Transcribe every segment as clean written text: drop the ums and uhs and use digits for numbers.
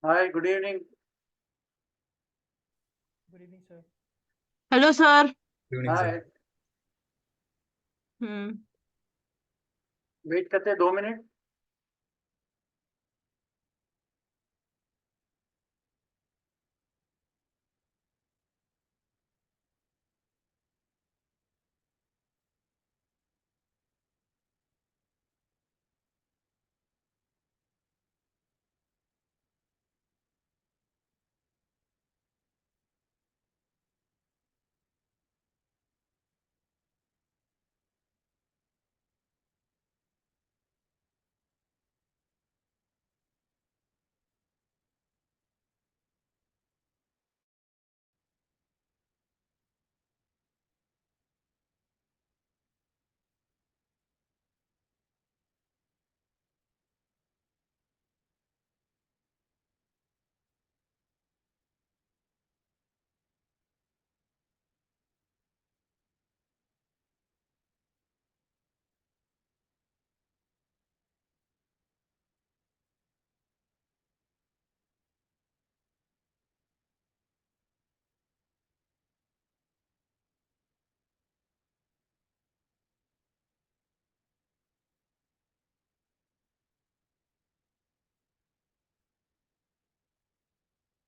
Hi, good evening. Good evening, sir. Hello, sir. Good evening, Hi, sir. Hmm. Wait करते हैं 2 minute.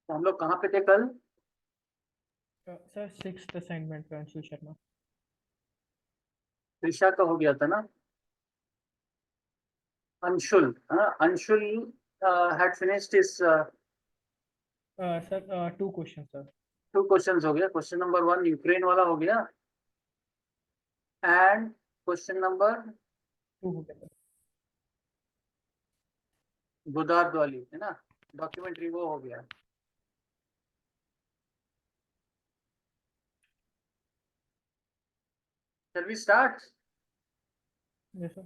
तो हम लोग कहाँ पे थे कल? Sir, sixth assignment for Anshu Sharma. Trisha का हो गया था ना? अंशुल, हाँ, Anshul had finished his Sir, two questions, sir. 2 questions हो गया. क्वेश्चन नंबर 1 यूक्रेन वाला हो गया एंड क्वेश्चन नंबर Two हो गया, sir. बुधार्द वाली है ना, डॉक्यूमेंट्री, वो हो गया. Shall we start? Yes, sir.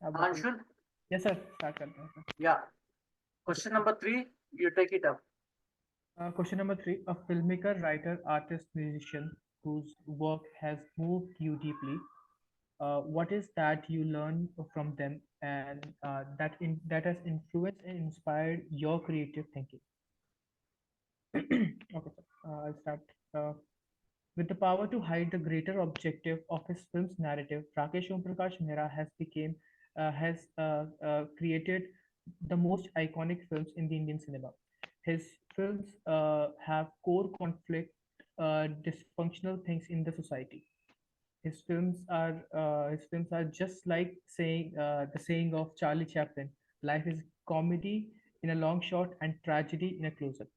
आप बताइए. Anshul, Yes, sir. Start करते हैं, sir. yeah. Question number 3, you take it up. Question number 3. A filmmaker, writer, artist, musician whose work has moved you deeply. What is that you learn from them and that has influenced and inspired your creative thinking? Okay, sir. I'll start. Uh, With the power to hide the greater objective of his film's narrative, Rakesh Om Prakash Mehra has created the most iconic films in the Indian cinema. His films have core conflict, dysfunctional things in the society. His films are just like saying the saying of Charlie Chaplin: "Life is comedy in a long shot and tragedy in a close-up."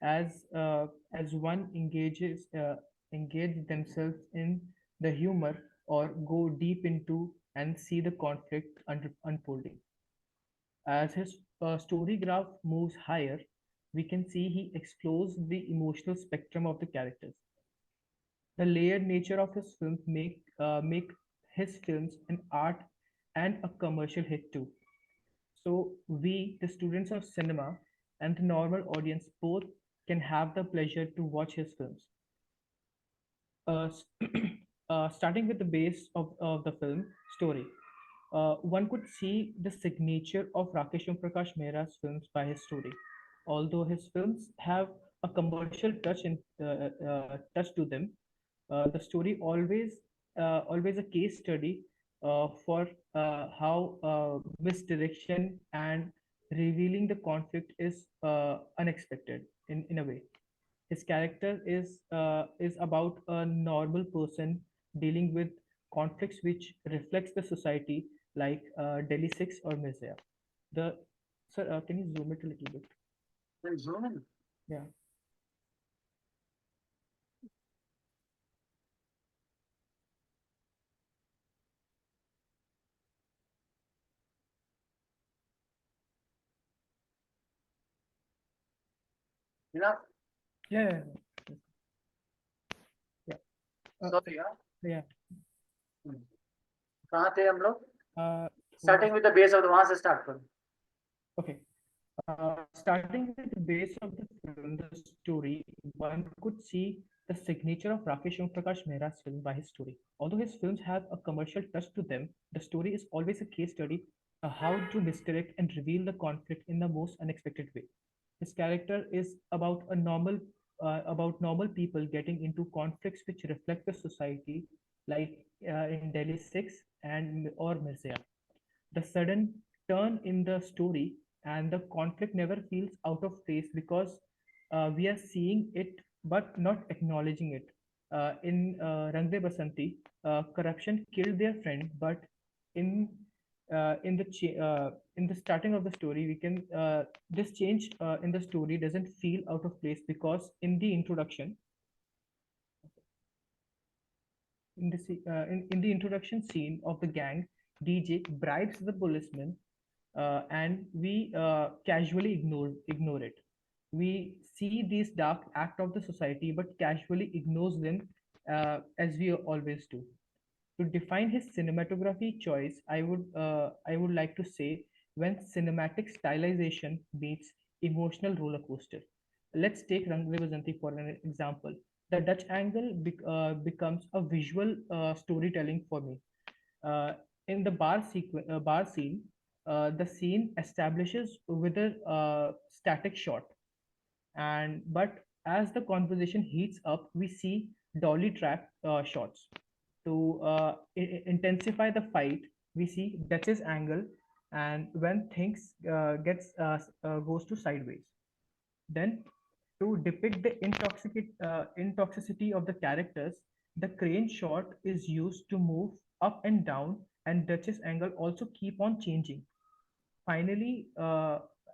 As one engage themselves in the humor or go deep into and see the conflict unfolding. As his story graph moves higher, we can see he explores the emotional spectrum of the characters. The layered nature of his films make his films an art and a commercial hit too. So we, the students of cinema, and the normal audience both can have the pleasure to watch his films. Uh, s- Starting with the base of the film story, one could see the signature of Rakesh Prakash Mehra's films by his story. Although his films have a commercial touch to them, the story always a case study for how misdirection and revealing the conflict is unexpected in a way. His character is about a normal person dealing with conflicts which reflects the society, like Delhi Six or Mirzaya. The Sir, can you zoom it a little bit? Then zoom in. Yeah. Enough? Yeah. Yeah. Sorry, हाँ. Yeah. कहाँ थे हम लोग? Uh, Starting with the base of the, वहां से start करो. okay. Starting with the base of the film, the story, one could see the signature of Rakesh Om Prakash Mehra's film by his story. Although his films have a commercial touch to them, the story is always a case study how to misdirect and reveal the conflict in the most unexpected way. His character is about normal people getting into conflicts which reflect the society, like in Delhi 6 and or Mirzaya. The sudden turn in the story and the conflict never feels out of place because we are seeing it but not acknowledging it. In Rang De Basanti, corruption killed their friend, but in in the starting of the story, we can this change in the story doesn't feel out of place because in the introduction scene of the gang, DJ bribes the policeman, and we casually ignore it. We see these dark act of the society, but casually ignores them, as we always do. To define his cinematography choice, I would like to say when cinematic stylization meets emotional roller coaster. Let's take Rang De Basanti for an example. The Dutch angle becomes a visual storytelling for me. Uh, in the bar scene, the scene establishes with a static shot, and but as the conversation heats up, we see dolly track shots to intensify the fight. We see Dutch's angle, and when things gets goes to sideways, then to depict the intoxicity of the characters, the crane shot is used to move up and down, and Dutch's angle also keep on changing. Finally,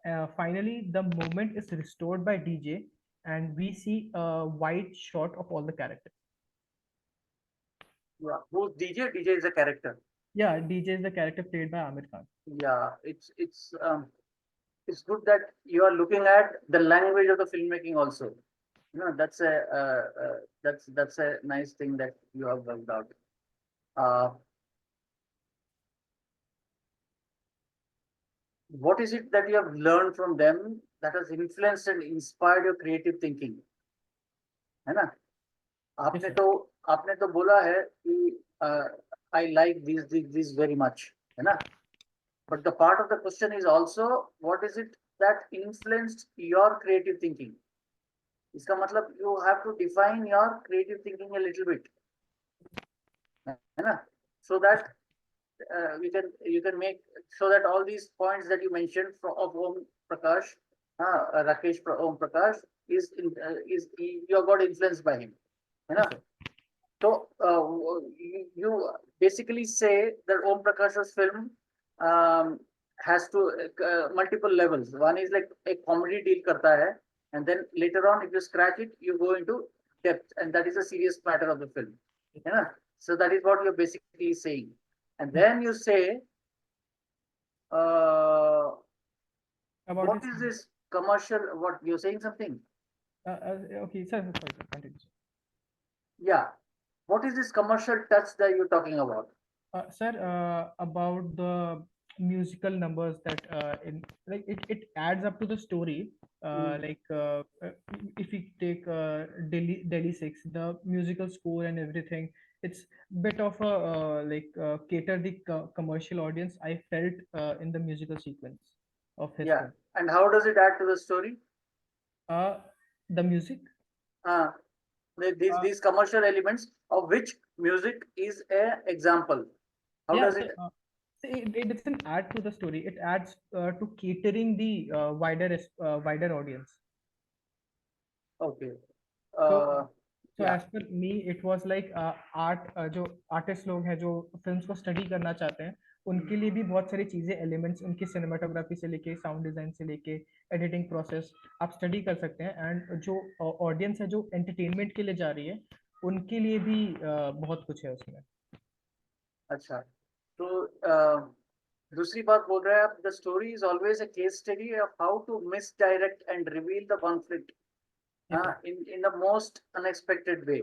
the moment is restored by DJ, and we see a wide shot of all the characters. Yeah. Who's DJ? DJ is a character. Yeah, DJ is the character played by Amir Khan. Yeah, it's good that you are looking at the language of the filmmaking also. You know, that's a nice thing that you have worked out. Uh, what is it that you have learned from them that has influenced and inspired your creative thinking? है ना? Yes, आपने sir. तो आपने तो बोला है कि I like this very much, है ना? But the part of the question is also what is it that influenced your creative thinking? इसका मतलब you have to define your creative thinking a little bit, है ना? So that you can make so that all these points that you mentioned of Om Prakash, Rakesh Om Prakash is you got influenced by him, है ना? Yes, sir. So you basically say that Om Prakash's film has to multiple levels. One is like a comedy deal karta hai, and then later on, if you scratch it, you go into depth, and that is a serious matter of the film. You know? So that is what you're basically saying. And then you say, uh, About what his is this commercial? What you're saying something? okay, sir. Sorry, sir, continue. Yeah. What is this commercial touch that you're talking about? Sir, about the musical numbers that in like it adds up to the story. If we take Delhi 6, the musical score and everything, it's bit of a cater the commercial audience. I felt in the musical sequence of his Yeah. film. And how does it add to the story? Uh, the music. Uh, Uh, these commercial elements of which music is a example. How yeah, does so, it? it doesn't add to the story. It adds to catering the wider audience. Okay. So Uh, so yeah. as per me it was like art जो artist लोग हैं जो films को study करना चाहते हैं उनके लिए भी बहुत सारी चीजें एलिमेंट्स उनकी सिनेमाटोग्राफी से लेके साउंड डिजाइन से लेके एडिटिंग प्रोसेस आप स्टडी कर सकते हैं एंड जो ऑडियंस है जो एंटरटेनमेंट के लिए जा रही है उनके लिए भी बहुत कुछ है उसमें. अच्छा. तो दूसरी बात बोल रहे हैं आप. The story is always a case study of how to misdirect and reveal the conflict in the most unexpected way.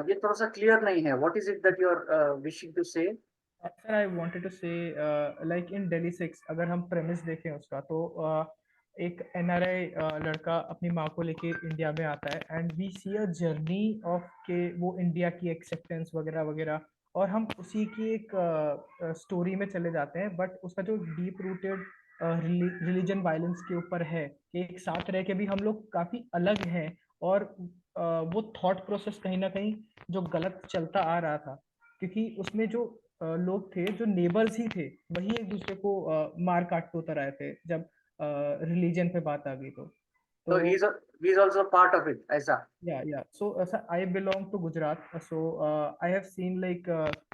ये थोड़ा सा क्लियर नहीं है. What is it that you are wishing to say? Sir I wanted to say like in Delhi 6 अगर हम premise देखें उसका तो एक एनआरआई लड़का अपनी माँ को लेके इंडिया में आता है and we see a journey of के वो इंडिया की एक्सेप्टेंस वगैरह वगैरह और हम उसी की एक स्टोरी में चले जाते हैं बट उसका जो डीप रूटेड रिलीजन वायलेंस के ऊपर है कि एक साथ रह के भी हम लोग काफी अलग हैं, और वो थॉट प्रोसेस कहीं ना कहीं जो गलत चलता आ रहा था, क्योंकि उसमें जो लोग थे जो नेबर्स ही थे, वही एक दूसरे को मार काटते उतर आए थे जब रिलीजन पे बात आ गई। So तो he's also part of it, ऐसा. yeah. So I belong to Gujarat. So I have seen like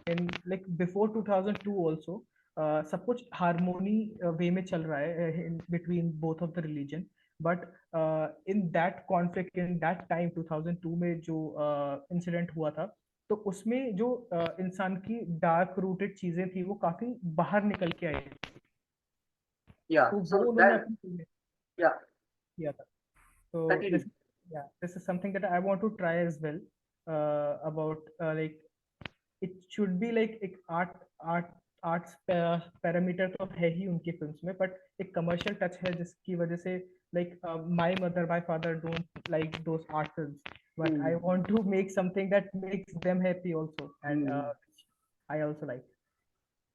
in like before 2002 also, सब कुछ हारमोनी वे में चल रहा है in between both of the religion. But in that conflict, in that time 2002 में जो incident हुआ था, तो उसमें जो इंसान की डार्क रूटेड चीजें थी वो काफी बाहर निकल के आई थी। Yeah. तो वो So उन्होंने that, अपनी film में yeah. किया था। So Continue. this is something that I want to try as well. About like it should be like एक आर्ट्स पैरामीटर तो है ही उनकी फिल्म्स में, बट एक कमर्शियल टच है जिसकी वजह से like my mother my father don't like those art films, but I want to make something that makes them happy also, and I also like.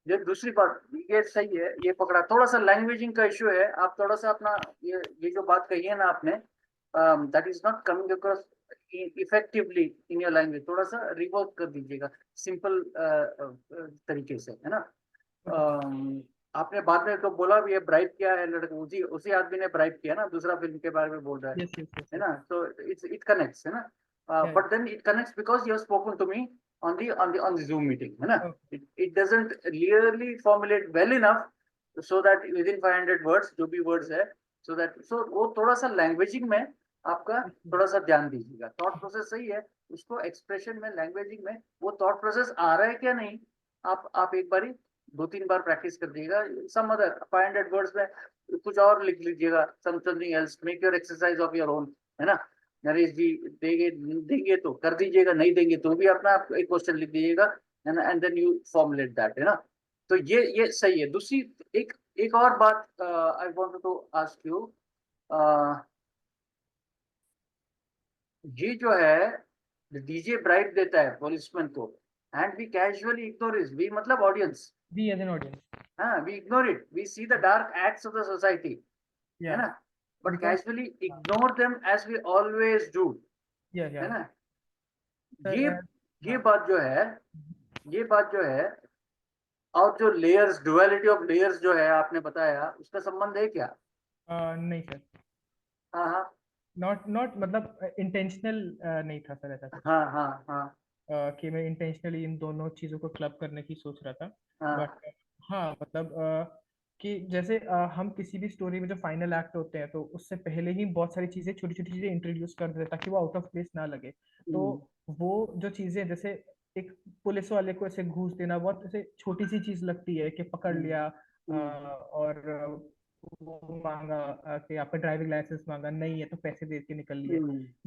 ये दूसरी बात, ये सही है, ये पकड़ा। थोड़ा सा लैंग्वेजिंग का इश्यू है, आप थोड़ा सा अपना ये जो बात कही है ना आपने, that is not coming across effectively in your language. थोड़ा सा रिवर्क कर दीजिएगा सिंपल तरीके से, है ना। आपने बाद में तो बोला भी है ब्राइब किया है लड़का, उसी उसी आदमी ने ब्राइब किया ना, दूसरा फिल्म के बारे में बोल रहा Yes, yes, yes, है yes. ना। तो इट कनेक्ट्स, है ना। Yeah, but then it connects because you have spoken to me on the Zoom meeting, है ना। okay. It doesn't clearly formulate well enough so that within 500 words जो भी words है, so वो थोड़ा सा लैंग्वेजिंग में आपका थोड़ा सा ध्यान दीजिएगा। थॉट प्रोसेस सही है, उसको एक्सप्रेशन में, लैंग्वेजिंग में वो थॉट प्रोसेस आ रहा है क्या नहीं, आप एक बारी 2-3 बार प्रैक्टिस कर दीजिएगा। सम अदर 500 वर्ड्स में कुछ और लिख लीजिएगा, something else, make your exercise of your own, है ना। नरेश जी देंगे देंगे तो कर दीजिएगा, नहीं देंगे तो भी अपना एक क्वेश्चन लिख दीजिएगा, and then you formulate that, है ना। तो ये सही है। दूसरी एक एक और बात I want to ask you, ये जो है डीजे ब्राइब देता है पुलिसमैन को, and we casually ignore it, we मतलब audience, We as an audience. हाँ, we ignore it, we see the dark acts of the society, है Yeah, ना, but because casually ignore them as we always do, yeah, है yeah. ना। Sir, ये ये हाँ. बात जो है, ये बात जो है, और जो लेयर्स, डुअलिटी ऑफ लेयर्स जो है आपने बताया, उसका संबंध है क्या? नहीं सर, हाँ हाँ नॉट मतलब इंटेंशनल नहीं था सर, ऐसा कुछ हाँ हाँ हाँ कि मैं इंटेंशनली इन दोनों चीज़ों को क्लब करने की सोच रहा था। हाँ। बट हाँ मतलब कि जैसे हम किसी भी स्टोरी में जो फाइनल एक्ट होते हैं तो उससे पहले ही बहुत सारी चीज़ें, छोटी छोटी चीज़ें इंट्रोड्यूस कर देते हैं ताकि वो आउट ऑफ प्लेस ना लगे। तो वो जो चीज़ें, जैसे एक पुलिस वाले को ऐसे घूस देना बहुत ऐसे छोटी सी चीज़ लगती है कि पकड़ लिया, और वो मांगा कि आपका ड्राइविंग लाइसेंस मांगा, नहीं है तो पैसे दे के निकल लिए।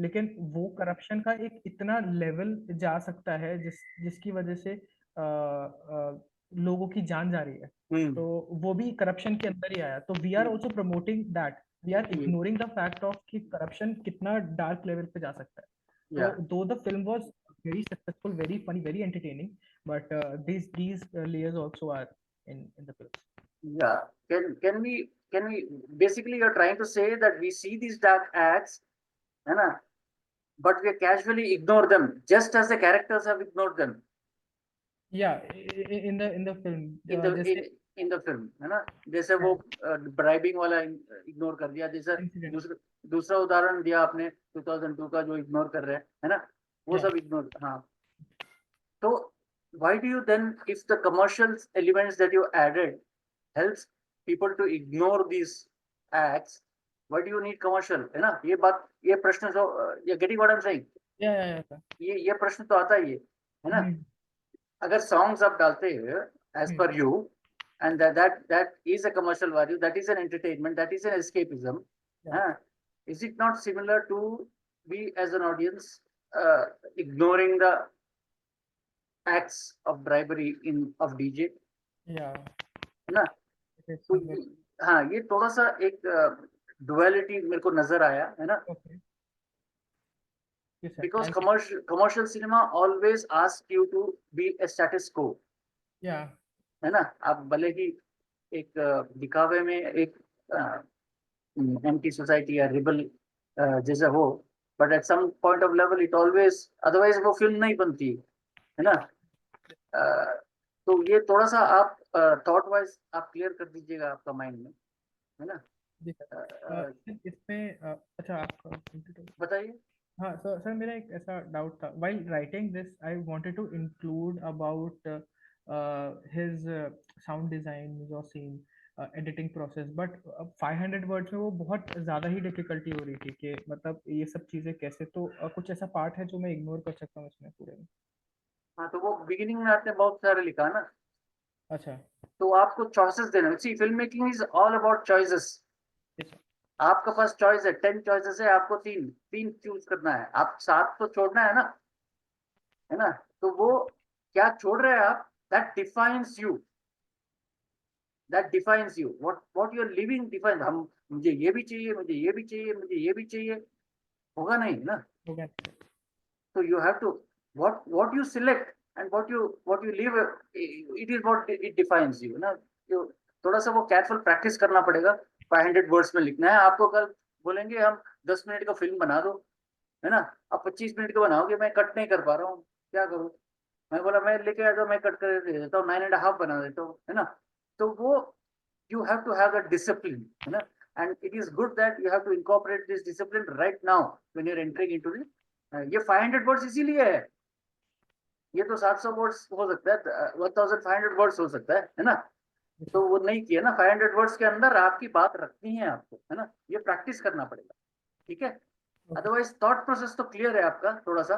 लेकिन वो करप्शन का एक इतना लेवल जा सकता है जिसकी वजह से लोगों की जान जा रही है, तो वो भी करप्शन के अंदर ही आया। तो we are also promoting that, we are ignoring the fact of कि करप्शन कितना डार्क लेवल पे जा सकता है। तो though the film was very successful, very funny, very entertaining, but these layers also are in the film. Yeah, can we basically you're trying to say that we see these dark acts, है ना, but we casually ignore them just as the characters have ignored them Yeah, in the film, in the जैसे in the film, है ना। जैसे वो bribing वाला ignore कर दिया, जैसे incident. दूसरा उदाहरण दिया आपने 2002 का जो इग्नोर कर रहे हैं, है ना, वो सब इग्नोर। हाँ, तो why do you then, if the commercial elements that you added helps people to ignore these acts, why do you need commercial, है ना। ये बात, ये प्रश्न जो, ये getting what I'm saying, Yeah, sir. ये प्रश्न तो आता ही है ना। अगर सॉन्ग्स आप डालते हैं as per you, and that is a commercial value, that is an entertainment, that is an escapism, is it not similar to we as an audience ignoring the acts of bribery of DJ, Yeah. है ना। तो हाँ, ये थोड़ा सा एक duality मेरे को नजर आया, है ना। Okay. Yes, sir. Because commercial cinema always asks you to be a status quo, Yeah. है ना। आप भले ही एक दिखावे में एक एंटी सोसाइटी या रिबल जैसा हो, but at some point of level it always, otherwise वो फिल्म नहीं बनती है ना। तो ये थोड़ा सा आप थॉट वाइज आप क्लियर कर दीजिएगा आपका माइंड में, है ना। जी सर। इसमें अच्छा आप बताइए। हाँ सर मेरा एक ऐसा डाउट था while writing this I wanted to include about his sound design और scene editing process but 500 words में वो बहुत ज़्यादा ही डिफिकल्टी हो रही थी कि मतलब ये सब चीज़ें कैसे तो कुछ ऐसा पार्ट है जो मैं इग्नोर कर सकता हूँ इसमें पूरे में। हाँ, तो वो बिगिनिंग में आपने बहुत सारे लिखा ना, अच्छा। तो आपको चॉइसेस देना। See, film making is all about choices. yes, आपके पास चॉइस है, 10 चॉइसेस है, आपको तीन तीन चूज करना है, आप सात तो छोड़ना है ना, है ना। तो वो क्या छोड़ रहे हैं आप, that defines you, that defines you, what you are living defines. हम, मुझे ये भी चाहिए, मुझे ये भी चाहिए, मुझे ये भी चाहिए, होगा नहीं ना। होगा। So you have to, what you select and what you leave, it is what it defines you ना। तो थोड़ा सा वो केयरफुल प्रैक्टिस करना पड़ेगा। 500 वर्ड्स में लिखना है आपको। कल बोलेंगे हम 10 मिनट का फिल्म बना दो, है ना। अब 25 मिनट का बनाओगे, मैं कट नहीं कर पा रहा हूँ, क्या करूँ। मैं बोला मैं लेके आ जाओ, मैं कट कर दे देता हूँ, 9.5 बना देता हूँ, है ना। तो वो you have to have a discipline, है ना। And it is good that you have to incorporate this discipline right now when you're entering into the ये 500 वर्ड्स इसीलिए है। ये तो 700 वर्ड्स हो सकता है, 1500 वर्ड्स हो सकता है ना। तो वो नहीं किया ना, 500 वर्ड्स के अंदर आपकी बात रखनी है आपको, है ना। ये प्रैक्टिस करना पड़ेगा, ठीक है। अदरवाइज थॉट प्रोसेस तो क्लियर है आपका, थोड़ा सा,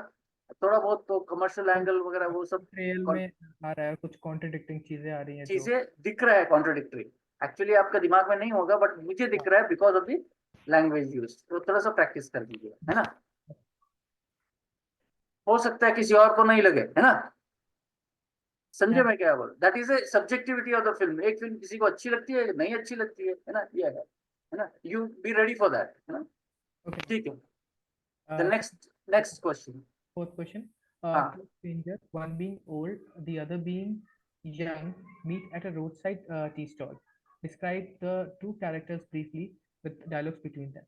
थोड़ा बहुत तो कमर्शियल एंगल वगैरह वो सब ट्रेल में आ रहा है कुछ कॉन्ट्रडिक्टिंग चीजें आ रही हैं जो चीजें दिख रहा है कॉन्ट्रोडिक्टरी। एक्चुअली आपका दिमाग में नहीं होगा, बट मुझे दिख रहा है because of the language use. तो थोड़ा सा प्रैक्टिस कर दीजिए, है ना। हो सकता है किसी और को नहीं लगे, है ना। समझे मैं क्या बोल, that is a subjectivity of the film. एक फिल्म किसी को अच्छी लगती है, नहीं अच्छी लगती है ना, ये है ना। You be ready for that, है ना। ठीक है। The next question. fourth question. हाँ, Two strangers, one being old, the other being young, meet at a roadside tea stall. Describe the two characters briefly with dialogues between them.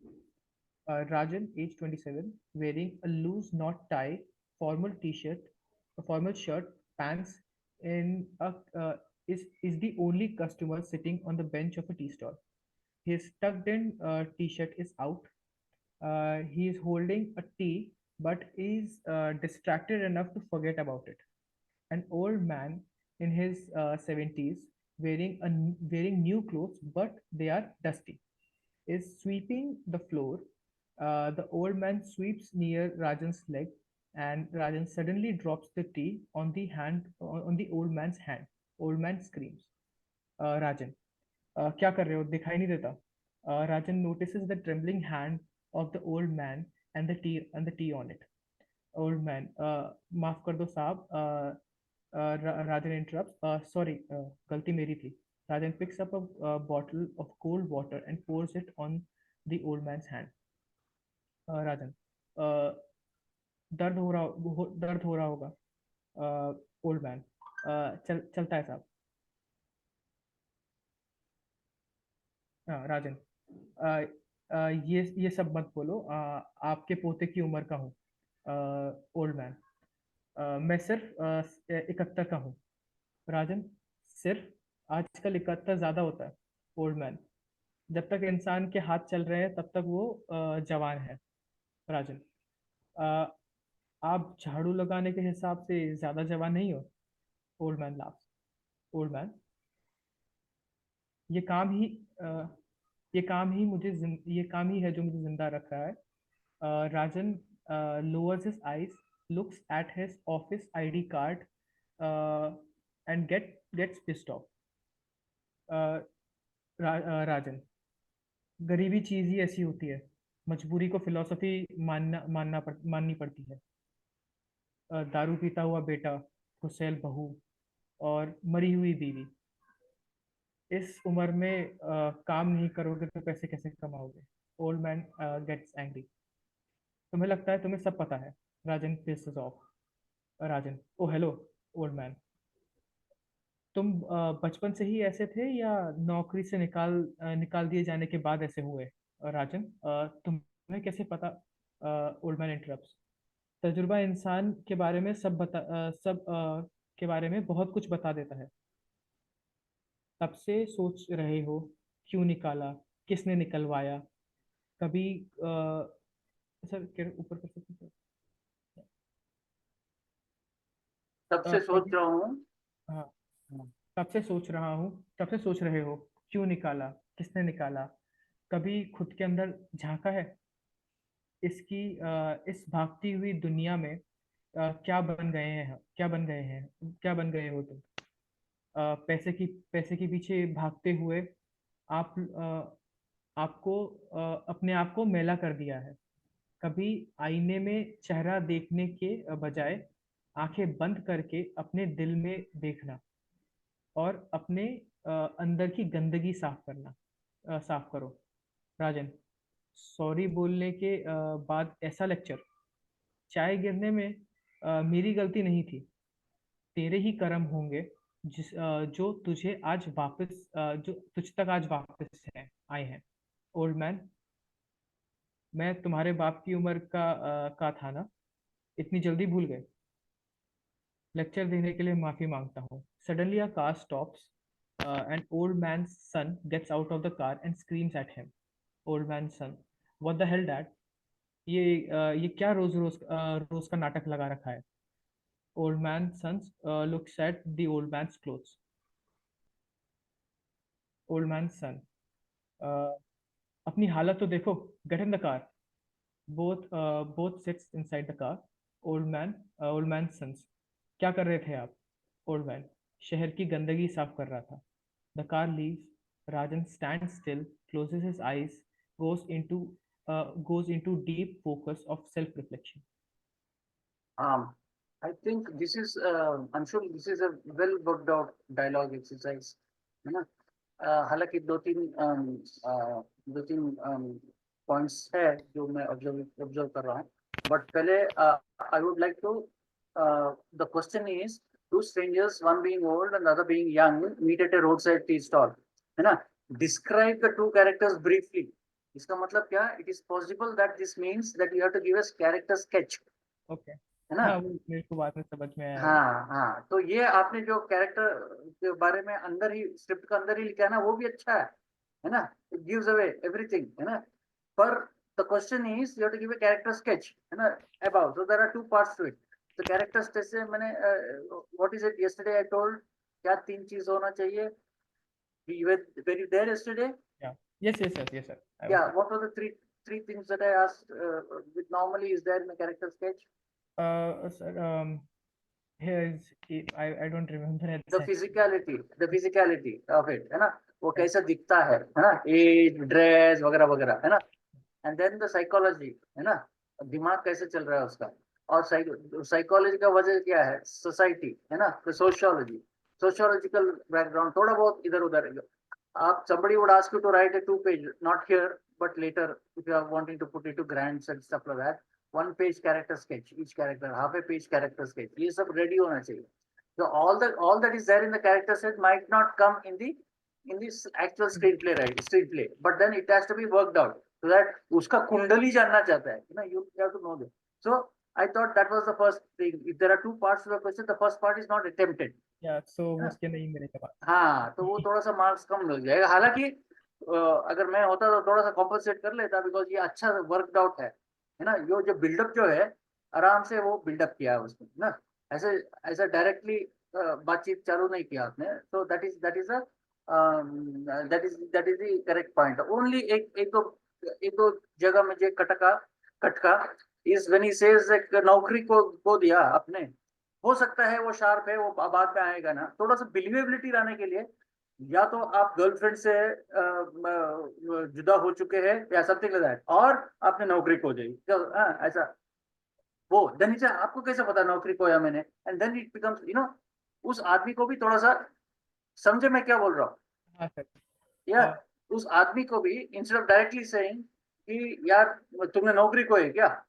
Rajan, age 27, wearing a loose knot tie, formal t-shirt, a formal shirt, pants, in a is the only customer sitting on the bench of a tea stall. His tucked-in t-shirt is out. He is holding a tea, but is distracted enough to forget about it. An old man in his 70s, wearing new clothes, but they are dusty, is sweeping the floor. The old man sweeps near Rajan's leg, and Rajan suddenly drops the tea on the old man's hand. Old man screams. Rajan, क्या कर रहे हो दिखाई नहीं देता? Rajan notices the trembling hand of the old man and the tea on it. Old man, माफ कर दो साहब. Rajan interrupts. Sorry, गलती मेरी थी. Rajan picks up a bottle of cold water and pours it on the old man's hand. Rajan, uh, दर्द हो रहा होगा. Old man, चलता है साहब. हाँ, राजन, ये सब मत बोलो. आपके पोते की उम्र का हूँ. ओल्ड मैन, मैं सिर्फ 71 का हूँ. राजन, सिर्फ आजकल 71 ज्यादा होता है. ओल्ड मैन, जब तक इंसान के हाथ चल रहे हैं तब तक वो जवान है. राजन, अ, आप झाड़ू लगाने के हिसाब से ज्यादा जवान नहीं हो. Old man laughs. Old man, ये काम ही अ, ये काम ही है जो मुझे जिंदा रख रहा है. Rajan lowers his eyes, looks at his office ID card, uh, and gets pissed off. Uh, Rajan, गरीबी चीज ही ऐसी होती है. मजबूरी को फिलॉसफी माननी पड़ती है. दारू पीता हुआ बेटा, गुस्सैल बहू और मरी हुई बीवी. इस उम्र में काम नहीं करोगे तो पैसे कैसे कमाओगे? Old man gets angry. तुम्हें लगता है तुम्हें सब पता है. राजन pisses off. Rajan, oh hello, old man. तुम बचपन से ही ऐसे थे या नौकरी से निकाल दिए जाने के बाद ऐसे हुए? राजन, तुम्हें कैसे पता? Old man interrupts. तजुर्बा इंसान के बारे में सब के बारे में बहुत कुछ बता देता है। तब से सोच रहे हो, क्यों निकाला, किसने निकलवाया? कभी सर ऊपर कर सकते हैं? तब से सोच कभी, रहा हूँ। हाँ, हाँ। तब से सोच रहे हो, क्यों निकाला, किसने निकाला? कभी खुद के अंदर झांका है? इस भागती हुई दुनिया में क्या बन गए हो तुम? पैसे के पीछे भागते हुए आप आपको अपने आप को मैला कर दिया है। कभी आईने में चेहरा देखने के बजाय आंखें बंद करके अपने दिल में देखना और अपने अंदर की गंदगी साफ करो। राजन, सॉरी बोलने के बाद ऐसा लेक्चर। चाय गिरने में मेरी गलती नहीं थी, तेरे ही कर्म होंगे जो तुझ तक आज वापस आए हैं। ओल्ड मैन, मैं तुम्हारे बाप की उम्र का था ना? इतनी जल्दी भूल गए? लेक्चर देने के लिए माफी मांगता हूँ। Suddenly a car stops and old man son gets out of the car and screams at him. Old man son, what the hell dad? ये क्या रोज का नाटक लगा रखा है? Old man sons looks at the old man's clothes. Old man son, अपनी हालत तो देखो, get in the car. Both sits inside the car. Old man sons, क्या कर रहे थे आप? ओल्ड मैन, शहर की गंदगी साफ कर रहा था। The car leaves. Rajan stand still, closes his eyes, goes into goes into deep focus of self reflection. I think this is, I'm sure this is a well worked out dialogue exercise, है ना? हालांकि दो तीन points है जो मैं observe कर रहा हूँ, बट पहले I would like to, the question is, two strangers, one being old and other being young, meet at a road side tea stall, है ना? Describe the two characters briefly. इसका मतलब क्या? It is possible that this means that you have to give us character sketch, okay, है ना? हाँ, वो मेरे को बाद में समझ में आया वो। हाँ हाँ, तो ये आपने जो कैरेक्टर के बारे में अंदर ही स्क्रिप्ट का अंदर ही लिखा है ना, वो भी अच्छा है ना? इट गिव्स अवे एवरीथिंग, है ना? पर the question is, you have to give a character sketch, है ना, about, so there are two parts to it. तो कैरेक्टर स्केच से मैंने, what is it, yesterday I told, क्या तीन चीज होना चाहिए? were you there yesterday? Yeah. Yes, sir. I was Yeah, there. what were the three things that I asked, which normally is there in a character sketch? Sir, here is, I don't remember the exactly. Physicality of it, है ना? वो कैसा दिखता है ना? As, dress वगैरह वगैरह, है ना? एंड देन द साइकोलॉजी, है ना? दिमाग कैसे चल रहा है उसका, और साइकोलॉजी का वजह क्या है? सोसाइटी, है ना? तो सोशियोलॉजिकल बैकग्राउंड थोड़ा बहुत इधर उधर। आप, somebody would ask you to write a 2 page, not here but later, if you are wanting to put it to grants and stuff like that, 1 page character sketch, each character, half a page character sketch, ये सब ready होना चाहिए। So all that is there in the character set might not come in this actual screenplay, right? Screenplay, but then it has to be worked out so that उसका कुंडली जानना चाहता है, you know, you have to know that. So I thought that was the first thing. If there are two parts to the question, the first part is not attempted. Yeah, so है वो ना? उसके नहीं मेरे के पास। हाँ, तो वो थोड़ा सा मार्क्स कम मिल जाएगा। हालांकि अगर मैं होता तो थोड़ा सा कॉम्पनसेट कर लेता, बिकॉज ये अच्छा वर्कड आउट है ना? जो बिल्डअप जो है, आराम से वो बिल्डअप किया है उसने ना, ऐसे ऐसा डायरेक्टली बातचीत चालू नहीं किया आपने। So that is the correct point. Only एक दो जगह मुझे खटका इज व्हेन ही सेज, एक नौकरी को दिया आपने, हो सकता है वो शार्प है, वो बाद में आएगा ना, थोड़ा सा बिलीवेबिलिटी लाने के लिए, या तो आप गर्लफ्रेंड से जुदा हो चुके हैं या समथिंग लाइक दैट, और आपने नौकरी खो दी, ऐसा। वो देन आपको कैसे पता नौकरी खोया मैंने? एंड देन इट बिकम्स, उस आदमी को भी थोड़ा सा समझे मैं क्या बोल रहा हूँ, हाँ सर। या उस आदमी को भी, इंस्टेड ऑफ डायरेक्टली सेइंग कि यार तुमने नौकरी खोई है क्या,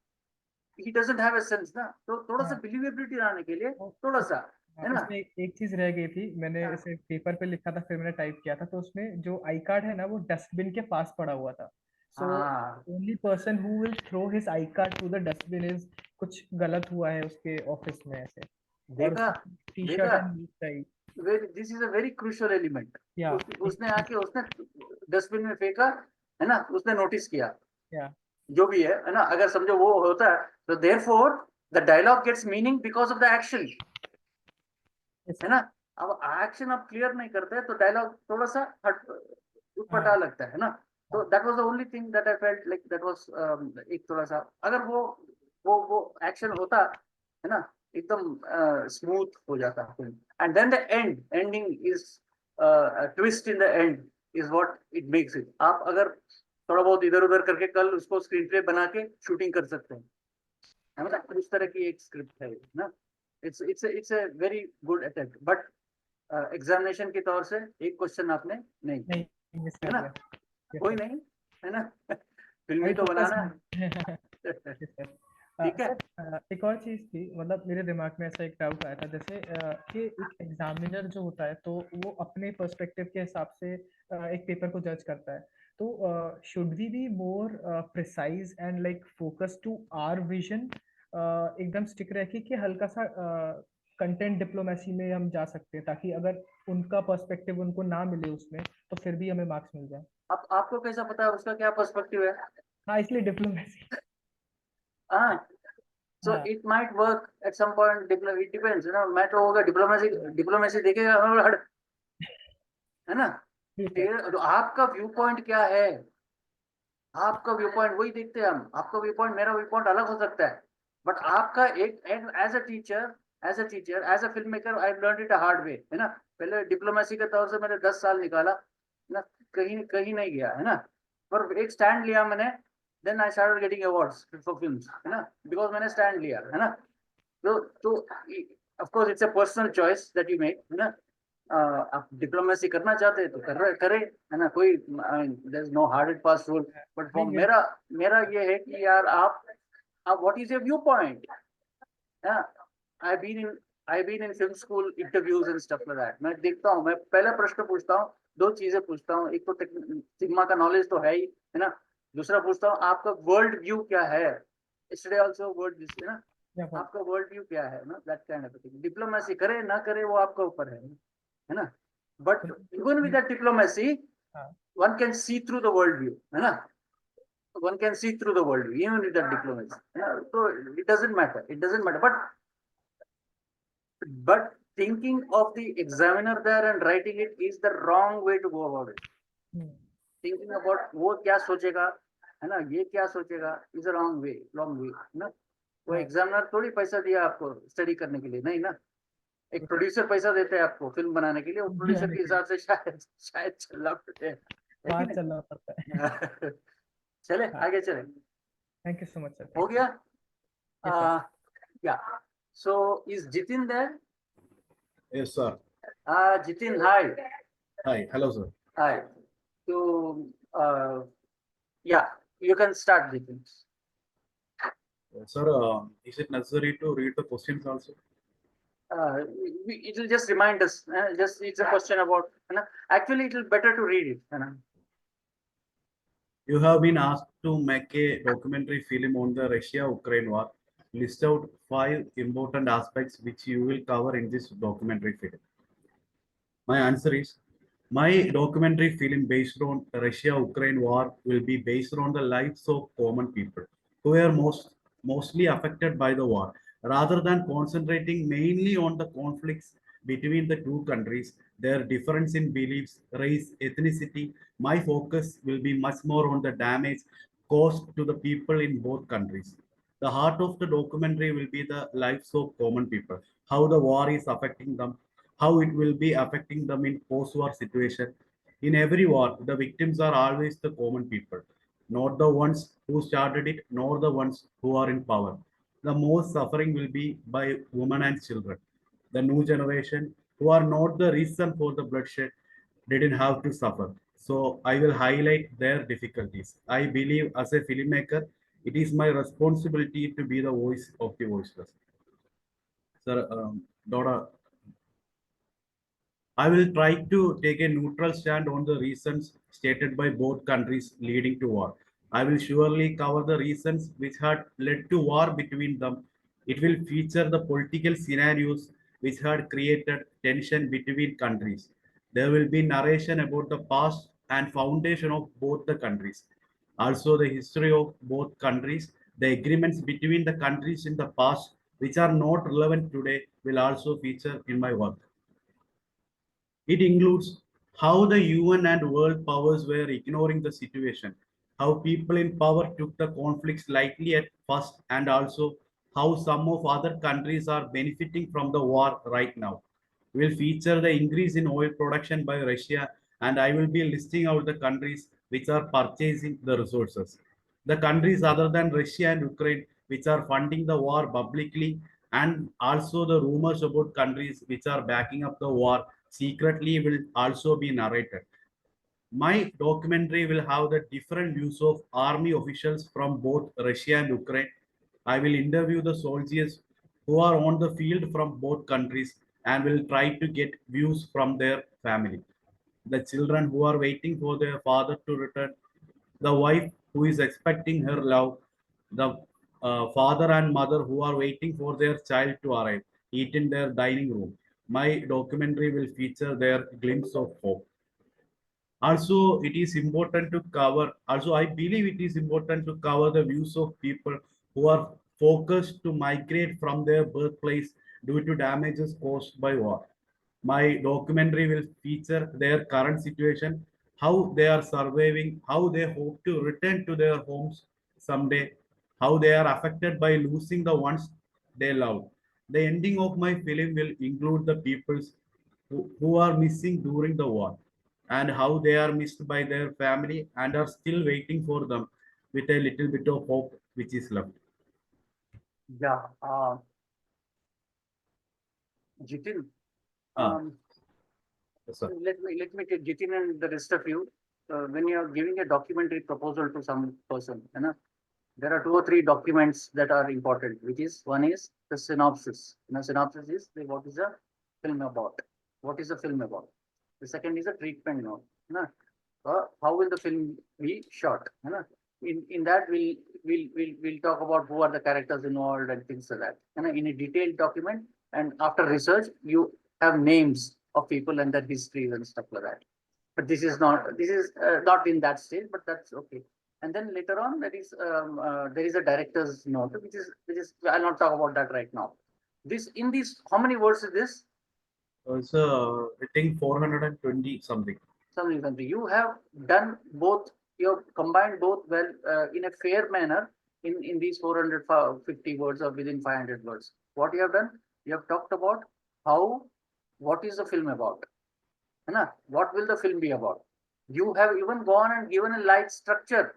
he doesn't have a sense ना, तो थोड़ा सा हाँ, बिलीवेबिलिटी लाने के लिए वो थोड़ा सा, है ना? उसमें एक चीज रह गई थी, मैंने इसे पेपर पे लिखा था, फिर मैंने टाइप किया था, तो उसमें जो आई कार्ड है ना वो डस्टबिन के पास पड़ा हुआ था। सो हाँ, only person who will throw his I card to the dustbin is, कुछ गलत हुआ है उसके ऑफिस में ऐसे। और देखा, उसकी टी शर्ट देखा, and tie. This is a very crucial element. या उसने आके उसने डस्टबिन में फेंका, है ना, उसने नोटिस किया, या जो भी है ना, अगर समझो वो होता है तो therefore the dialogue gets meaning because of the action, है ना? अब एक्शन आप क्लियर नहीं करते तो डायलॉग थोड़ा सा हट उटपटा हाँ लगता है ना? तो that was the only thing that I felt like that was एक थोड़ा सा, अगर वो एक्शन होता, है ना, एकदम स्मूथ हो जाता film. And then the ending is twist in the end is what it makes it. आप अगर थोड़ा बहुत इधर उधर करके कल उसको स्क्रीन प्ले बना के शूटिंग कर सकते हैं, है ना? उस तरह की एक स्क्रिप्ट है ना। It's a very good attempt, but examination के तौर से एक क्वेश्चन आपने नहीं किया, नहीं, मिस है कर ना? दिया। यस कोई सर। नहीं, है ना? फिल्म ही अभी तो फोकस बनाना में। है। Yes sir. ठीक है। सर, एक और चीज़ थी, मतलब मेरे दिमाग में ऐसा एक डाउट आया था, जैसे कि एक एग्जामिनर जो होता है तो वो अपने पर्सपेक्टिव के हिसाब से एक पेपर को जज करता है। तो should we be more precise and like focus to our vision, एकदम स्टिक रह के, कि हल्का सा कंटेंट डिप्लोमेसी में हम जा सकते हैं, ताकि अगर उनका पर्सपेक्टिव उनको ना मिले उसमें, तो फिर भी हमें मार्क्स मिल जाए। अब आपको कैसा पता है उसका क्या पर्सपेक्टिव है? हाँ, इसलिए डिप्लोमेसी। हाँ, सो हाँ it might work at some point, it depends, है ना? मैं तो होगा डिप्लोमेसी, डिप्लोमेसी देखेगा हड़, है ना? ठीक है। तो आपका व्यू पॉइंट क्या है? आपका व्यू पॉइंट वही देखते हैं हम। आपका व्यू पॉइंट मेरा व्यू पॉइंट अलग हो सकता है, बट आपका एक, as a teacher, as a film maker, I learn it hard way, है ना? पहले डिप्लोमेसी के तौर से मैंने 10 साल निकाला, है ना? कहीं कहीं नहीं गया, है ना? पर एक स्टैंड लिया मैंने, then I started getting awards for films, है ना? बिकॉज मैंने स्टैंड लिया, है ना? तो of course it's a personal choice that you make, है ना? आप डिप्लोमेसी करना चाहते हैं तो कर रहे करे, है ना? कोई there is no hard and fast rule, but for नहीं जैसे। मेरा मेरा ये है कि यार आप what is your view point? I been in I been in film school interviews and stuff like that. मैं देखता हूँ, मैं पहला प्रश्न पूछता हूँ, दो चीजें पूछता हूँ, एक तो सिग्मा का नॉलेज तो है ही, है ना? दूसरा पूछता हूँ आपका वर्ल्ड व्यू क्या है। इसलिए ऑल्सो वर्ल्ड, है ना? या फिर। आपका वर्ल्ड व्यू क्या है ना, that kind of thing. Diplomacy करे ना करे वो आपका ऊपर है ना? But even with that diplomacy, हाँ। one can see through the world view, है ना? One can see through the world view even with that diplomacy, है ना? So it doesn't matter, but thinking of the examiner there and writing it is the wrong way to go about it. Hmm, Thinking about वो क्या सोचेगा, है ना, ये क्या सोचेगा, is a wrong way, है ना? वो हाँ एग्जामिनर थोड़ी पैसा दिया आपको स्टडी करने के लिए, नहीं ना? एक प्रोड्यूसर पैसा देते हैं आपको फिल्म बनाने के लिए, वो प्रोड्यूसर बनाने के के लिए हिसाब से शायद शायद चलना पड़े, है कि बात चलना पड़ता है। नहीं? चले हाँ। आगे चले। Thank you so much sir, हो थैंक यू। गया? Yes sir. Yeah, so is Jitin there? Yes, sir. Jitin, hi. Hi. Hello, sir. Hi. So, yeah, you can start, Jitin. Sir, is it necessary to read the questions also? It will just remind us. Just it's a question about. Actually, it will better to read it. You have been asked to make a documentary film on the Russia-Ukraine war. List out 5 important aspects which you will cover in this documentary film. My answer is my documentary film based on Russia-Ukraine war will be based on the lives of common people who were mostly affected by the war. Rather than concentrating mainly on the conflicts between the two countries, their difference in beliefs, race, ethnicity, my focus will be much more on the damage caused to the people in both countries. The heart of the documentary will be the lives of common people, how the war is affecting them, how it will be affecting them in post-war situation. In every war, the victims are always the common people, not the ones who started it, nor the ones who are in power. The most suffering will be by women and children. The new generation, who are not the reason for the bloodshed, didn't have to suffer. So I will highlight their difficulties. I believe as a filmmaker, it is my responsibility to be the voice of the voiceless. Sir, Dora, I will try to take a neutral stand on the reasons stated by both countries leading to war. I will surely cover the reasons which had led to war between them. It will feature the political scenarios which had created tension between countries. There will be narration about the past and foundation of both the countries. Also, the history of both countries, the agreements between the countries in the past, which are not relevant today, will also feature in my work. It includes how the UN and world powers were ignoring the situation, how people in power took the conflicts lightly at first, and also how some of other countries are benefiting from the war right now. Will feature the increase in oil production by Russia, and I will be listing out the countries which are purchasing the resources. The countries other than Russia and Ukraine which are funding the war publicly, and also the rumors about countries which are backing up the war secretly will also be narrated. My documentary will have the different views of army officials from both Russia and Ukraine. I will interview the soldiers who are on the field from both countries and will try to get views from their family. The children who are waiting for their father to return, the wife who is expecting her love, the father and mother who are waiting for their child to arrive, eat in their dining room. My documentary will feature their glimpse of hope. Also, it is important to cover, also, I believe it is important to cover the views of people who are focused to migrate from their birthplace due to damages caused by war. My documentary will feature their current situation, how they are surviving, how they hope to return to their homes someday, how they are affected by losing the ones they love. The ending of my film will include the peoples who are missing during the war and how they are missed by their family and are still waiting for them with a little bit of hope which is left. Yeah. Jitin, Ah, um, yes, sir. let me take Jitin and the rest of you. When you are giving a documentary proposal to some person, there are two or three documents that are important, which is one is the synopsis. Synopsis is what is the film about? What is the film about? The second is a treatment note. How will the film be shot? In that we'll talk about who are the characters involved and things like that. In a detailed document, and after research, you have names of people and their histories and stuff like that. But this is not in that stage, but that's okay. And then later on, there is a director's note, which is I'll not talk about that right now. This in this how many words is this? It's I think 420 something. Something. You have done both. You have combined both well in a fair manner in these 450 words or within 500 words. What you have done? You have talked about how what is the film about. What will the film be about? You have even gone and given a light structure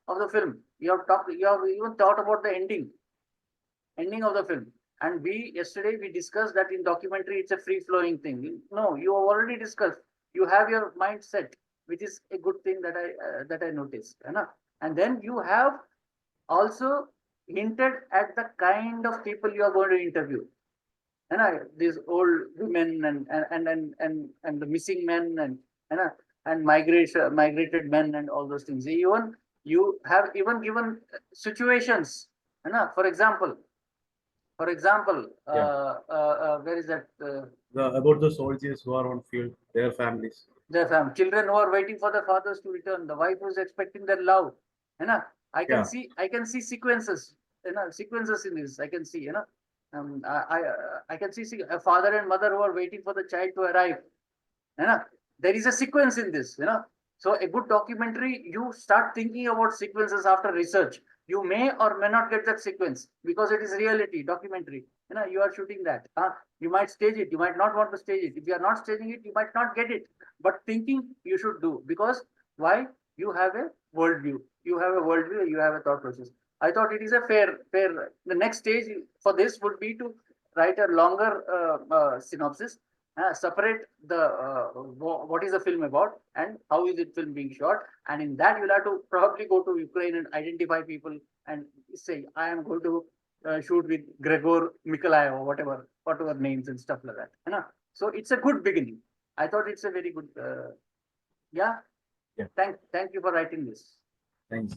of the film. You have talked. You have even thought about the ending of the film. And yesterday we discussed that in documentary it's a free flowing thing. No, you have already discussed. You have your mindset, which is a good thing that I noticed. And then you have also hinted at the kind of people you are going to interview. These old women and the missing men and migrated men and all those things. Even you have even given situations. For example, Yeah. where is that? About the soldiers who are on field, their families. Their children who are waiting for their fathers to return. The wife who is expecting their love. You know, Yeah. I can see sequences. Sequences in this. I can see. I can see a father and mother who are waiting for the child to arrive. There is a sequence in this. So a good documentary, you start thinking about sequences after research. You may or may not get that sequence because it is reality documentary. You are shooting that. You might stage it. You might not want to stage it. If you are not staging it, you might not get it. But thinking you should do, because why? You have a worldview. You have a worldview. You have a thought process. I thought it is a fair. The next stage for this would be to write a longer synopsis, separate the what is the film about and how is it film being shot, and in that you'll have to probably go to Ukraine and identify people and say I am going to shoot with Gregor Mikolai or whatever names and stuff like that. So it's a good beginning. I thought it's a very good, yeah. Yeah. Thank you for writing this. Thanks.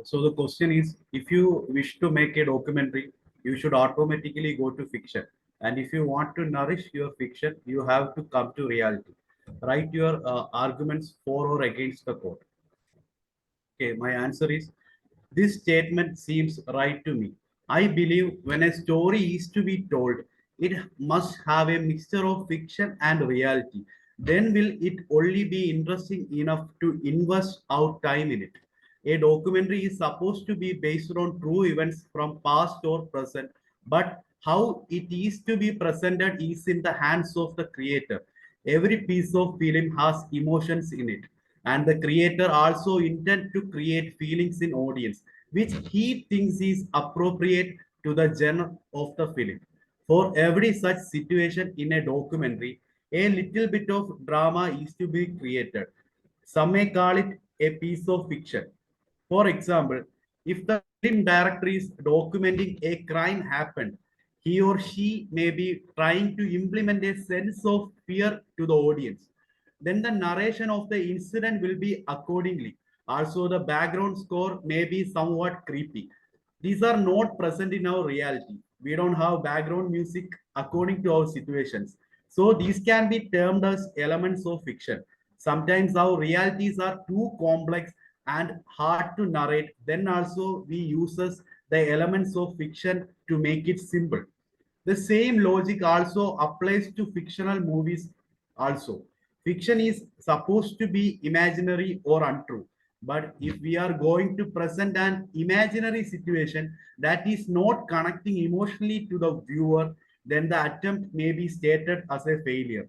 So the question is, if you wish to make a documentary, you should automatically go to fiction. And if you want to nourish your fiction, you have to come to reality. Write your arguments for or against the quote. Okay, my answer is, this statement seems right to me. I believe when a story is to be told, it must have a mixture of fiction and reality. Then will it only be interesting enough to invest our time in it. A documentary is supposed to be based on true events from past or present, but how it is to be presented is in the hands of the creator. Every piece of film has emotions in it, and the creator also intend to create feelings in audience which he thinks is appropriate to the genre of the film. For every such situation in a documentary, a little bit of drama is to be created. Some may call it a piece of fiction. For example, if the film director is documenting a crime happened, he or she may be trying to implement a sense of fear to the audience. Then the narration of the incident will be accordingly. Also, the background score may be somewhat creepy. These are not present in our reality. We don't have background music according to our situations. So these can be termed as elements of fiction. Sometimes our realities are too complex and hard to narrate. Then also we uses the elements of fiction to make it simple. The same logic also applies to fictional movies also. Fiction is supposed to be imaginary or untrue. But if we are going to present an imaginary situation that is not connecting emotionally to the viewer, then the attempt may be stated as a failure.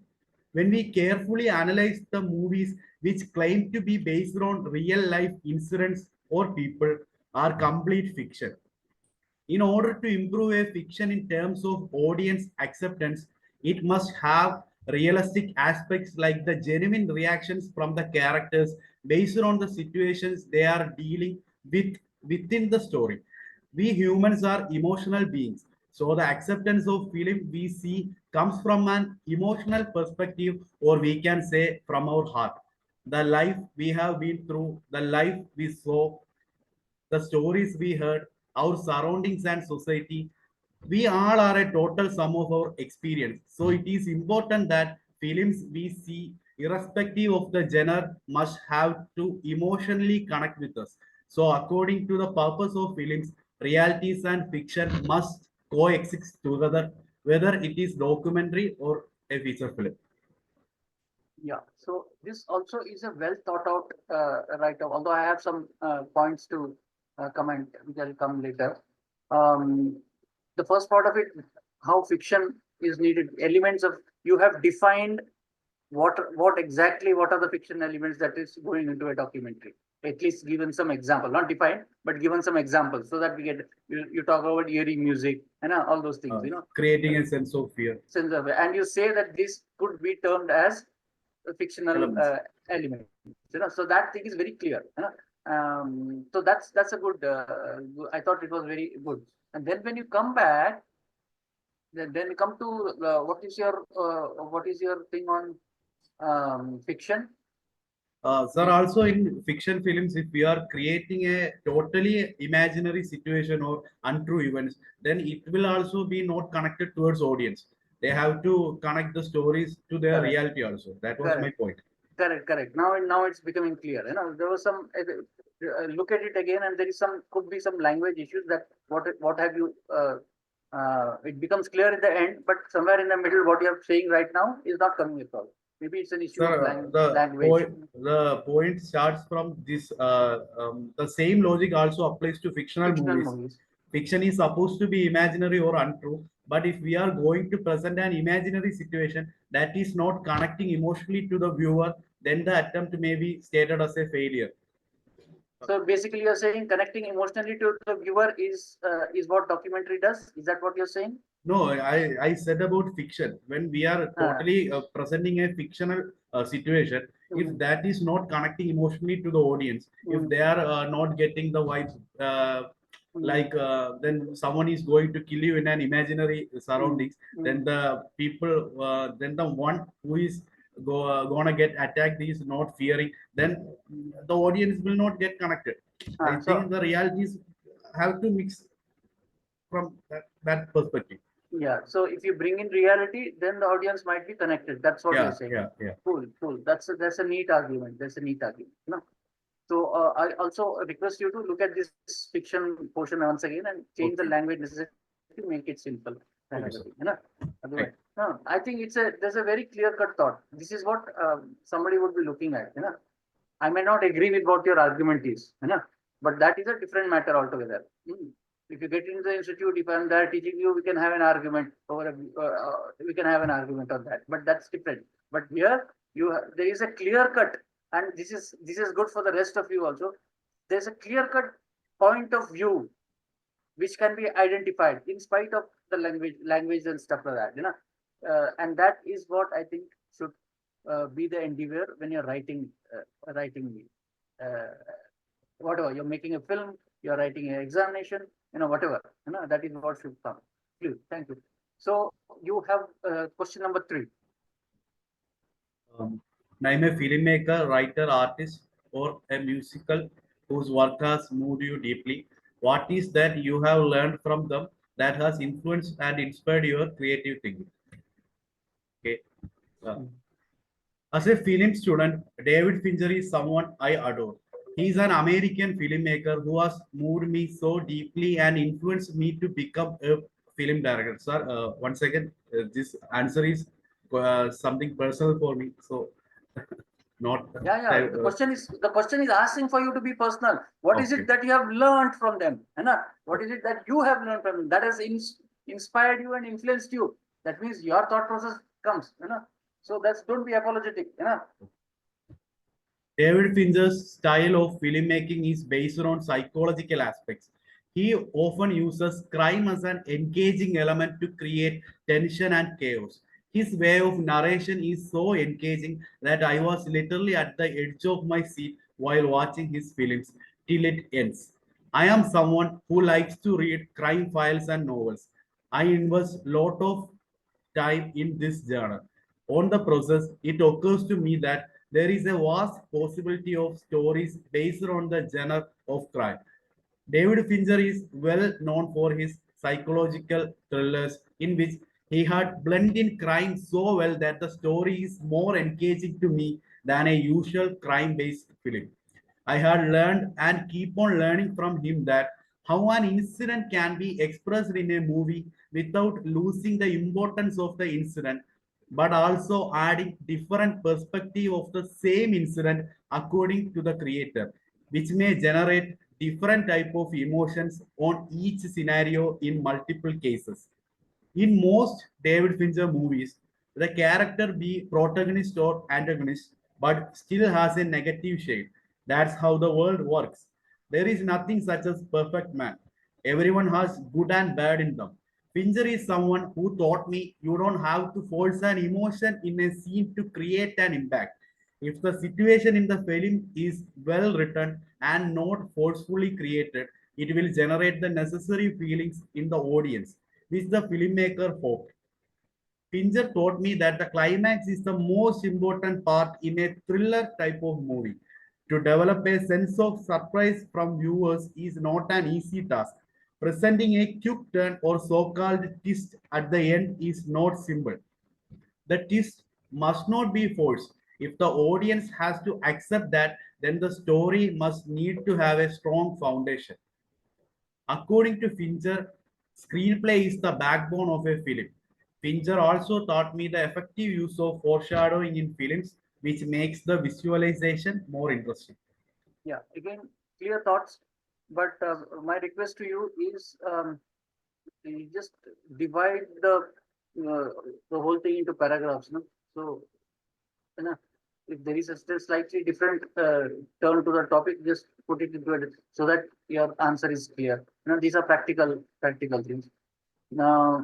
When we carefully analyze the movies which claim to be based on real life incidents or people are complete fiction. In order to improve a fiction in terms of audience acceptance, it must have realistic aspects like the genuine reactions from the characters based on the situations they are dealing with within the story. We humans are emotional beings, so the acceptance of film we see comes from an emotional perspective, or we can say from our heart. The life we have been through, the life we saw, the stories we heard, our surroundings and society, we all are a total sum of our experience. So it is important that films we see, irrespective of the genre, must have to emotionally connect with us. So according to the purpose of films, realities and fiction must coexist together, whether it is documentary or a feature film. Yeah, so this also is a well thought out write-up, although I have some points to comment, which I'll come later. The first part of it, how fiction is needed, elements of, you have defined what exactly, what are the fiction elements that is going into a documentary. At least given some example, not defined, but given some examples so that we get, you talk about eerie music and all those things, Creating a sense of fear. And you say that this could be termed as a fictional element. So that thing is very clear. So that's a good. I thought it was very good. And then when you come back, then you come to what is your thing on fiction? Sir, also in fiction films, if we are creating a totally imaginary situation or untrue events, then it will also be not connected towards audience. They have to connect the stories to their Correct. reality also. That was my point. Correct. Now it's becoming clear. There was some look at it again, and there is could be some language issues that what have you. It becomes clear in the end, but somewhere in the middle, what you are saying right now is not coming across. Maybe it's an issue of Sir, language. the point starts from this. The same logic also applies to fictional movies. Fiction is supposed to be imaginary or untrue, but if we are going to present an imaginary situation that is not connecting emotionally to the viewer, then the attempt may be stated as a failure. So basically, you're saying connecting emotionally to the viewer is what documentary does. Is that what you're saying? No, I said about fiction. When we are totally presenting a fictional situation, if that is not connecting emotionally to the audience, if they are not getting the vibe, Like then someone is going to kill you in an imaginary surroundings. Then the people, then the one who is gonna get attacked is not fearing. Then the audience will not get connected. I So think the realities have to mix from that perspective. yeah, so if you bring in reality, then the audience might be connected. That's what you're Yeah, saying. yeah. Cool, cool. That's a neat argument. That's a neat argument. No? So I also request you to look at this fiction portion once again and change the Okay. language necessary to make it simple. Okay, sir. You know? Otherwise, no, I think there's a very clear cut thought. This is what somebody would be looking at. You know, I may not agree with what your argument is. You know, but that is a different matter altogether. If you get into the institute, if I'm there teaching you, we can have an argument over we can have an argument on that. But that's different. But here there is a clear cut, and this is good for the rest of you also. There's a clear cut point of view which can be identified in spite of the language and stuff like that. You know, and that is what I think should be the endeavor when you're writing whatever you're making a film, you're writing an examination, whatever, that is what should come. Please, thank you. So you have question number 3. Name a filmmaker, writer, artist, or a musical whose work has moved you deeply. What is that you have learned from them that has influenced and inspired your creative thinking? Okay. As a film student, David Fincher is someone I adore. He is an American filmmaker who has moved me so deeply and influenced me to become a film director. Sir, once again, this answer is something personal for me. So, not. Yeah. The question is asking for you to be personal. What is it that you have learned from them? What is it that you have learned from them that has inspired you and influenced you? That means your thought process comes. So don't be apologetic. David Fincher's style of filmmaking is based on psychological aspects. He often uses crime as an engaging element to create tension and chaos. His way of narration is so engaging that I was literally at the edge of my seat while watching his films till it ends. I am someone who likes to read crime files and novels. I invest a lot of time in this genre. On the process, it occurs to me that there is a vast possibility of stories based on the genre of crime. David Fincher is well known for his psychological thrillers, in which he had blended crime so well that the story is more engaging to me than a usual crime based film. I had learned and keep on learning from him that how an incident can be expressed in a movie without losing the importance of the incident, but also adding different perspective of the same incident according to the creator, which may generate different type of emotions on each scenario in multiple cases. In most David Fincher movies, the character be protagonist or antagonist, but still has a negative shade. That's how the world works. There is nothing such as perfect man. Everyone has good and bad in them. Fincher is someone who taught me you don't have to force an emotion in a scene to create an impact. If the situation in the film is well written and not forcefully created, it will generate the necessary feelings in the audience, which the filmmaker hoped. Fincher taught me that the climax is the most important part in a thriller type of movie. To develop a sense of surprise from viewers is not an easy task. Presenting a quick turn or so-called twist at the end is not simple. The twist must not be forced. If the audience has to accept that, then the story must need to have a strong foundation. According to Fincher, screenplay is the backbone of a film. Fincher also taught me the effective use of foreshadowing in films, which makes the visualization more interesting. Yeah, again, clear thoughts. But my request to you is you just divide the whole thing into paragraphs. No? So, you know, if there is a slightly different turn to the topic, just put it into it so that your answer is clear. These are practical things. Now,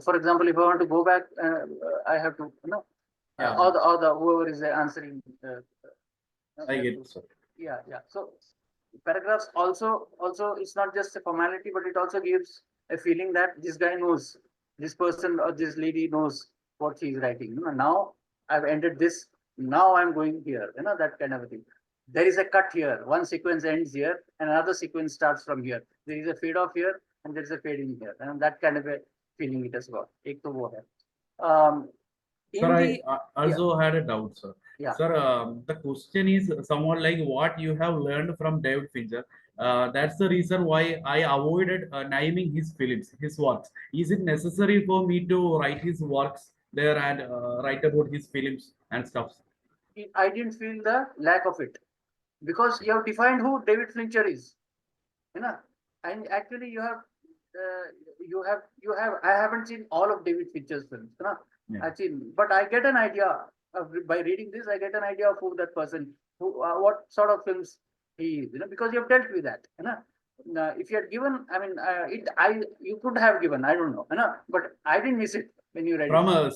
for example, if I want to go back, I have to, or the whoever is answering. I get it, sir. Yeah. So paragraphs also it's not just a formality, but it also gives a feeling that this guy knows, this person or this lady knows what she is writing. You know, now I've ended this, now I'm going here, you know, that kind of a thing. There is a cut here, one sequence ends here and another sequence starts from here. There is a fade off here and there is a fade in here, and that kind of a feeling it has got. एक तो वो है. Sir, In the I also had a doubt, sir. Yeah. Sir, the question is somewhat like what you have learned from David Fincher. That's the reason why I avoided naming his films, his works. Is it necessary for me to write his works there and write about his films and stuff? I didn't feel the lack of it because you have defined who David Fincher is, you know, and actually I haven't seen all of David Fincher's films, you know. Yeah. I've seen, but I get an idea by reading this. I get an idea of who that person, who what sort of films he is, you know, because you have dealt with that, you know. If you had given, I mean, you could have given, I don't know, you know, but I didn't miss it when you read From it.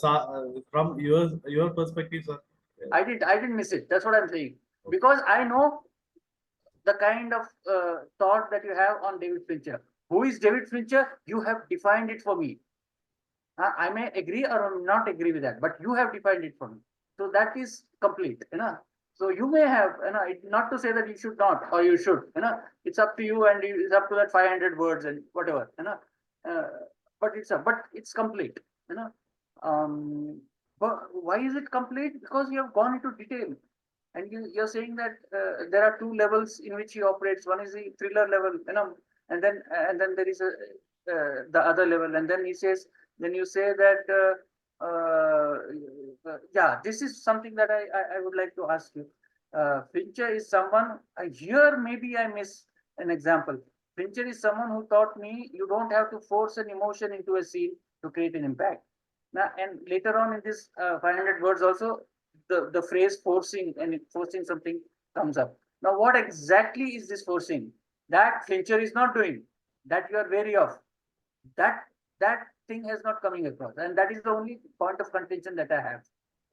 from your perspective, sir. I didn't miss it. That's what I'm saying, because I know the kind of thought that you have on David Fincher. Who is David Fincher? You have defined it for me. I may agree or not agree with that, but you have defined it for me. So that is complete, you know. So you may have, you know, not to say that you should not or you should, you know. It's up to you, and it's up to that 500 words and whatever, you know. But it's complete, you know. But why is it complete? Because you have gone into detail. And you're saying that there are two levels in which he operates. One is the thriller level, you know, and then there is the other level. And then he says, then you say that, yeah, this is something that I would like to ask you. Fincher is someone, here maybe I miss an example. Fincher is someone who taught me you don't have to force an emotion into a scene to create an impact. Now, and later on in this 500 words also, the phrase forcing and forcing something comes up. Now, what exactly is this forcing? That Fincher is not doing, that you are wary of. That thing has not coming across, and that is the only point of contention that I have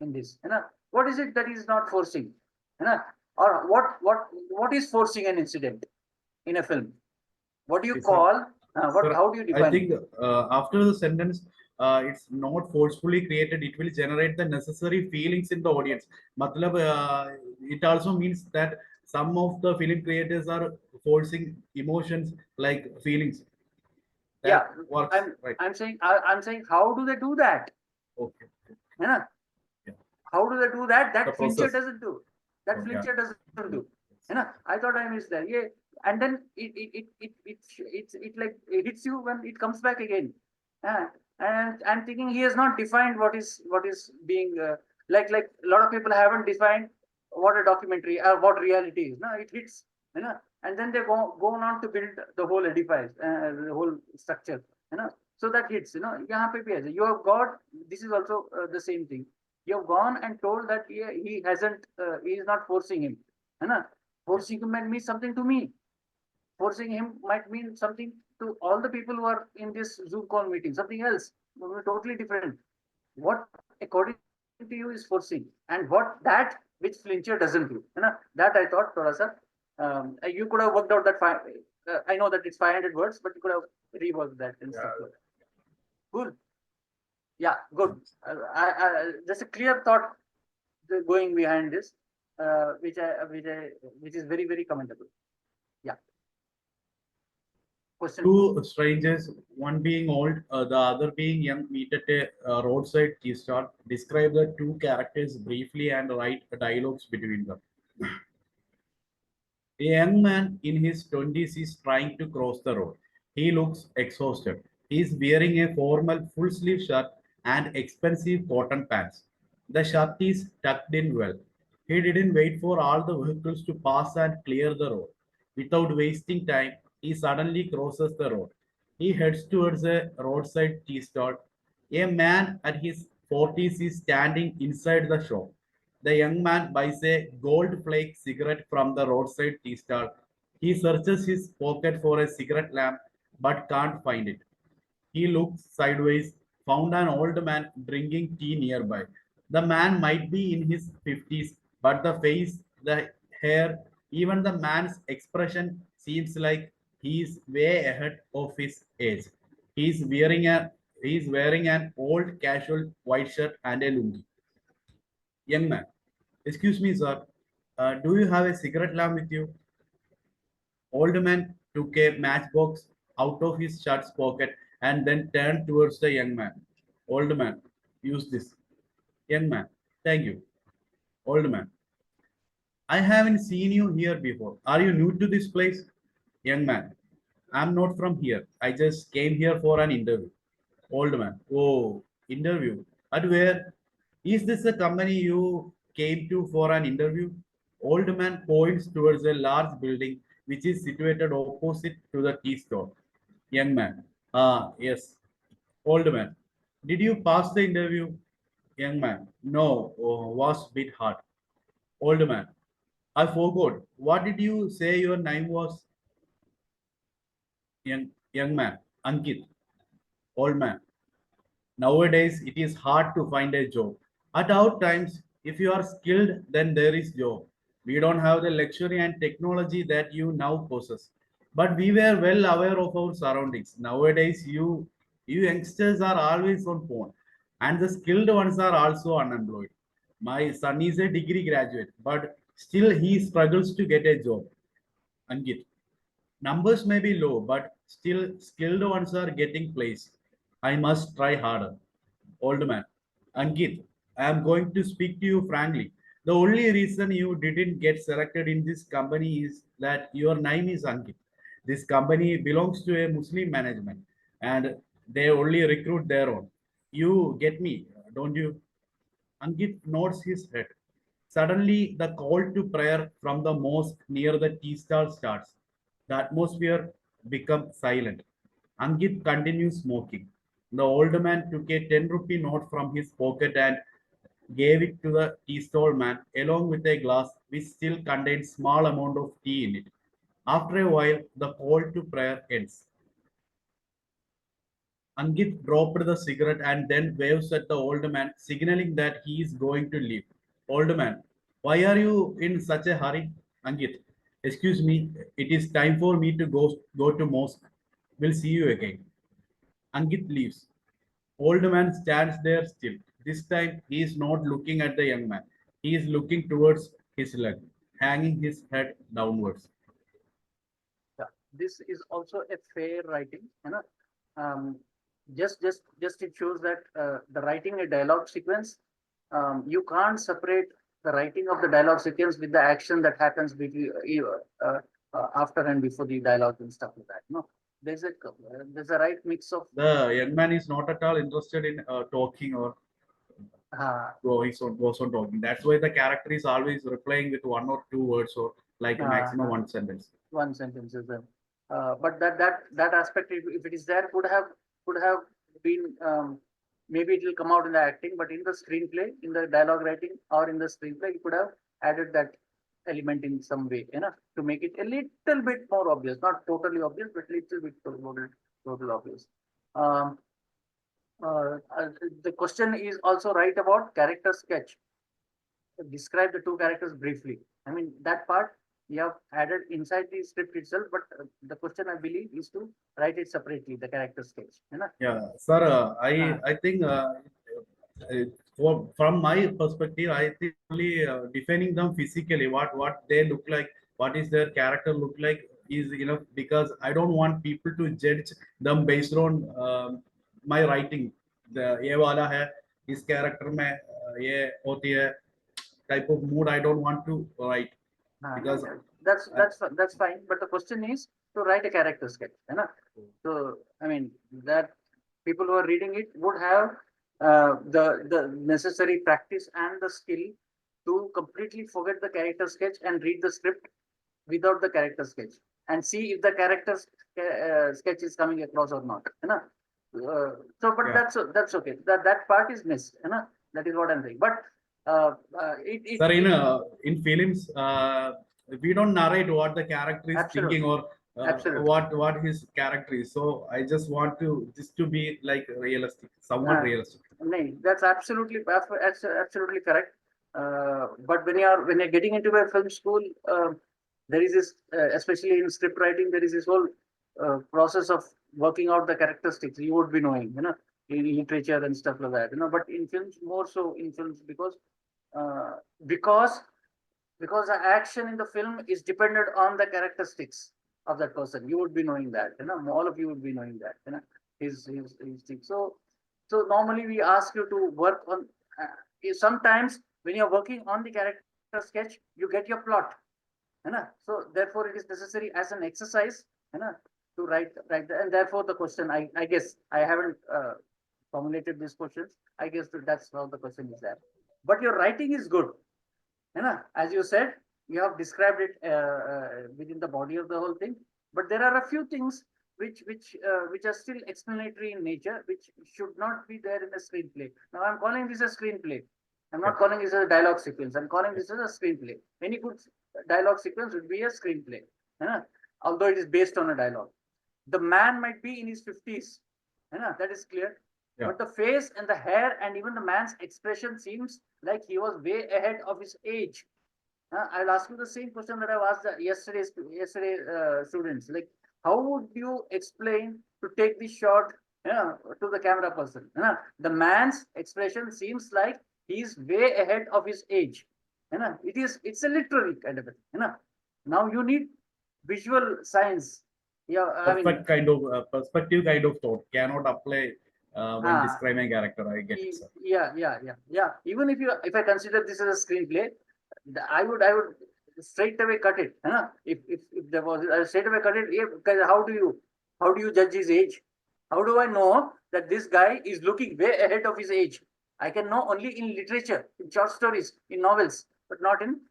in this. You know, what is it that is not forcing? You know, or what is forcing an incident in a film? What do you Yes, call? Sir, How do you I define think it? after the sentence, it's not forcefully created. It will generate the necessary feelings in the audience. Matlab, it also means that some of the film creators are forcing emotions like feelings. Yeah, That works, right? I'm saying how do they do that? Okay. You know, Yeah. how do they do that? The That Fincher process. doesn't do. That Oh, yeah. Fincher doesn't do. You know, I thought I missed that. Yeah, and then it like it hits you when it comes back again. And I'm thinking he has not defined what is being like a lot of people haven't defined what a documentary or what reality is. No, it hits, you know, and then they go on to build the whole edifice, the whole structure, you know. So that hits, you know. यहाँ पे भी ऐसे. You have got, this is also the same thing. You have gone and told that he hasn't, he is not forcing him, you know. Forcing him might mean something to me. Forcing him might mean something to all the people who are in this Zoom call meeting, something else, totally different. What, according to you, is forcing, and what that which Flincher doesn't do, you know, that I thought, thoda sa, you could have worked out that I know that it's 500 words, but you could have reworked that and stuff like that. Good. Yeah, good. There's a clear thought going behind this, which is very, very commendable. Yeah. Question. Two strangers, one being old, the other being young, meet at a roadside tea stall. Describe the two characters briefly and write dialogues between them. A young man in his 20s is trying to cross the road. He looks exhausted. He is wearing a formal full sleeve shirt and expensive cotton pants. The shirt is tucked in well. He didn't wait for all the vehicles to pass and clear the road. Without wasting time, he suddenly crosses the road. He heads towards a roadside tea stall. A man at his 40s is standing inside the shop. The young man buys a gold flake cigarette from the roadside tea stall. He searches his pocket for a cigarette lamp but can't find it. He looks sideways, found an old man drinking tea nearby. The man might be in his 50s, but the face, the hair, Even the man's expression seems like he's way ahead of his age. He's wearing a he's wearing an old casual white shirt and a lungi. Young man, excuse me, sir. Do you have a cigarette lamp with you? Old man took a matchbox out of his shirt's pocket and then turned towards the young man. Old man, use this. Young man, thank you. Old man, I haven't seen you here before. Are you new to this place? Young man, I'm not from here. I just came here for an interview. Old man, oh, interview. At where? Is this a company you came to for an interview? Old man points towards a large building which is situated opposite to the tea store. Young man, ah, yes. Old man, did you pass the interview? Young man, no, oh, was bit hard. Old man, I forgot. What did you say your name was? Young man, Ankit. Old man, nowadays it is hard to find a job. At our times, if you are skilled, then there is job. We don't have the luxury and technology that you now possess. But we were well aware of our surroundings. Nowadays, you youngsters are always on phone, and the skilled ones are also unemployed. My son is a degree graduate, but still he struggles to get a job. Ankit. Numbers may be low, but still skilled ones are getting placed. I must try harder. Old man. Ankit, I am going to speak to you frankly. The only reason you didn't get selected in this company is that your name is Ankit. This company belongs to a Muslim management and they only recruit their own. You get me, don't you? Ankit nods his head. Suddenly, the call to prayer from the mosque near the tea stall starts. The atmosphere becomes silent. Ankit continues smoking. The old man took a 10 rupee note from his pocket and gave it to the tea stall man along with a glass which still contained small amount of tea in it. After a while, the call to prayer ends. Ankit dropped the cigarette and then waves at the old man, signaling that he is going to leave. Old man, why are you in such a hurry? Ankit, excuse me, it is time for me to go to mosque. We'll see you again. Ankit leaves. Old man stands there still. This time he is not looking at the young man. He is looking towards his leg, hanging his head downwards. Yeah, this is also a fair writing, you know. Um, just it shows that the writing a dialogue sequence, you can't separate the writing of the dialogue sequence with the action that happens between after and before the dialogue and stuff like that. No, there's a right mix of The young man is not at all interested in talking or uh, goes on talking. That's why the character is always replying with one or two words or like a maximum one sentence. one sentence is there. But that aspect, if it is there, could have been maybe it will come out in the acting, but in the screenplay, in the dialogue writing, or in the screenplay, you could have added that element in some way, you know, to make it a little bit more obvious, not totally obvious, but little bit total obvious. Um, the question is also right about character sketch. Describe the two characters briefly. I mean, that part you have added inside the script itself, but the question I believe is to write it separately, the character sketch. You know? Yeah, sir. Ah. I think from my perspective, I think only defining them physically, what they look like, what is their character look like, is enough because I don't want people to judge them based on my writing. The ये वाला है इस character में ये होती है type of mood I don't want to write because That's fine. But the question is to write a character sketch. You know? So I mean that people who are reading it would have the necessary practice and the skill to completely forget the character sketch and read the script without the character sketch and see if the character sketch is coming across or not. You know? So, but yeah. that's okay. That part is missed. You know? That is what I'm saying. But Sir, in films, we don't narrate what the character is thinking or what his character is. So I just want to be like realistic, somewhat realistic. No, that's absolutely correct. But when you're getting into a film school, there is this, especially in script writing, there is this whole process of working out the characteristics. You would be knowing, in literature and stuff like that, But in films, more so in films, uh, because because the action in the film is dependent on the characteristics of that person. You would be knowing that, all of you would be knowing that, his thing. So normally we ask you to work on. Sometimes when you're working on the character sketch, you get your plot, so therefore it is necessary as an exercise, to write and therefore the question. I guess I haven't formulated these questions. I guess that's how the question is there. But your writing is good. As you said, you have described it within the body of the whole thing. But there are a few things which are still explanatory in nature, which should not be there in the screenplay. Now I'm calling this a screenplay. I'm not calling this a dialogue sequence. I'm calling this as a screenplay. Any good dialogue sequence would be a screenplay, although it is based on a dialogue. The man might be in his 50s, that is clear. Yeah. But the face and the hair and even the man's expression seems like he was way ahead of his age. I'll ask you the same question that I've asked yesterday students. Like, how would you explain to take this shot to the camera person? The man's expression seems like he's way ahead of his age. It's a literary kind of a thing. Now you need visual science. Yeah, Perspective kind of thought cannot apply when describing a character. I get it, sir. Yeah. Even if I consider this as a screenplay, I would straight away cut it. If there was, I would straight away cut it. Yeah, because how do you judge his age? How do I know that this guy is looking way ahead of his age? I can know only in literature, in short stories, in novels, but not in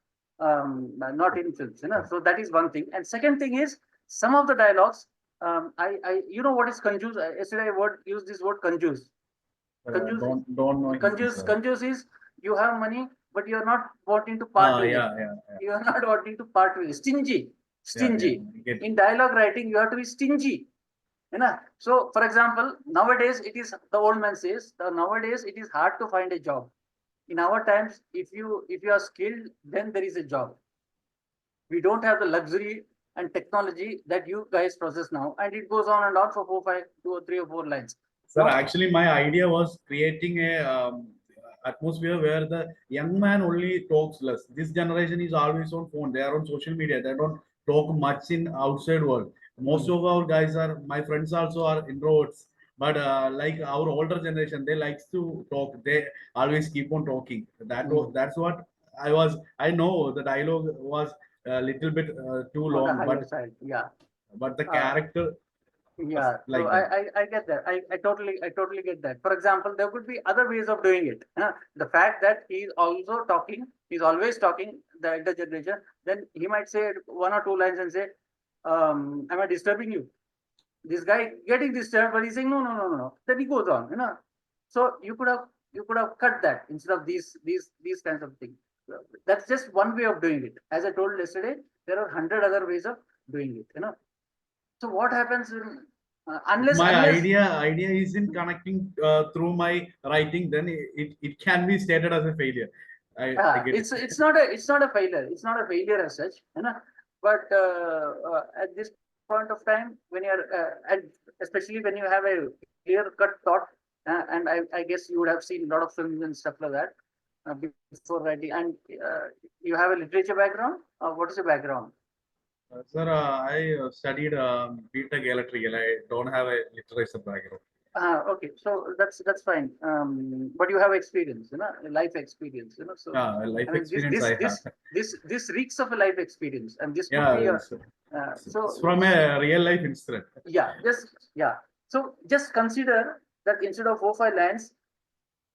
films. So that is one thing. And second thing is, some of the dialogues, you know what is conjuice? Yesterday I used this word conjuice. Conjuice. Don't know. Conjuice is you have money, but you're not wanting to part with it. You are not wanting to part with it. Stingy. In dialogue writing, you have to be stingy. So, for example, nowadays it is, the old man says, nowadays it is hard to find a job. In our times, if you are skilled, then there is a job. We don't have the luxury and technology that you guys process now, and it goes on and on for 3 or 4 lines. Sir, actually, my idea was creating a atmosphere where the young man only talks less. This generation is always on phone. They are on social media. They don't talk much in outside world. Most of our guys are, my friends also are introverts. But like our older generation, they likes to talk. They always keep on talking. That's what I know the dialogue was a little bit too long, but the character. Yeah, so I get that. I totally get that. For example, there could be other ways of doing it. The fact that he's also talking, he's always talking, the elder generation, then he might say 1 or 2 lines and say, am I disturbing you? This guy getting disturbed, but he's saying no. Then he goes on, So you could have cut that instead of these kinds of things. That's just one way of doing it. As I told yesterday, there are 100 other ways of doing it, So what happens unless idea isn't connecting through my writing, then it can be stated as a failure. I get it's not a failure. It's not a failure as such, But at this point of time, when you're and especially when you have a clear-cut thought, and I guess you would have seen a lot of films and stuff like that before writing, and you have a literature background. What is your background? Sir, I studied B.Tech electrical. I don't have a literature background. Okay, so that's fine. But you have experience, life experience, So life experience I have. This reeks of a life experience, and this Yeah, could be it's from a real life incident. So just consider that instead of 4-5 lines,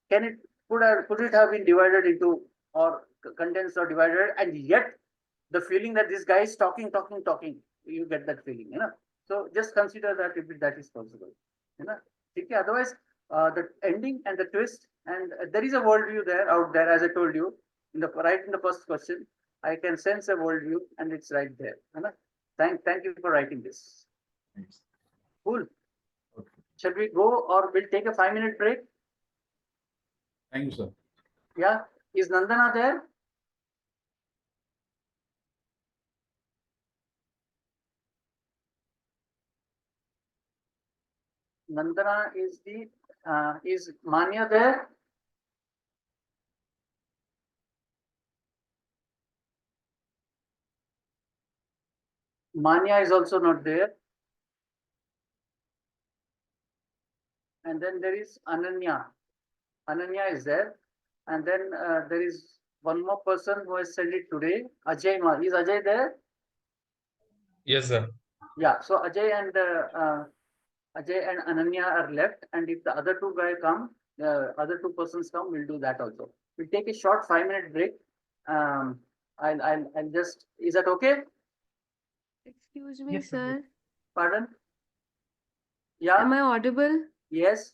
could it have been divided into or condensed or divided, and yet the feeling that this guy is talking, you get that feeling, So just consider that if that is possible, Okay, otherwise, the ending and the twist, and there is a worldview out there, as I told you, in the first question, I can sense a worldview, and it's right there. Thank you for writing this. Thanks. Cool. Okay. Shall we go, or we'll take a 5-minute break? Thank you, sir. Yeah. Is Nandana there? Nandana is the is Manya there? Manya is also not there. And then there is Ananya. Ananya is there. And then there is one more person who has sent it today. Ajay. Is Ajay there? Yes, sir. Yeah. So Ajay and Ananya are left. And if the other two guys come, other two persons come, we'll do that also. We'll take a short 5-minute break. I'll just. Is that okay? Excuse me, Yes, sir. sir. Pardon? Am Yeah. I audible? Yes.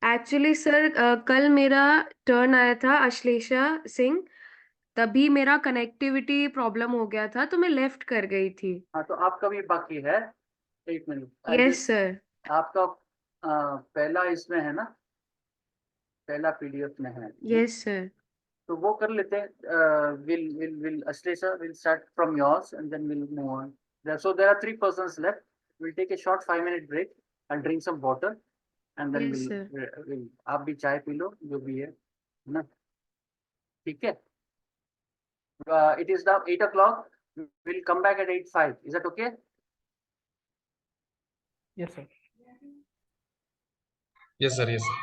Actually sir कल मेरा turn आया था अश्लेषा सिंह, तभी मेरा connectivity problem हो गया था तो मैं लेफ्ट कर गई थी। हाँ, तो आपका भी बाकी है। 1 मिनट। Yes sir. आपका पहला इसमें है ना, पहला पीडीएफ में है। Yes sir. तो वो कर लेते हैं। Will Ashlesha will start from yours and then we'll move on. So there are 3 persons left. We'll take a short 5-minute break and drink some water and then Yes, we'll आप भी चाय P low जो भी है ना, ठीक है। It is now 8 o'clock. We'll come back at 8:05. Is that okay? Yes, sir. Yes, sir. Yes, sir.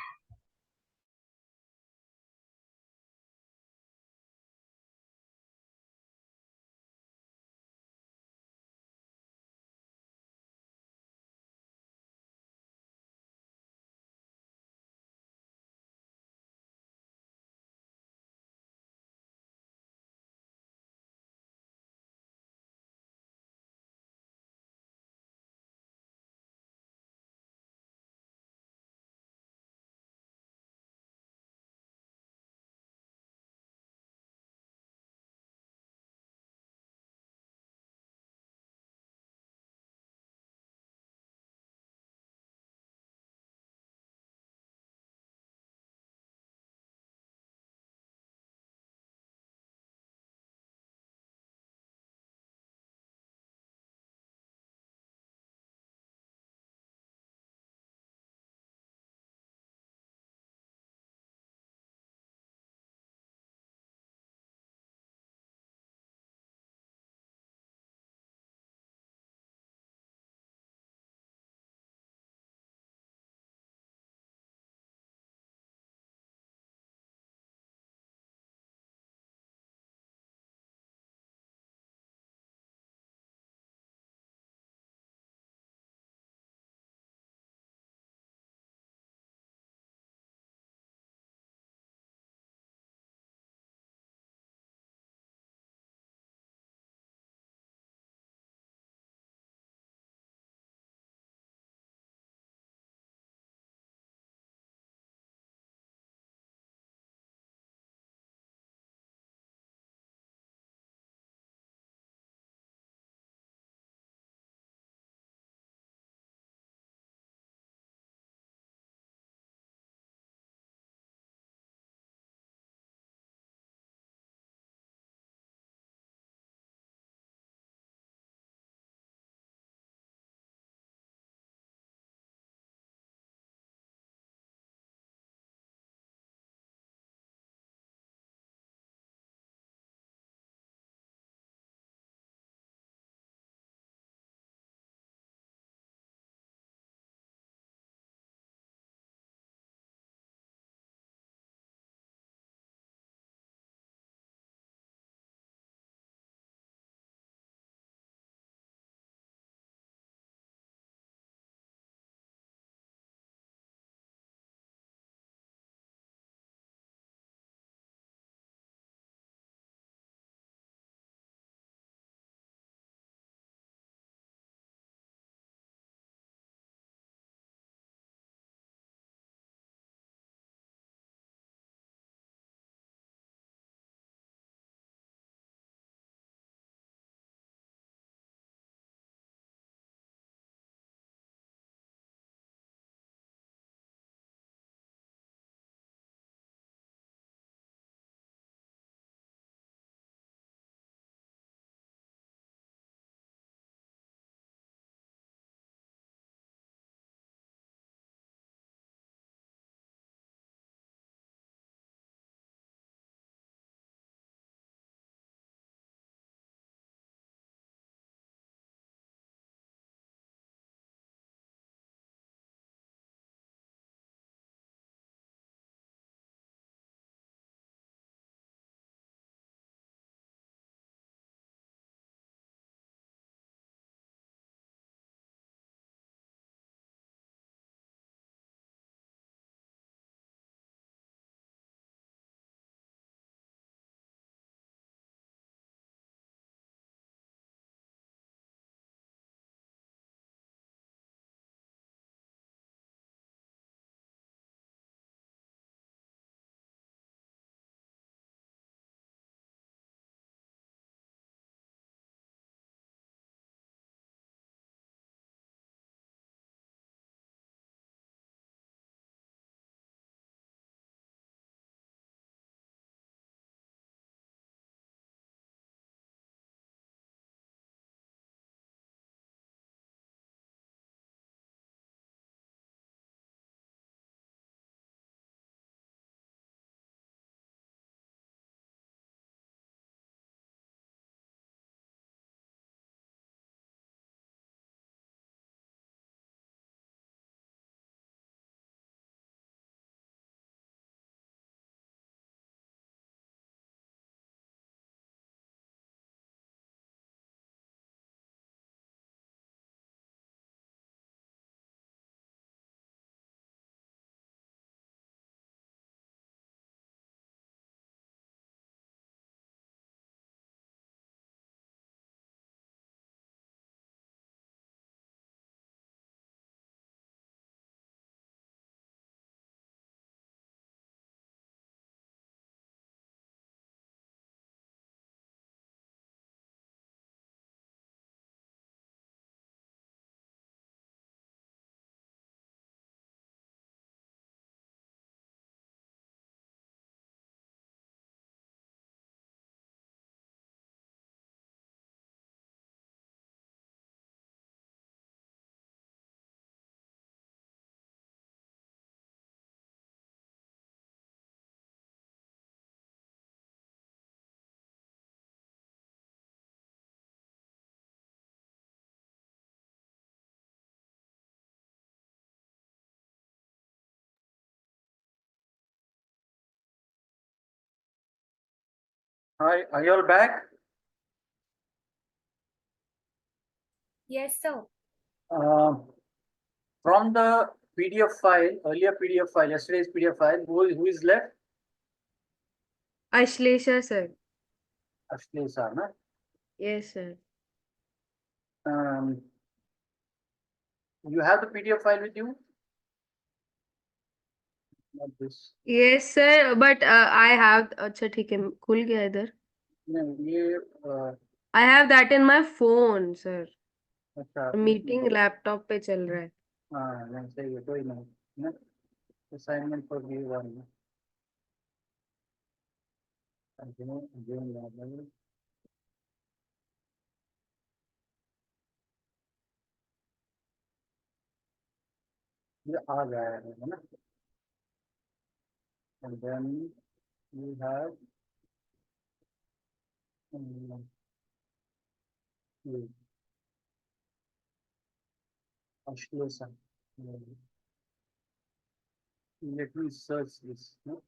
Hi, are you all back? Yes, sir. From the PDF file, earlier PDF file, yesterday's PDF file, who is left? Ashlesha, sir. Ashlesha, na? Yes, sir. You have the PDF file with you? Not this. Yes, sir. But I have. अच्छा ठीक है खुल गया इधर. No, ये I have that in my phone, sir. अच्छा meeting laptop पे चल रहा है. हाँ नहीं सही है कोई नहीं असाइनमेंट फॉर बी वन ये आ गया है ना and then you have Ashlesha. Let me search this. No?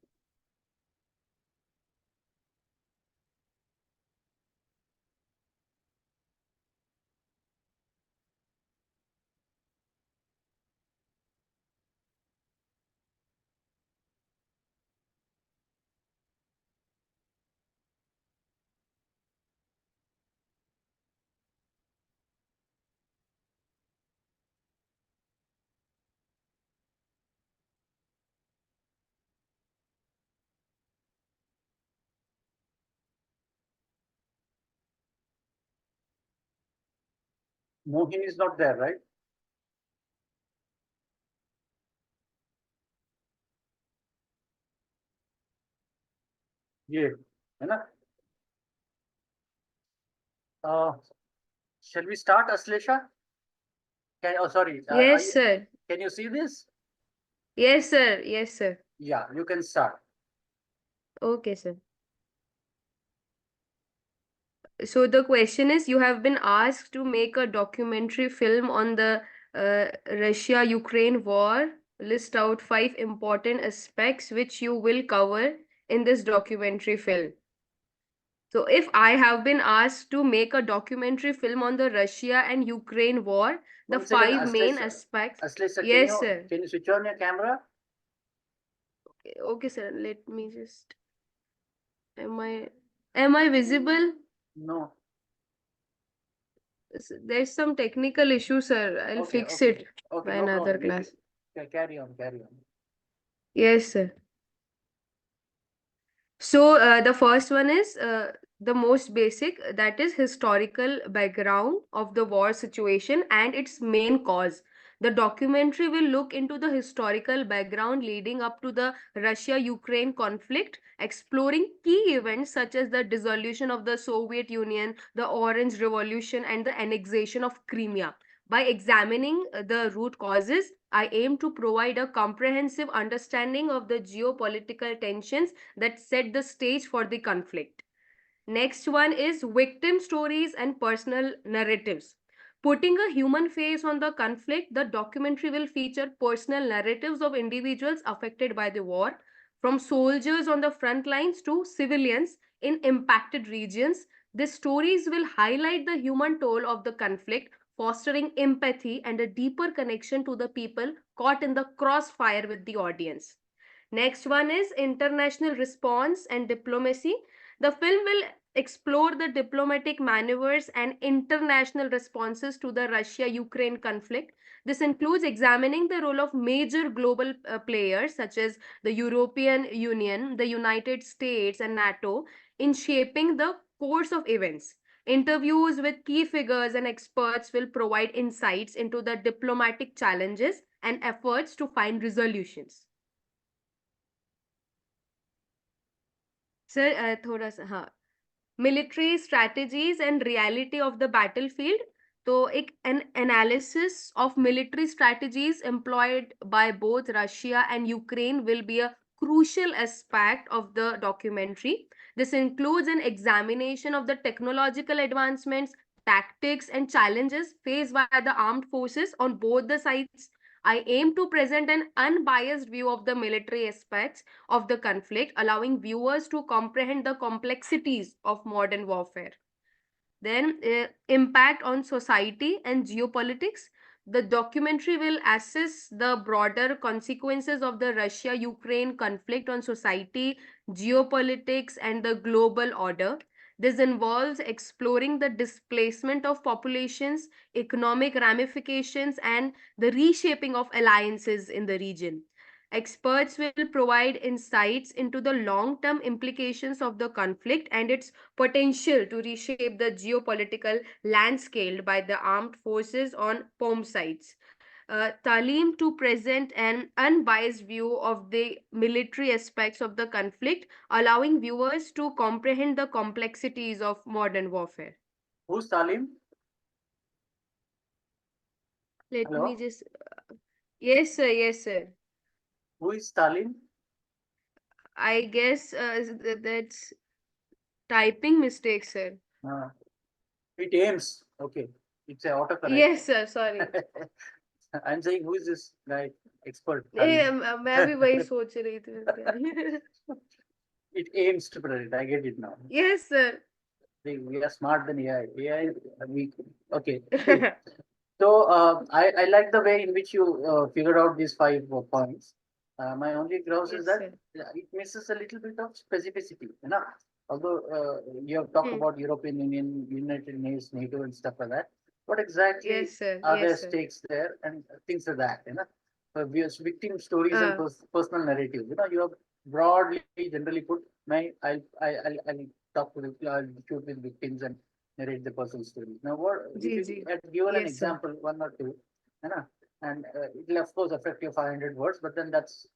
Mohin is not there, right? ये है ना shall we start, Ashlesha? Sorry. Yes, sir. Can you see this? Yes, sir. Yes, sir. Yeah, you can start. Okay, sir. So the question is, you have been asked to make a documentary film on the Russia-Ukraine war. List out 5 important aspects which you will cover in this documentary film. So if I have been asked to make a documentary film on the Russia and Ukraine war, the One second, 5 main Ashlesha. aspects. Ashlesha, Yes, sir. can you switch on your camera? Okay, sir. Let me just. Am I visible? No. There's some technical issue, sir. I'll Okay, fix okay. it Okay, by no another problem. class. Carry on, carry on. Yes, sir. So the first one is the most basic, that is historical background of the war situation and its main cause. The documentary will look into the historical background leading up to the Russia-Ukraine conflict, exploring key events such as the dissolution of the Soviet Union, the Orange Revolution, and the annexation of Crimea. By examining the root causes, I aim to provide a comprehensive understanding of the geopolitical tensions that set the stage for the conflict. Next one is victim stories and personal narratives. Putting a human face on the conflict, the documentary will feature personal narratives of individuals affected by the war, from soldiers on the front lines to civilians in impacted regions. These stories will highlight the human toll of the conflict, fostering empathy and a deeper connection to the people caught in the crossfire with the audience. Next one is international response and diplomacy. The film will explore the diplomatic maneuvers and international responses to the Russia Ukraine conflict. This includes examining the role of major global players such as the European Union, the United States, and NATO in shaping the course of events. Interviews with key figures and experts will provide insights into the diplomatic challenges and efforts to find resolutions. Sir थोड़ा सा हाँ military strategies and reality of the battlefield तो एक N analysis of military strategies employed by both Russia and Ukraine will be a crucial aspect of the documentary. This includes an examination of the technological advancements, tactics, and challenges faced by the armed forces on both the sides. I aim to present an unbiased view of the military aspects of the conflict, allowing viewers to comprehend the complexities of modern warfare. Then, impact on society and geopolitics. The documentary will assess the broader consequences of the Russia Ukraine conflict on society, geopolitics, and the global order. This involves exploring the displacement of populations, economic ramifications, and the reshaping of alliances in the region. Experts will provide insights into the long term implications of the conflict and its potential to reshape the geopolitical landscape by the armed forces on POM sites. Talim to present an unbiased view of the military aspects of the conflict, allowing viewers to comprehend the complexities of modern warfare. Who's Talim? Let Hello? me just. Yes, sir. Yes, sir. Who is Talim? I guess that's typing mistake, sir. Uh, it aims. Okay. It's a autocorrect. Yes, sir. Sorry. I'm saying who is this guy? Expert. नहीं, Talim. मैं भी वही सोच रही थी. It aims to predict. I get it now. Yes, sir. We are smart than AI. AI, we okay. So I like the way in which you figured out these 5 points. My only grouse is Yes, that sir. it misses a little bit of specificity. You know, although you have talked Hmm. about European Union, United Nations, NATO, and stuff like that. What exactly Yes, sir. are their Yes, sir. stakes there and things like that? You know, victim stories and personal narratives. You know, you have broadly generally put my I'll talk to the I'll shoot with victims and narrate the personal story. Now, what if ji, you ji. had given an Yes, sir. example, one or two, you know, and it will of course affect your 500 words, but then that's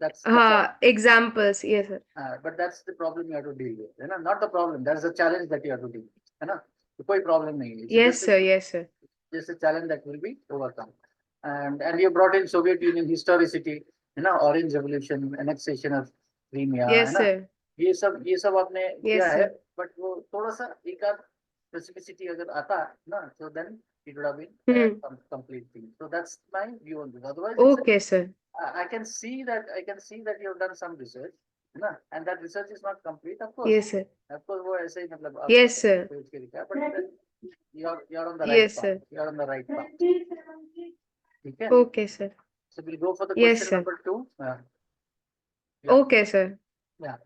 Examples. Yes, sir. but that's the problem you have to deal with. You know, not the problem. That's the challenge that you have to deal with. You know, कोई problem नहीं है. It's Yes, just sir. Yes, sir. just a challenge that will be overcome. And you brought in Soviet Union historicity, you know, Orange Revolution, annexation of Crimea, है Yes, ना? sir. ये सब आपने किया Yes, है, sir. but वो थोड़ा सा एक आध specificity अगर आता ना, so then it would have been Hmm. a complete thing. So that's my view on this. Otherwise, it's Okay, sir. I can see that you have done some research, you know, and that research is not complete, of course. Yes, sir. Of course, वो ऐसे ही मतलब आप Yes, sir. सोच के लिखा है, but then you're on the right Yes, path. sir. You're on the right path. ठीक है? Okay, sir. So we'll go for the Yes, question sir. number 2. Yeah. Okay, sir. Yeah.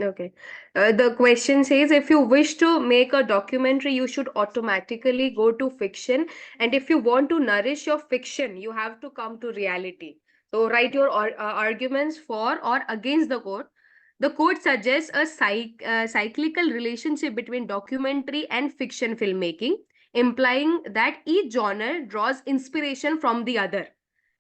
Okay. The question says if you wish to make a documentary, you should automatically go to fiction. And if you want to nourish your fiction, you have to come to reality. So write your arguments for or against the quote. The quote suggests a cyclical relationship between documentary and fiction filmmaking, implying that each genre draws inspiration from the other.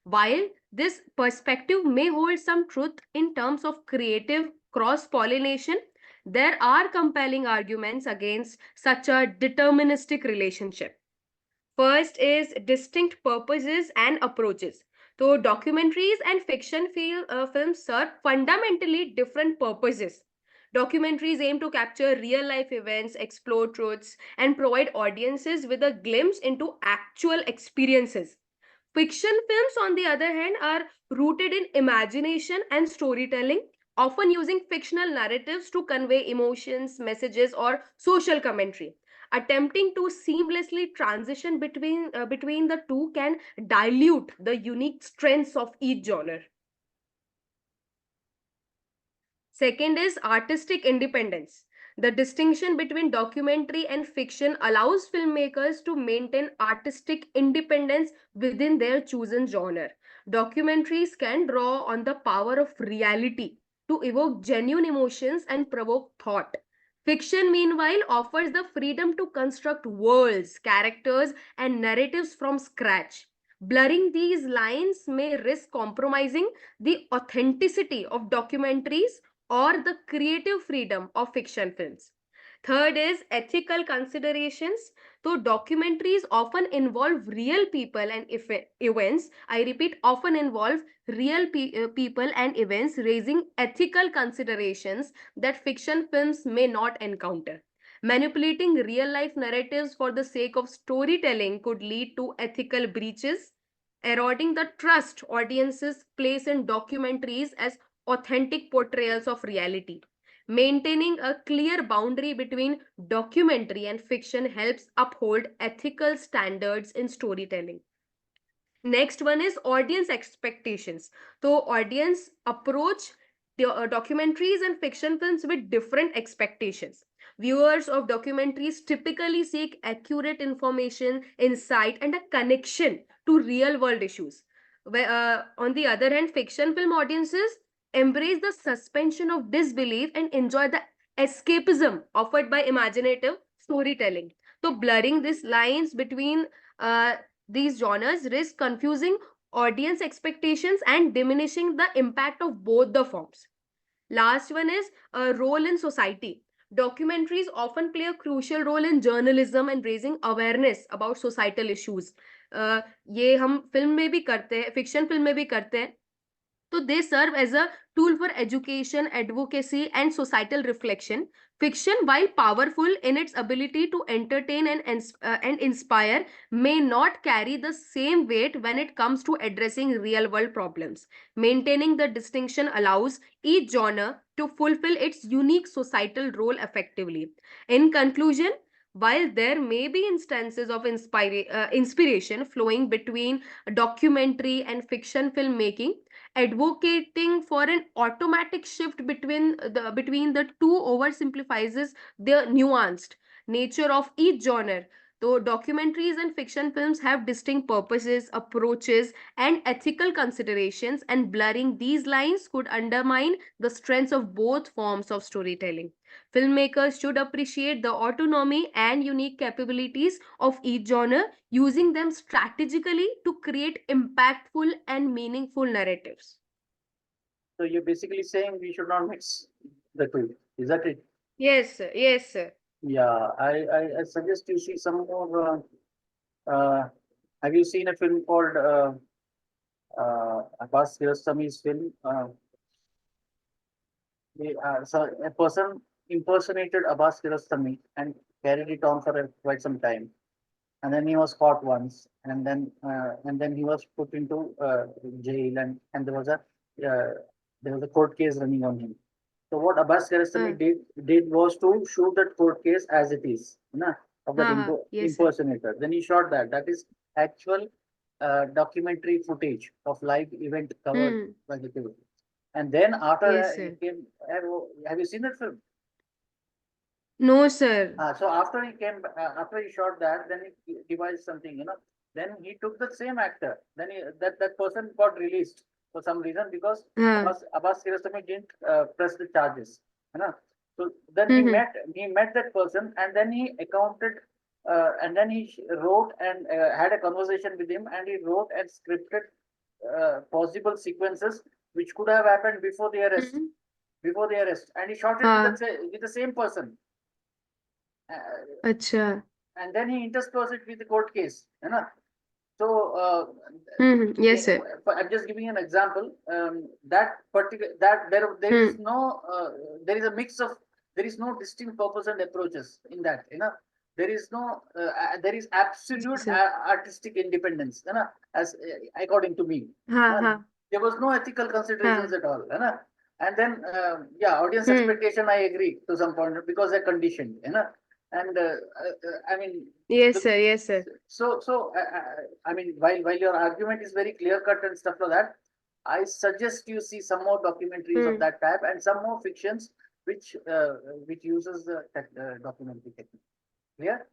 While this perspective may hold some truth in terms of creative cross pollination, there are compelling arguments against such a deterministic relationship. First is distinct purposes and approaches. So, documentaries and fiction films serve fundamentally different purposes. Documentaries aim to capture real life events, explore truths, and provide audiences with a glimpse into actual experiences. Fiction films, on the other hand, are rooted in imagination and storytelling, often using fictional narratives to convey emotions, messages, or social commentary. Attempting to seamlessly transition between the two can dilute the unique strengths of each genre. Second is artistic independence. The distinction between documentary and fiction allows filmmakers to maintain artistic independence within their chosen genre. Documentaries can draw on the power of reality to evoke genuine emotions and provoke thought. Fiction, meanwhile, offers the freedom to construct worlds, characters, and narratives from scratch. Blurring these lines may risk compromising the authenticity of documentaries or the creative freedom of fiction films. Third is ethical considerations. So, documentaries often involve real people and events. I repeat, often involve real people and events, raising ethical considerations that fiction films may not encounter. Manipulating real life narratives for the sake of storytelling could lead to ethical breaches. eroding the trust audiences place in documentaries as authentic portrayals of reality. Maintaining a clear boundary between documentary and fiction helps uphold ethical standards in storytelling. Next one is audience expectations. So audience approach the documentaries and fiction films with different expectations. Viewers of documentaries typically seek accurate information, insight, and a connection to real world issues. On the other hand, fiction film audiences embrace the suspension of disbelief and enjoy the escapism offered by imaginative storytelling. So blurring these lines between these genres risk confusing audience expectations and diminishing the impact of both the forms. Last one is a role in society. Documentaries often play a crucial role in journalism and raising awareness about societal issues. ये हम film में भी करते हैं, fiction film में भी करते हैं. So they serve as a tool for education, advocacy, and societal reflection. Fiction, while powerful in its ability to entertain and inspire, may not carry the same weight when it comes to addressing real world problems. Maintaining the distinction allows each genre to fulfill its unique societal role effectively. In conclusion, while there may be instances of inspiration flowing between documentary and fiction filmmaking, advocating for an automatic shift between the two oversimplifies the nuanced nature of each genre. Though documentaries and fiction films have distinct purposes, approaches, and ethical considerations, and blurring these lines could undermine the strengths of both forms of storytelling. Filmmakers should appreciate the autonomy and unique capabilities of each genre, using them strategically to create impactful and meaningful narratives. So you're basically saying we should not mix the two. Is that it? Yes, sir. Yes, sir. Yeah, I suggest you see some more. Have you seen a film called Abbas Kiarostami's film? So a person impersonated Abbas Kiarostami and carried it on for quite some time, and then he was caught once, and then he was put into jail, and there was a court case running on him. So what Abbas Kiarostami did was to shoot that court case as it is, of that Yes, sir. impersonator. Then he shot that. That is actual documentary footage of live event covered by the TV. And then after Yes, that, he sir. came. Have you seen that film? No, sir. So after he came, after he shot that, then he devised something. Then he took the same actor. Then that person got released for some reason because Abbas Kiarostami didn't press the charges. So then he met that person, and then he accounted, and then he wrote and had a conversation with him, and he wrote and scripted possible sequences which could have happened before the arrest. And he shot it with the same person. Acha. And then he interspersed it with the court case. So Yes, sir. I'm just giving an example. That particular there is no there is a mix of there is no distinct purpose and approaches in that. There is no there is absolute artistic independence. As according to me, there was no ethical considerations at all. And then audience expectation, I agree to some point because they're conditioned. And I mean, Yes, sir. Yes, sir. so I mean, while your argument is very clear cut and stuff like that, I suggest you see some more documentaries of that type and some more fictions which uses the documentary technique. Clear?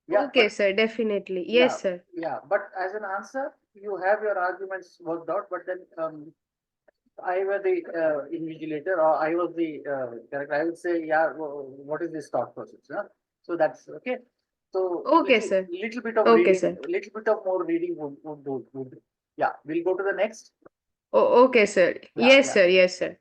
Yeah. Okay, but, sir. Definitely. Yes, sir. Yeah, but as an answer, you have your arguments worked out, but then I was the invigilator, or I was the character. I would say, what is this thought process? So that's okay. So Okay, sir. Little bit of Okay, reading, sir. little bit of more reading would do. Yeah, we'll go to the next. Okay, sir. Yeah, Yes, yeah. sir. Yes, sir.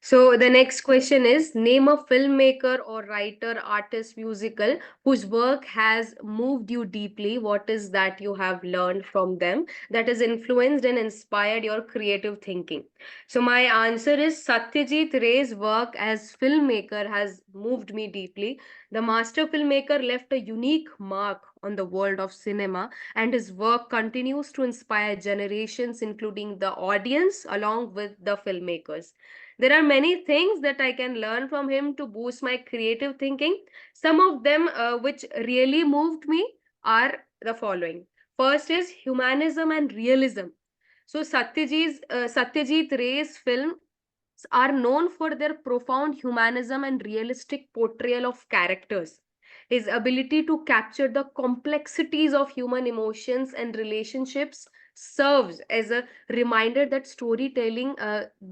So the next question is, name a filmmaker or writer, artist, musical whose work has moved you deeply. What is that you have learned from them that has influenced and inspired your creative thinking? So my answer is Satyajit Ray's work as filmmaker has moved me deeply. The master filmmaker left a unique mark on the world of cinema, and his work continues to inspire generations, including the audience, along with the filmmakers. There are many things that I can learn from him to boost my creative thinking. Some of them which really moved me are the following. First is humanism and realism. So Satyajit Ray's film are known for their profound humanism and realistic portrayal of characters. His ability to capture the complexities of human emotions and relationships serves as a reminder that storytelling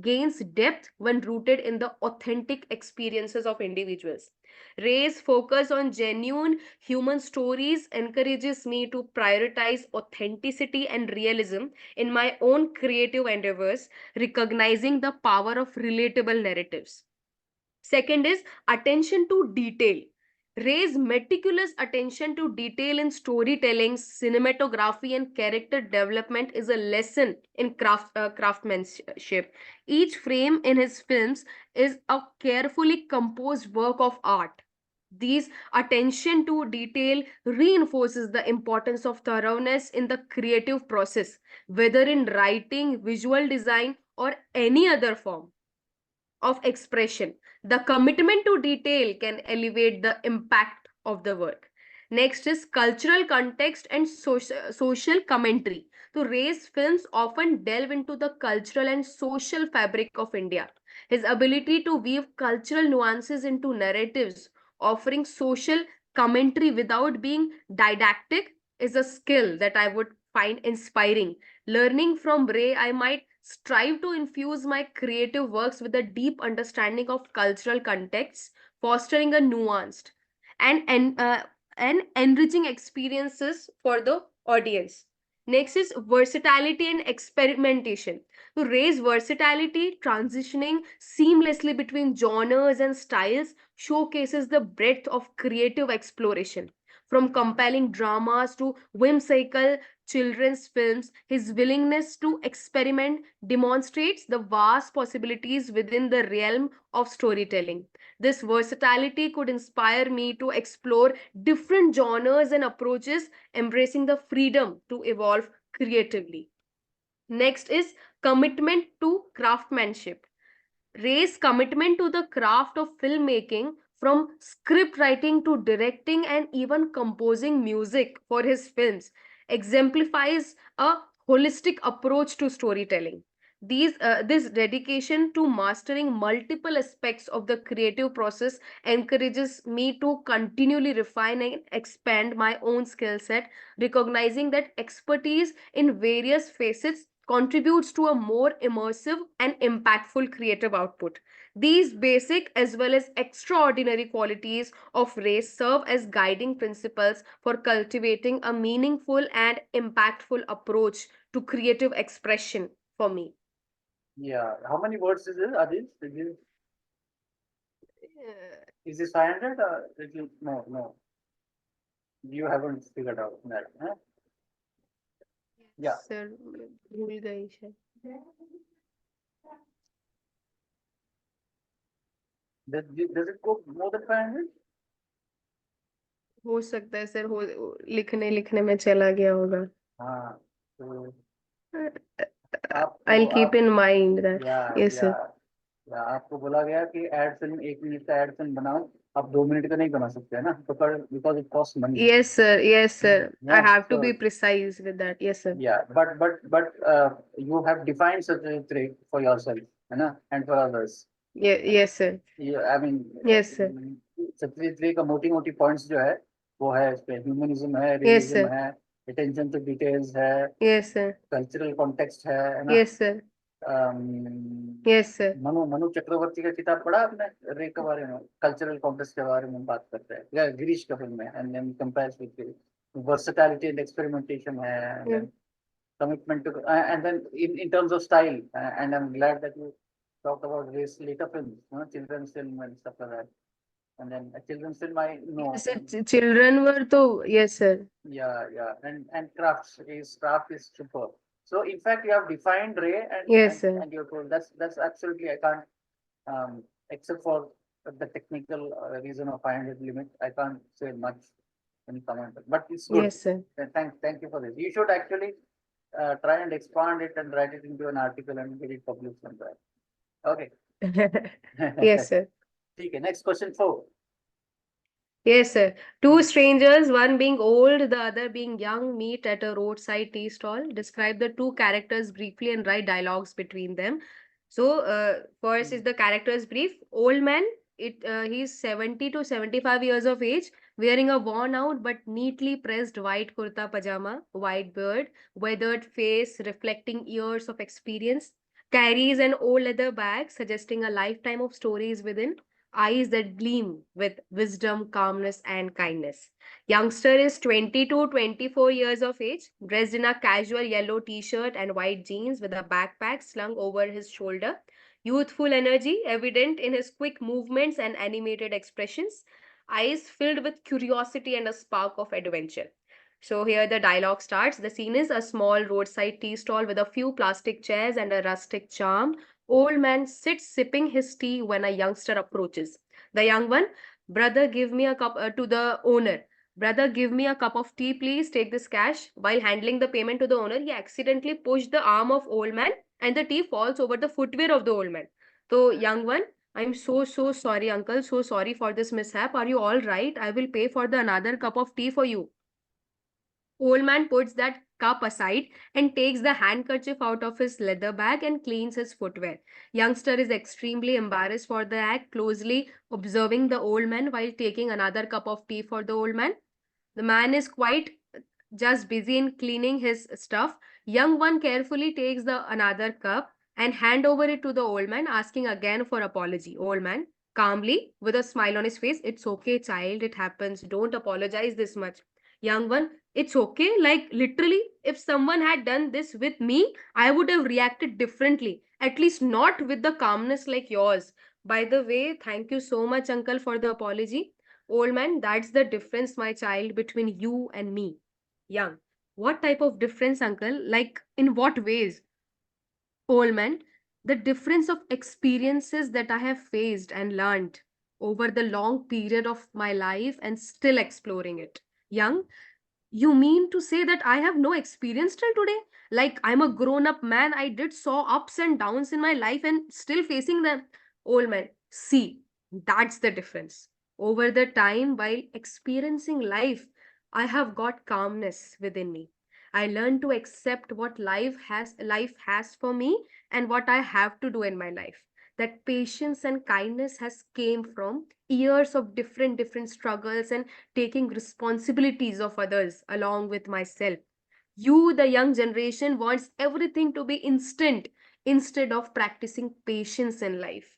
gains depth when rooted in the authentic experiences of individuals. Ray's focus on genuine human stories encourages me to prioritize authenticity and realism in my own creative endeavors, recognizing the power of relatable narratives. Second is attention to detail. Ray's meticulous attention to detail in storytelling, cinematography, and character development is a lesson in craftsmanship. Each frame in his films is a carefully composed work of art. These attention to detail reinforces the importance of thoroughness in the creative process, whether in writing, visual design, or any other form of expression. The commitment to detail can elevate the impact of the work. Next is cultural context and social commentary. To Ray's films often delve into the cultural and social fabric of India. His ability to weave cultural nuances into narratives, offering social commentary without being didactic, is a skill that I would find inspiring. Learning from Ray, I might strive to infuse my creative works with a deep understanding of cultural contexts, fostering a nuanced and and enriching experiences for the audience. Next is versatility and experimentation. To raise versatility, transitioning seamlessly between genres and styles showcases the breadth of creative exploration. From compelling dramas to whimsical children's films, his willingness to experiment demonstrates the vast possibilities within the realm of storytelling. This versatility could inspire me to explore different genres and approaches, embracing the freedom to evolve creatively. Next is commitment to craftsmanship. Ray's commitment to the craft of filmmaking, from script writing to directing and even composing music for his films, exemplifies a holistic approach to storytelling. This dedication to mastering multiple aspects of the creative process encourages me to continually refine and expand my own skill set, recognizing that expertise in various facets contributes to a more immersive and impactful creative output. These basic as well as extraordinary qualities of race serve as guiding principles for cultivating a meaningful and impactful approach to creative expression for me. Yeah. How many words is it, Adil? Is this 500 or no, no. You haven't figured out that. Huh? Yeah. Sir भूल गई शायद. Does it go more than 500? हो सकता है sir, हो लिखने लिखने में चला गया होगा. हाँ. तो I'll keep in mind that. Yes sir. या आपको बोला गया कि एड फिल्म 1 मिनट का एड फिल्म बनाओ, आप 2 मिनट का नहीं बना सकते है ना, because it costs money. Yes sir, yes sir. I Yeah, have to so- be precise with that. Yes sir. Yeah, but you have defined such a trick for yourself, है ना, and for others. Yes sir. Yeah, I mean. Yes sir. Satyajit रे का मोटी points जो है वो है, इस पे ह्यूमनिज्म है, Yes रियलिज्म sir. है, अटेंशन टू डिटेल्स है, Yes sir. कल्चरल कॉन्टेक्स्ट है ना. Yes sir. Yes sir. Manu चक्रवर्ती का किताब पढ़ा आपने रे के बारे में, कल्चरल कॉन्टेक्स्ट के बारे में बात करते हैं, या गिरीश का फिल्म है, and then compares with versatility and experimentation है, commitment to and then in terms of style, and I'm glad that you talked about this later films, children's film and stuff like that. And then a children's film I know. Yes, sir. Children were to, yes, sir. Yeah. And craft is superb. So in fact, you have defined Ray Yes, sir. and you're told that's absolutely I can't except for the technical reason of 500 limit. I can't say much in comment, but it's good. Yes, sir. Thank you for this. You should actually try and expand it and write it into an article and get it published somewhere. Okay. Yes, sir. Okay. Next question 4. Yes, sir. Two strangers, one being old, the other being young, meet at a roadside tea stall. Describe the two characters briefly and write dialogues between them. So, first is the character's brief. Old man, he's 70 to 75 years of age, wearing a worn out but neatly pressed white kurta pajama, white beard, weathered face reflecting years of experience, carries an old leather bag suggesting a lifetime of stories within, eyes that gleam with wisdom, calmness, and kindness. Youngster is 20 to 24 years of age, dressed in a casual yellow t shirt and white jeans with a backpack slung over his shoulder. Youthful energy evident in his quick movements and animated expressions, eyes filled with curiosity and a spark of adventure. So, here the dialogue starts. The scene is a small roadside tea stall with a few plastic chairs and a rustic charm. Old man sits sipping his tea when a youngster approaches. The young one, brother, give me a cup to the owner. Brother, give me a cup of tea, please. Take this cash. While handling the payment to the owner, he accidentally pushed the arm of old man and the tea falls over the footwear of the old man. So, young one, I'm so sorry, uncle. So sorry for this mishap. Are you all right? I will pay for the another cup of tea for you. Old man puts that cup aside and takes the handkerchief out of his leather bag and cleans his footwear. Youngster is extremely embarrassed for the act, closely observing the old man while taking another cup of tea for the old man. The man is quite just busy in cleaning his stuff. Young one carefully takes the another cup and hand over it to the old man, asking again for apology. Old man, calmly, with a smile on his face, it's okay, child, it happens. Don't apologize this much. Young one, it's okay. Like literally, if someone had done this with me, I would have reacted differently. At least not with the calmness like yours. By the way, thank you so much, uncle, for the apology. Old man, that's the difference, my child, between you and me. Young. What type of difference, uncle? Like, in what ways? Old man, the difference of experiences that I have faced and learned over the long period of my life and still exploring it. Young, you mean to say that I have no experience till today? Like I'm a grown up man, I did saw ups and downs in my life and still facing them. Old man, see, that's the difference. Over the time, while experiencing life, I have got calmness within me. I learned to accept what life has for me and what I have to do in my life. That patience and kindness has came from years of different struggles and taking responsibilities of others along with myself. You, the young generation, wants everything to be instant instead of practicing patience in life.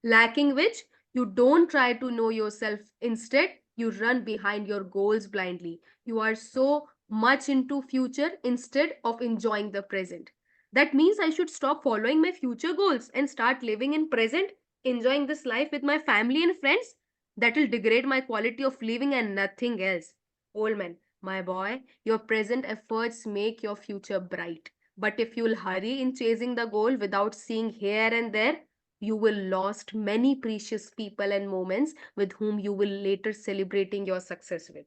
Lacking which, you don't try to know yourself. Instead, you run behind your goals blindly. You are so much into future instead of enjoying the present. That means I should stop following my future goals and start living in present, enjoying this life with my family and friends. That will degrade my quality of living and nothing else. Old man, my boy, your present efforts make your future bright. But if you'll hurry in chasing the goal without seeing here and there, you will lost many precious people and moments with whom you will later celebrating your success with.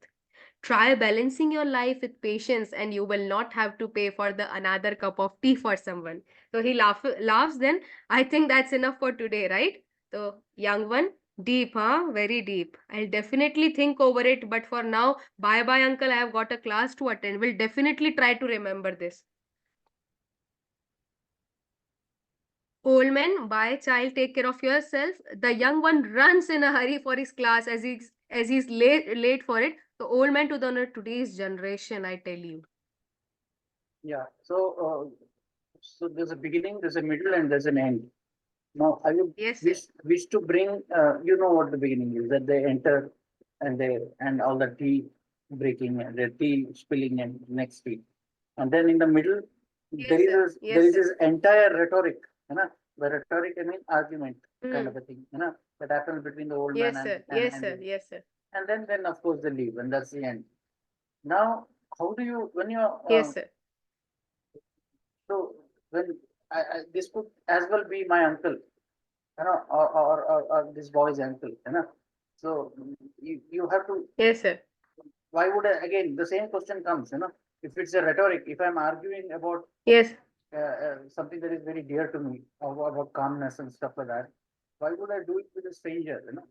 Try balancing your life with patience and you will not have to pay for the another cup of tea for someone. So he laughs then. I think that's enough for today, right? So young one, deep, huh? Very deep. I'll definitely think over it. But for now, bye bye, uncle. I have got a class to attend. Will definitely try to remember this. Old man, bye child, take care of yourself. The young one runs in a hurry for his class as he's late for it. The old man to the honor today's generation, I tell you. Yeah. So there's a beginning, there's a middle, and there's an end. Now, I would Yes, sir. wish to bring, you know what the beginning is, that they enter and all the tea breaking and the tea spilling and next tea. And then in the middle, Yes, sir. there Yes, is sir. this entire rhetoric है ना? By rhetoric I mean argument kind of Hmm. a thing, है ना? That happens between the old Yes, man sir. and Yes, sir. Yes, sir. and then of course they leave and that's the end. Now, how do you when you're Yes, sir. so when this could as well be my uncle, you know, or this boy's uncle, you know. So you have to. Yes, sir. Why would I, again the same question comes, you know? If it's a rhetoric, if I'm arguing about Yes. something that is very dear to me, about calmness and stuff like that, why would I do it with a stranger, you know?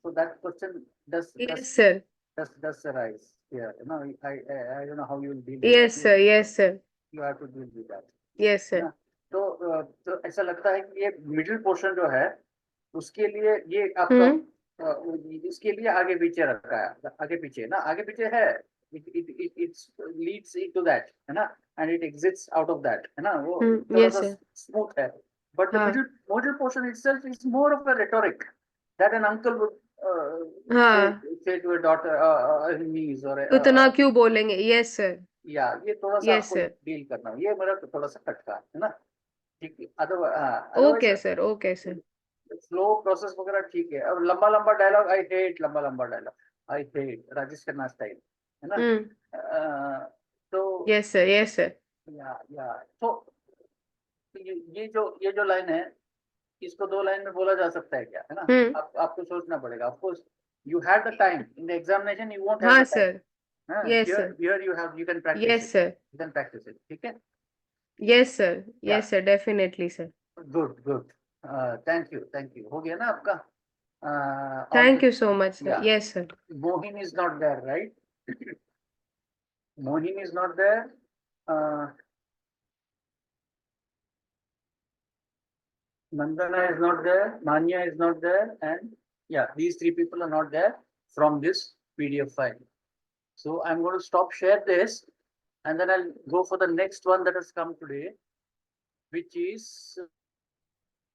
So that question Yes, sir. does arise. Yeah, you know, I don't know how you will deal with Yes, that. sir. Yes, sir. You have to deal with that. Yes, है sir. ना? तो ऐसा लगता है कि ये middle portion जो है उसके लिए ये आपका Hmm. इसके लिए आगे पीछे रखा है, आगे पीछे ना, आगे पीछे है, it leads into that, है ना, and it exits out of that, है ना, वो Hmm. थोड़ा Yes, सा sir. स्मूथ है, but the हाँ. middle portion itself is more of a rhetoric that an uncle would हाँ. say to a daughter, a niece or उतना क्यों बोलेंगे? Yes, sir. या ये थोड़ा सा Yes, आपको sir. डील करना, ये मेरा थोड़ा सा खटका है ना, ठीक है, Okay, otherwise sir. Okay, sir. Slow process वगैरह ठीक है। अब लंबा लंबा डायलॉग आई हेट, लंबा लंबा dialogue I hate, Rajesh Khanna style, है ना? Hmm. तो Yes, sir. Yes, sir. या तो ये जो लाइन है, इसको दो लाइन में बोला जा सकता है क्या, है ना? Hmm. आपको सोचना पड़ेगा। Of course you had the time in the examination, you won't have हाँ, the time, sir. Yes, here sir. Here you can practise Yes, it, sir. You can practise it, ठीक है? Yes, sir. या Yes, sir. Definitely, sir. Good good, thank you, हो गया ना आपका? All Thank you so much, sir. या Yes, sir. Mohin is not there, right? Mohin is not there. Nandana is not there. Manya is not there. And yeah, these three people are not there from this PDF file. So I'm going to stop share this and then I'll go for the next one that has come today, which is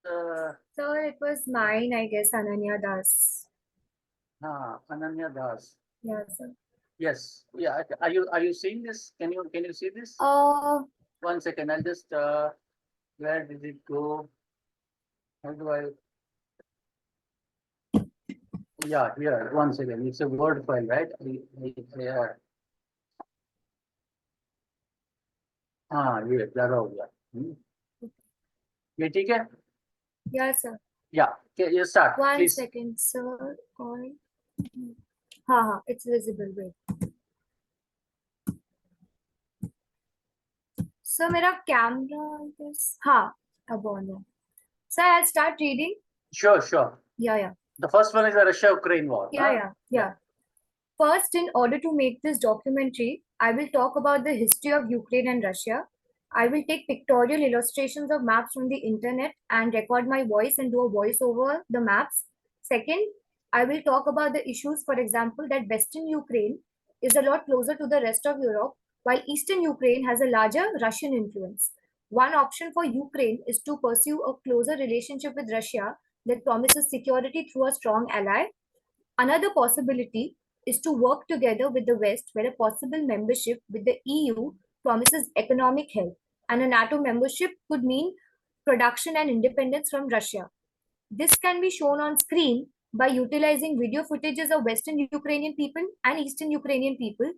Sir, it was mine, I guess, Ananya Das. Ananya Das. Yeah, sir. Yes. Yeah. Are you seeing this? Can you see this? One second. I'll just where did it go? How do I? Yeah, here, one second. It's a Word file, right? Yeah. हाँ, ये ज़्यादा हो गया। ये ठीक है? Yeah, sir. Yeah. Okay, you start, One please. second, sir. हाँ, it's visible. Wait. Sir, मेरा camera is हाँ, अब on है. Sir, I'll start reading. Sure. Yeah. The first one is the Russia-Ukraine war. Yeah. First, in order to make this documentary, I will talk about the history of Ukraine and Russia. I will take pictorial illustrations of maps from the internet and record my voice and do a voice over the maps. Second, I will talk about the issues, for example, that Western Ukraine is a lot closer to the rest of Europe, while Eastern Ukraine has a larger Russian influence. One option for Ukraine is to pursue a closer relationship with Russia that promises security through a strong ally. Another possibility is to work together with the West, where a possible membership with the EU promises economic help, and a NATO membership could mean production and independence from Russia. This can be shown on screen by utilizing video footages of Western Ukrainian people and Eastern Ukrainian people.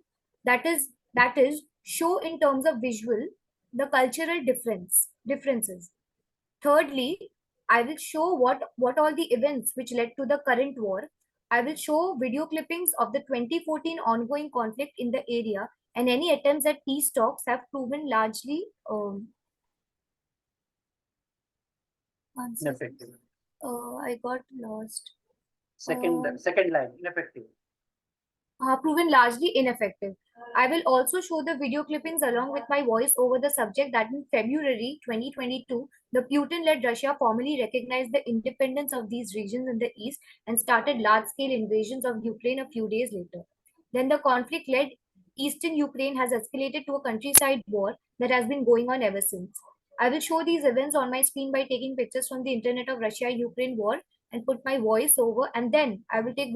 That is show in terms of visual the cultural differences. Thirdly, I will show what all the events which led to the current war. I will show video clippings of the 2014 ongoing conflict in the area, and any attempts at peace talks have proven largely Ineffective. I got lost. Second line, ineffective. Proven largely ineffective. I will also show the video clippings along with my voice over the subject that in February 2022, the Putin-led Russia formally recognized the independence of these regions in the east and started large-scale invasions of Ukraine a few days later. Then the conflict-led eastern Ukraine has escalated to a countryside war that has been going on ever since. I will show these events on my screen by taking pictures from the internet of Russia-Ukraine war and put my voice over, and then I will take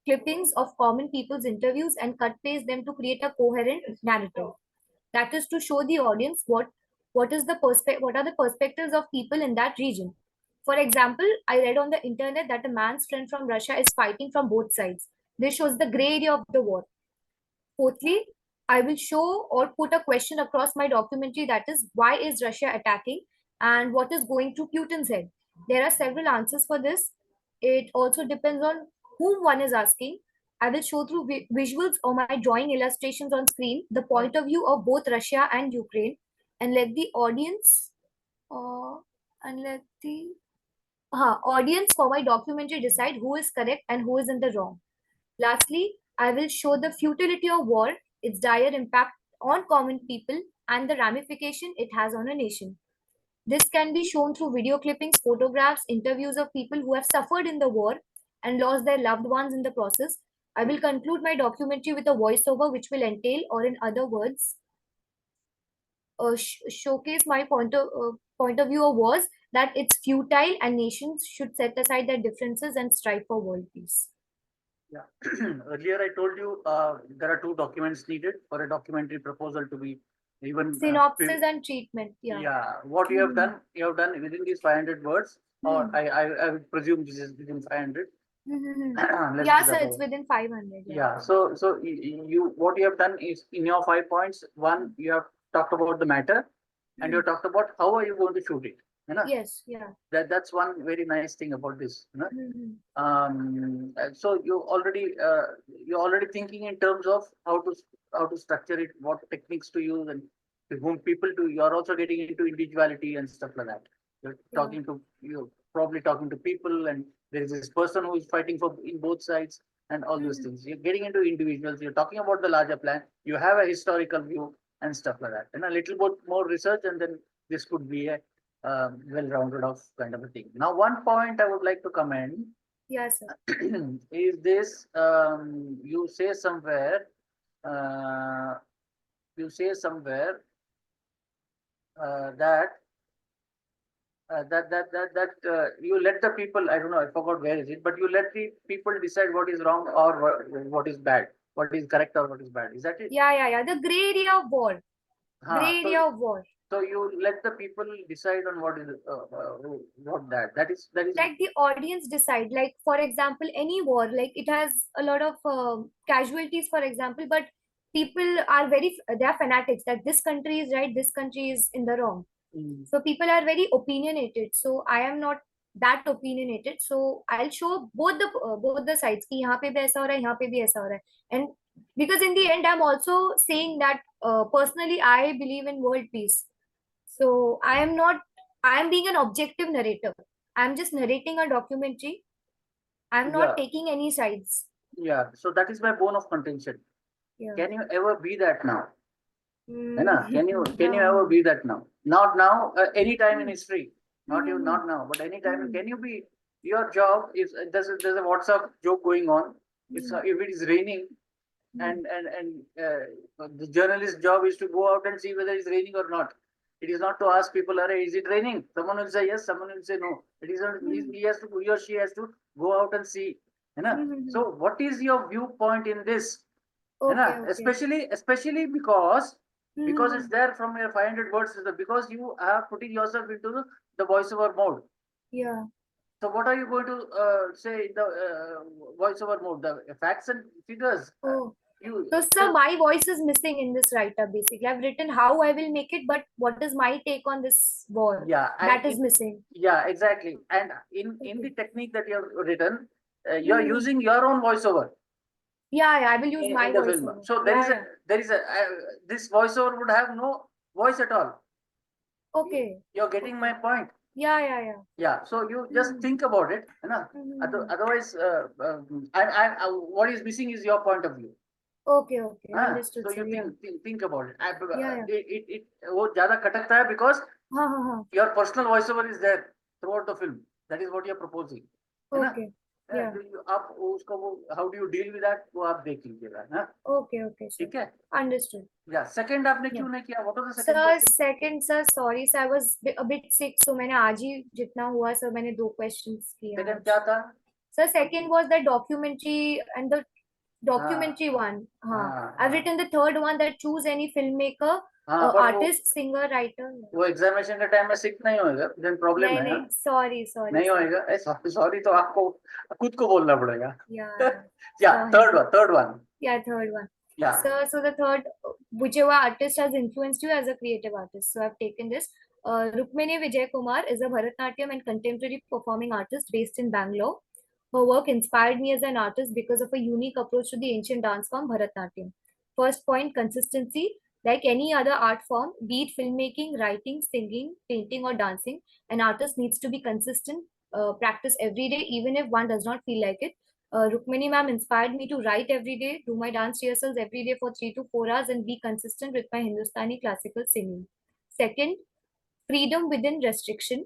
clippings of common people's interviews and cut paste them to create a coherent narrative. That is to show the audience what what are the perspectives of people in that region. For example, I read on the internet that a man's friend from Russia is fighting from both sides. This shows the gray area of the war. Fourthly, I will show or put a question across my documentary, that is, why is Russia attacking and what is going through Putin's head? There are several answers for this. It also depends on whom one is asking. I will show through visuals or my drawing illustrations on screen the point of view of both Russia and Ukraine, and let the audience and let the audience for my documentary decide who is correct and who is in the wrong. Lastly, I will show the futility of war, its dire impact on common people, and the ramification it has on a nation. This can be shown through video clippings, photographs, interviews of people who have suffered in the war and lost their loved ones in the process. I will conclude my documentary with a voiceover which will entail, or in other words, showcase my point of view of wars, that it's futile and nations should set aside their differences and strive for world peace. Yeah. Earlier I told you there are two documents needed for a documentary proposal to be even Synopsis and treatment. Yeah. Yeah. What you have done within these 500 words, or Hmm. I would presume this is within 500. Let's Yeah, do sir, that it's over. within 500. Yeah. So you what you have done is, in your 5 points, one, you have talked about the matter, and you talked about how are you going to shoot it. You know? Yes, yeah. That's one very nice thing about this. You know? Mhm. So you're already thinking in terms of how to structure it, what techniques to use, and to whom people to. You're also getting into individuality and stuff like that. You're probably talking to people, and there is this person who is fighting for in both sides, and all those things. You're getting into individuals. You're talking about the larger plan. You have a historical view and stuff like that, and a little bit more research, and then this could be a well-rounded off kind of a thing. Now, one point I would like to comment Yes, sir. is this: you say somewhere, uh, you say somewhere that you let the people. I don't know. I forgot where is it, but you let the people decide what is wrong or what is bad, what is correct or what is bad. Is that it? Yeah. The gray area of war. Gray area of war. So you let the people decide on what is what that is Like the audience decide. Like, for example, any war, like it has a lot of casualties, for example, but people are they are fanatics that this country is right, this country is in the wrong. So people are very opinionated. So I am not that opinionated. So I'll show both the sides. कि यहाँ पे भी ऐसा हो रहा है, यहाँ पे भी ऐसा हो रहा है. And because in the end, I'm also saying that personally, I believe in world peace. So I am being an objective narrator. I'm just narrating a documentary. I'm not taking any sides. Yeah. So that is my bone of contention. Yeah. Can you ever be that now? Mm. Can you ever be that now? Not now. Any time in history. Not now, but any time. Can you be? Your job is there's a WhatsApp joke going on. If it is raining, and the journalist's job is to go out and see whether it's raining or not. It is not to ask people, "Are is it raining?" Someone will say yes. Someone will say no. It is not. He or she has to go out and see. So, what is your viewpoint in this? Okay. Especially because it's there from your 500 words, because you are putting yourself into the voiceover mode. Yeah. So what are you going to say in the voiceover mode? The facts and figures. So sir, my voice is missing in this write-up. Basically, I've written how I will make it, but what is my take on this war? Yeah, that is missing. Yeah, exactly. And in the technique that you have written, you are using your own voiceover. Yeah, I will use my voiceover. So there is a this voiceover would have no voice at all. Okay. You're getting my point. Yeah. Yeah. So you just think about it. Otherwise, what is missing is your point of view. Okay. Understood. So you think about it. Yeah. It वो ज़्यादा कटकता है because your personal voiceover is there throughout the film. That is what you are proposing. Okay. Yeah. आप उसको how do you deal with that? वो आप देख लीजिएगा. Okay. ठीक है. Understood. Yeah. Second आपने क्यों नहीं किया? What was the second question? Second, sir, sorry, sir, I was a bit sick, so मैंने आज ही जितना हुआ सर मैंने 2 questions किया. Second क्या था? Sir, second was the documentary and the documentary one. I've written the third one, that choose any filmmaker हाँ पर वो artist, singer, writer. वो एग्जामिनेशन के टाइम में सिक नहीं होएगा, देन प्रॉब्लम नहीं है। नहीं, sorry sorry. नहीं होएगा, सॉरी तो आपको खुद को बोलना पड़ेगा। Yeah. Yeah, Sorry. third one. Yeah, third one. Yeah. So the third, whichever artist has influenced you as a creative artist. So I've taken this. Rukmini Vijay Kumar is a Bharatanatyam and contemporary performing artist based in Bangalore. Her work inspired me as an artist because of a unique approach to the ancient dance form Bharatanatyam. First point, consistency. Like any other art form, be it filmmaking, writing, singing, painting, or dancing, an artist needs to be consistent, practice every day, even if one does not feel like it. Rukmini ma'am inspired me to write every day, do my dance rehearsals every day for 3 to 4 hours, and be consistent with my Hindustani classical singing. Second, freedom within restriction.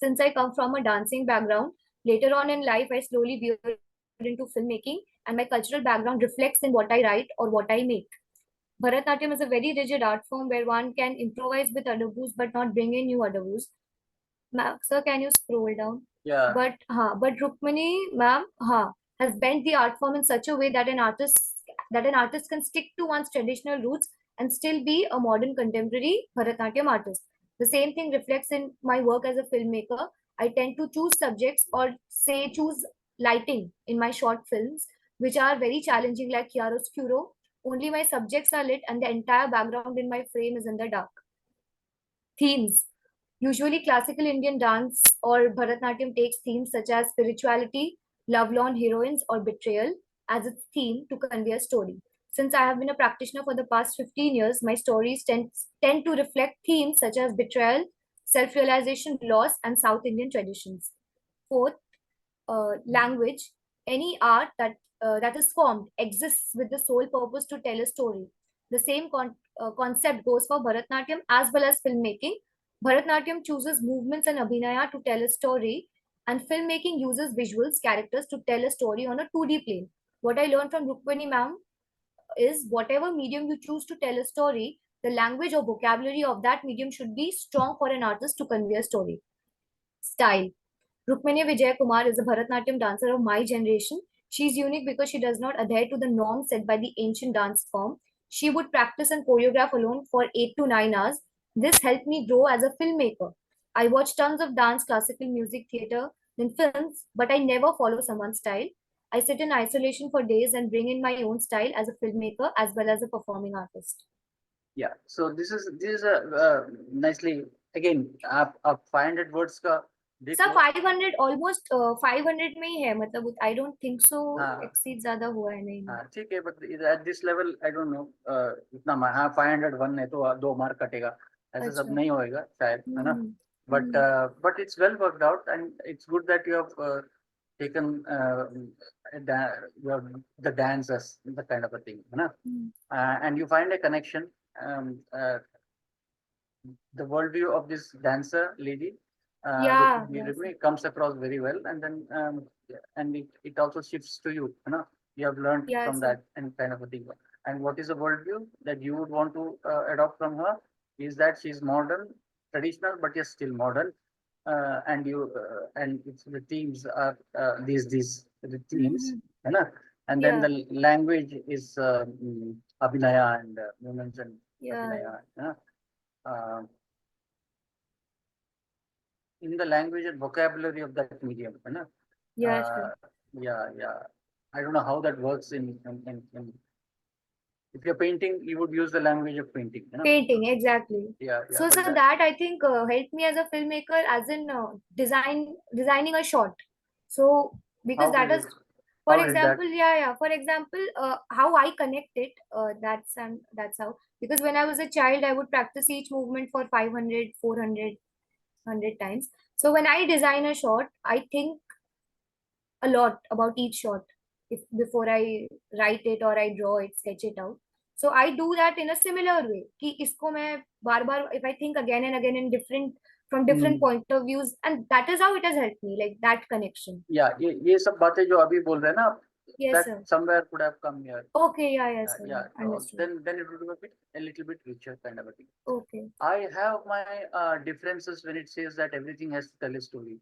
Since I come from a dancing background, later on in life, I slowly veered into filmmaking, and my cultural background reflects in what I write or what I make. Bharatanatyam is a very rigid art form where one can improvise with adabus but not bring in new adabus. Sir, can you scroll down? Yeah. But Rukmini ma'am has bent the art form in such a way that an artist can stick to one's traditional roots and still be a modern contemporary Bharatanatyam artist. The same thing reflects in my work as a filmmaker. I tend to choose subjects or say choose lighting in my short films, which are very challenging, like chiaroscuro. Only my subjects are lit and the entire background in my frame is in the dark. Themes. Usually, classical Indian dance or Bharatanatyam takes themes such as spirituality, lovelorn heroines, or betrayal as its theme to convey a story. Since I have been a practitioner for the past 15 years, my stories tend to reflect themes such as betrayal, self realization, loss, and South Indian traditions. Fourth, language. Any art that is formed exists with the sole purpose to tell a story. The same concept goes for Bharatanatyam as well as filmmaking. Bharatanatyam chooses movements and abhinaya to tell a story, and filmmaking uses visuals, characters to tell a story on a 2D plane. What I learned from Rukmini ma'am is whatever medium you choose to tell a story, the language or vocabulary of that medium should be strong for an artist to convey a story. Style. Rukmini Vijay Kumar is a Bharatanatyam dancer of my generation. She is unique because she does not adhere to the norms set by the ancient dance form. She would practice and choreograph alone for 8 to 9 hours. This helped me grow as a filmmaker. I watch tons of dance, classical music, theatre, then films, but I never follow someone's style. I sit in isolation for days and bring in my own style as a filmmaker as well as a performing artist. Yeah. So this is a nicely again आप 500 words का देख sir लो। 500 almost 500 में ही है, मतलब I don't think so हाँ। Exceed ज्यादा हुआ है नहीं। हाँ ठीक है, but at this level I don't know इतना। हाँ 501 है तो 2 मार्क कटेगा, ऐसा सब अच्छा। नहीं होएगा शायद, है ना। हम्म, But it's well worked out, and it's good that you have taken the dancers, the kind of a thing, है ना। And you find a connection. The worldview of this dancer lady Yeah, Rukmini comes across very well, and then and it also shifts to you, you know. You have learned Yeah, from sir. that and kind of a thing. And what is the worldview that you would want to adopt from her is that she's modern, traditional, but yes, still modern. And it's, the themes are these the themes, you know. And then Yeah. the language is abhinaya and movements and Yeah. abhinaya, you know. In the language and vocabulary of that medium, you know. Yeah, sure. Yeah. I don't know how that works in if you're painting, you would use the language of painting, you know. Painting, exactly. Yeah. So, but that I think helped me as a filmmaker, as in designing a shot. So because how that did is, it- for how did that- example, yeah. For example, how I connect it. That's how. Because when I was a child, I would practice each movement for 500, 400, 100 times. So when I design a shot, I think a lot about each shot if before I write it or I draw it, sketch it out. So I do that in a similar way. कि इसको मैं बार if I think again and again in from different point of views, and that is how it has helped me, like that connection. Yeah, ये सब बातें जो अभी बोल रहे हैं ना आप, Yes, that sir. somewhere could have come here. Okay, yeah, sir. Yeah, so Understood. then it would be a little bit richer kind of a thing. Okay. I have my differences when it says that everything has to tell a story,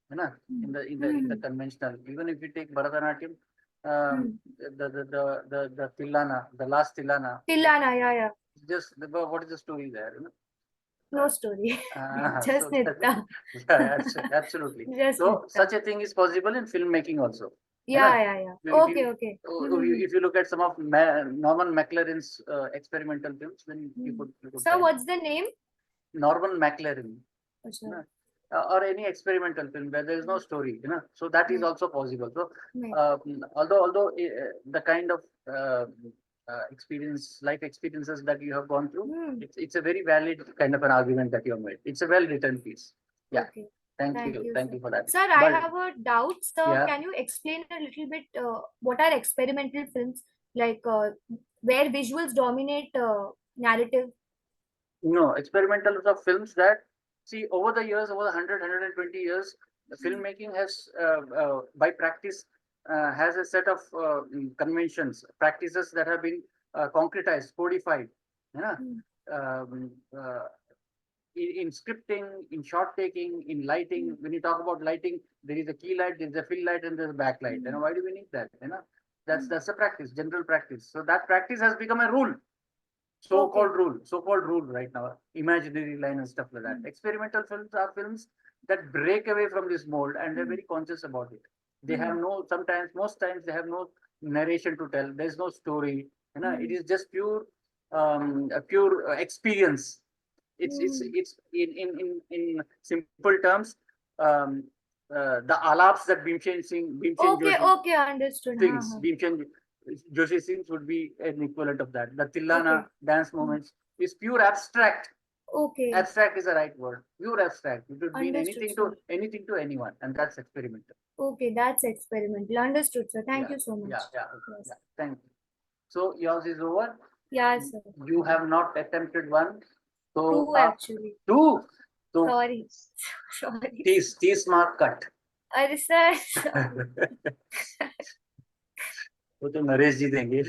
you know, in the conventional. Even if you take Bharatanatyam, the Tilana, the last Tilana. Tilana, yeah. just what is the story there? You know? No story. Just So Nitya. yeah, absolutely. Just So Nitya. such a thing is possible in filmmaking also. Yeah, yeah, yeah. If Okay, you, okay. if you look at some of Norman McLaren's experimental films, then you could So find what's the name? Norman McLaren, Achha. or any experimental film where there is no story, so that is Right. also possible. So Right. although the kind of life experiences that you have gone through, Hmm. it's a very valid kind of an argument that you have made. It's a well written piece. Yeah. Okay. Thank Thank you. you, Thank sir. you for that. Sir, I But have a doubt. Sir, yeah, can you explain a little bit what are experimental films like where visuals dominate narrative? experimental of films that, see, over the years, over 120 years, the filmmaking has by practice has a set of conventions, practices that have been concretized, codified, yeah? Hmm. um, uh, in scripting, in shot taking, in lighting. When you talk about lighting, there is a key light, there is a fill light, and there's a backlight. Why do we need that? That's a practice, general practice. So that practice has become a rule. So-called rule right now, imaginary line and stuff like that. Experimental films are films that break away from this mold, and they're very conscious about it. They have most times they have no narration to tell. There's no story. It is just a pure experience. It's in simple terms, um, the alaps that Bhimsen Okay, Joshi okay, understood. sings, Bhimsen Joshi sings would be an equivalent of that. The Tillana Okay. dance moments is pure abstract. Okay, Abstract is the right word. Pure abstract. It would mean understood, anything sir. to anyone, and that's experimental. Okay, that's experimental. Understood, sir. Thank Yeah, you so much. yeah. Yes. Thank you. So yours is over. Yeah, sir. You have not attempted one. So Two actually. two. So Sorry. Sorry. T mark cut. अरे sir वो तो नरेश जी देंगे.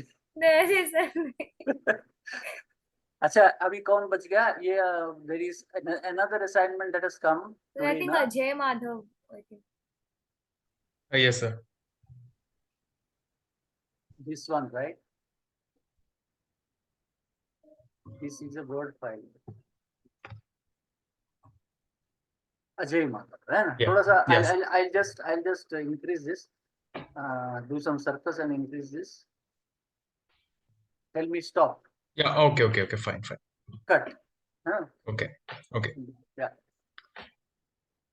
नहीं sir अच्छा, अभी कौन बच गया? ये there is another assignment that has come I today, think na? Ajay Madhav. I think. Yes, sir. This one, right? This is a word file. Ajay Madhav, है ना? Yeah. थोड़ा सा Yes. I'll just increase this, do some circus and increase this. Tell me stop. Yeah. Okay. Fine. Cut. Huh? Okay. Yeah.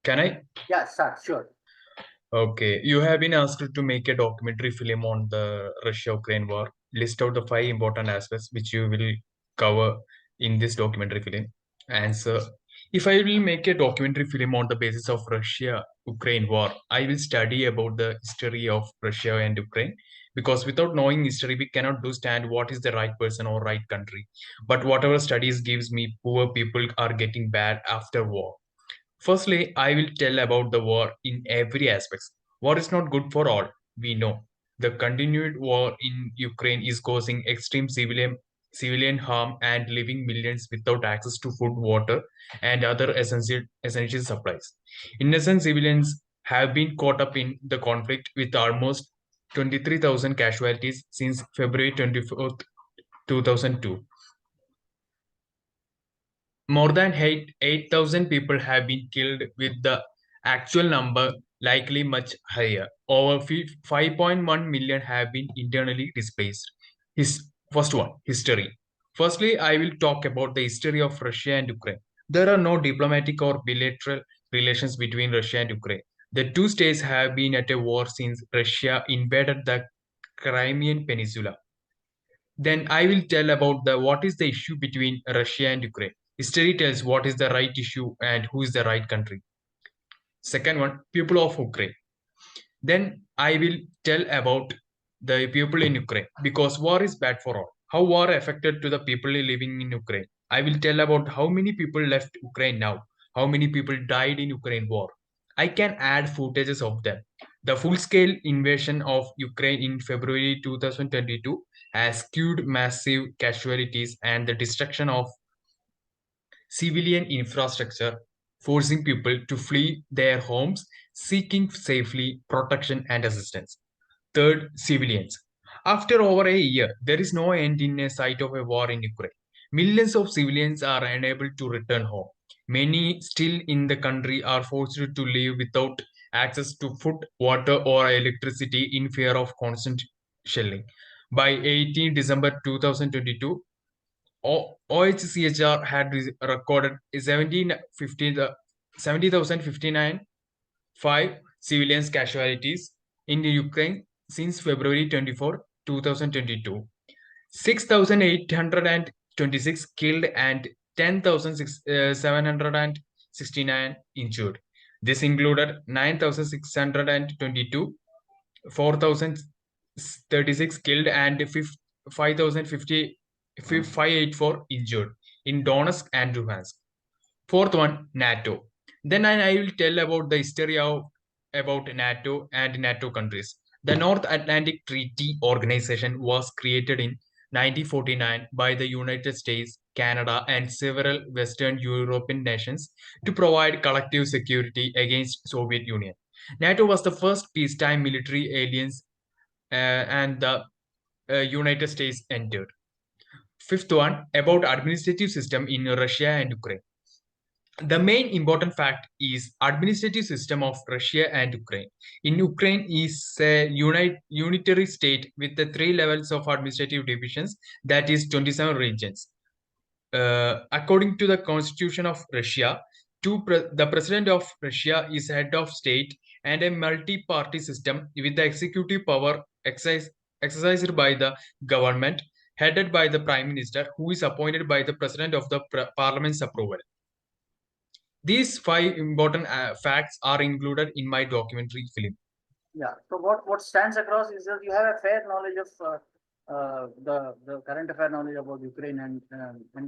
Can I? Yeah. Start. Sure. Okay. You have been asked to make a documentary film on the Russia-Ukraine war. List out the 5 important aspects which you will cover in this documentary film. Answer. If I will make a documentary film on the basis of Russia-Ukraine war, I will study about the history of Russia and Ukraine, because without knowing history, we cannot understand what is the right person or right country. But whatever studies gives me, poor people are getting bad after war. Firstly, I will tell about the war in every aspect. War is not good for all, we know. The continued war in Ukraine is causing extreme civilian harm and leaving millions without access to food, water, and other essential supplies. Innocent civilians have been caught up in the conflict with almost 23,000 casualties since February 24th, 2002. More than 8,000 people have been killed, with the actual number likely much higher. Over 5.1 million have been internally displaced. First one, history. Firstly, I will talk about the history of Russia and Ukraine. There are no diplomatic or bilateral relations between Russia and Ukraine. The two states have been at a war since Russia invaded the Crimean Peninsula. Then I will tell about what is the issue between Russia and Ukraine. History tells what is the right issue and who is the right country. Second one, people of Ukraine. Then I will tell about the people in Ukraine, because war is bad for all. How war affected to the people living in Ukraine. I will tell about how many people left Ukraine now, how many people died in Ukraine war. I can add footages of them. The full-scale invasion of Ukraine in February 2022 has skewed massive casualties and the destruction of civilian infrastructure, forcing people to flee their homes, seeking safely protection and assistance. Third, civilians. After over a year, there is no end in sight of a war in Ukraine. Millions of civilians are unable to return home. Many still in the country are forced to live without access to food, water, or electricity in fear of constant shelling. By 18 December 2022, OHCHR had recorded 70,059 civilians casualties in Ukraine since February 24, 2022. 6,826 killed and 10,769 injured. This included 9,622, 4,036 killed and 5,584 injured in Donetsk and Luhansk. Fourth one, NATO. Then I will tell about the history of about NATO and NATO countries. The North Atlantic Treaty Organization was created in 1949 by the United States, Canada, and several Western European nations to provide collective security against Soviet Union. NATO was the first peacetime military alliance and the United States entered. Fifth one, about administrative system in Russia and Ukraine. The main important fact is administrative system of Russia and Ukraine. In Ukraine is a unitary state with the 3 levels of administrative divisions, that is 27 regions. According to the constitution of Russia, the president of Russia is head of state and a multi-party system with the executive power exercised by the government, headed by the prime minister, who is appointed by the president of the parliament's approval. These 5 important facts are included in my documentary film. Yeah. So what stands across is that you have a fair knowledge of the current affair knowledge about Ukraine, and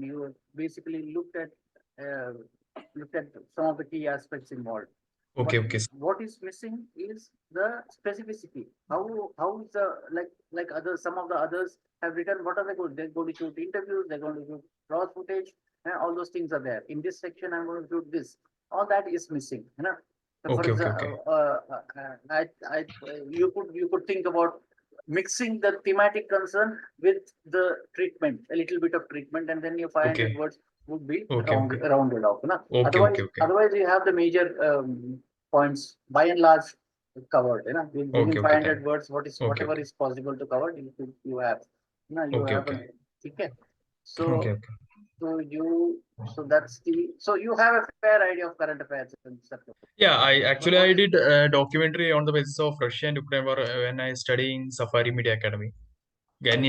you basically looked at some of the key aspects involved. Okay, But okay. what is missing is the specificity. How is the like others? Some of the others have written what are they going? They're going to shoot interviews. They're going to shoot raw footage, and all those things are there. In this section, I'm going to shoot this. All that is missing. You know. So for Okay, okay, example, you could think about mixing the thematic concern with the treatment, a little bit of treatment, and then your 500 Okay. words would be Okay, okay. rounded off. You know? Okay, okay, okay. Otherwise you have the major points by and large covered. You know, within Okay, okay, 500 okay. words, Okay, whatever okay. is possible to cover, you have. You know, you Okay, have okay. okay. Okay, okay. So you have a fair idea of current affairs and stuff. Yeah, I what is- did a documentary on the basis of Russia and Ukraine when I studied in Safari Media Academy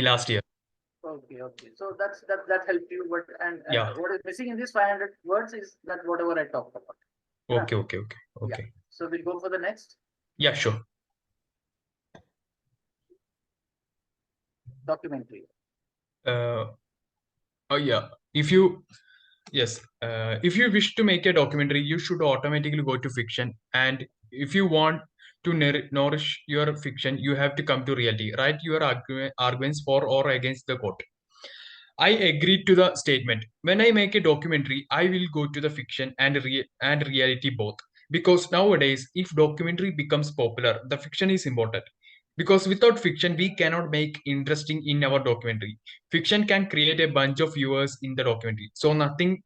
last year. Okay. So that helped you, but Yeah. what is missing in these 500 words is that whatever I talked about. Yeah. Okay, okay, okay, Yeah. okay. So we'll go for the next Yeah, sure. documentary. Oh yeah. If you wish to make a documentary, you should automatically go to fiction. And if you want to nourish your fiction, you have to come to reality. Write your arguments for or against the quote. I agree to the statement. When I make a documentary, I will go to the fiction and reality both. Because nowadays, if documentary becomes popular, the fiction is important. Because without fiction, we cannot make interesting in our documentary. Fiction can create a bunch of viewers in the documentary, so nothing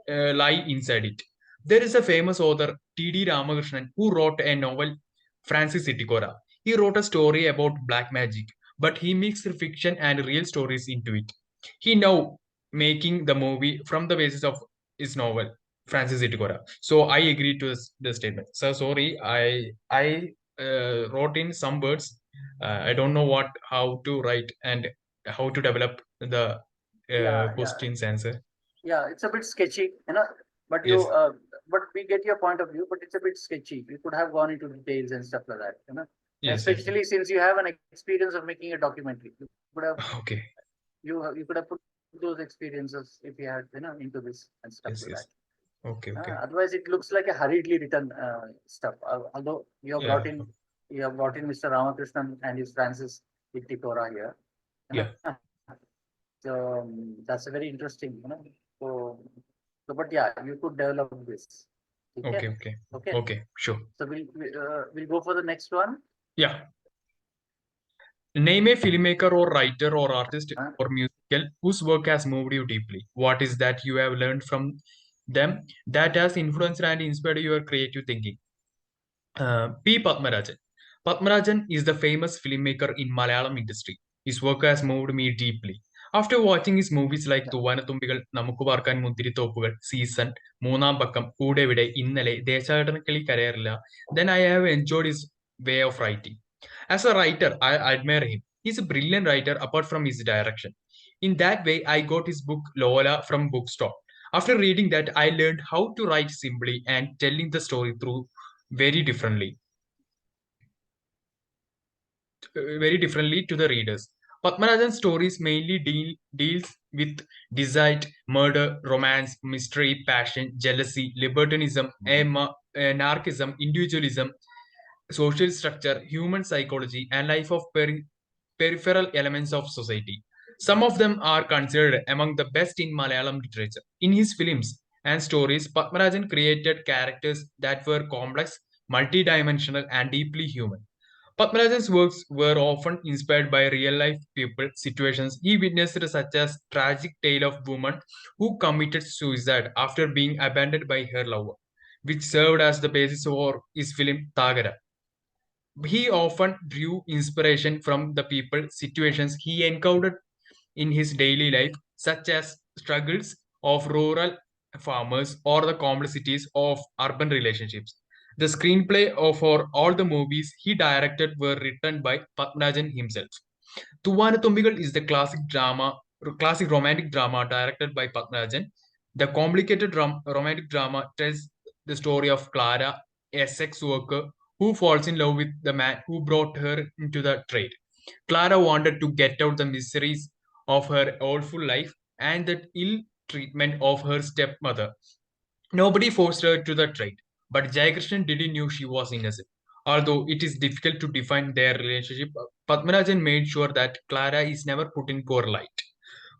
lie inside it. There is a famous author, T.D. Ramakrishnan, who wrote a novel, Francis Itikora. He wrote a story about black magic, but he mixed fiction and real stories into it. He now making the movie from the basis of his novel, Francis Itikora. So I agree to the statement. So sorry, I wrote in some words. I don't know how to write and how to develop the Yeah. questions answer. Yeah, it's a bit sketchy, you know, but Yes. but we get your point of view, but it's a bit sketchy. You could have gone into details and stuff like that, you know, Yes. especially since you have an experience of making a documentary. You could have, Okay. you could have put those experiences if you had, you know, into this and stuff Yes. like Yes. that. Okay. Okay. Otherwise, it looks like a hurriedly written stuff. Although you have Yeah. brought in Mr. Ramakrishnan and his Francis Itikora here. You know? So that's a very interesting, you know. So, but yeah, you could develop this. Okay. Okay. Okay. Okay. Sure. So we'll go for the next one. Yeah. Name a filmmaker or writer or artist Huh? or musical whose work has moved you deeply. What is that you have learned from them that has influenced and inspired your creative thinking? P. Padmarajan. Padmarajan is the famous filmmaker in Malayalam industry. His work has moved me deeply. After watching his movies like Thoovanathumbikal, നമുക്ക് പാർക്കാൻ മുന്തിരിത്തോപ്പുകൾ, season, മൂന്നാം പക്കം, കൂടെവിടെ, ഇന്നലെ, ദേശാടനക്കിളി കരയറില്ല, then I have enjoyed his way of writing. As a writer, I admire him. He's a brilliant writer apart from his direction. In that way, I got his book Lola from bookstore. After reading that, I learned how to write simply and telling the story through very differently to the readers. Padmarajan's stories mainly deals with desire, murder, romance, mystery, passion, jealousy, libertinism, anarchism, individualism, social structure, human psychology, and life of peripheral elements of society. Some of them are considered among the best in Malayalam literature. In his films and stories, Padmarajan created characters that were complex, multidimensional, and deeply human. Padmarajan's works were often inspired by real-life people situations he witnessed, such as tragic tale of woman who committed suicide after being abandoned by her lover, which served as the basis for his film Tagara. He often drew inspiration from the people situations he encountered in his daily life, such as struggles of rural farmers or the complexities of urban relationships. The screenplay for all the movies he directed were written by Padmarajan himself. Tuvanathumbikal is the classic romantic drama directed by Padmarajan. The complicated romantic drama tells the story of Clara, a sex worker who falls in love with the man who brought her into the trade. Clara wanted to get out the miseries of her awful life and the ill treatment of her stepmother. Nobody forced her to the trade, but Jayakrishnan didn't know she was innocent. Although it is difficult to define their relationship, Padmarajan made sure that Clara is never put in poor light.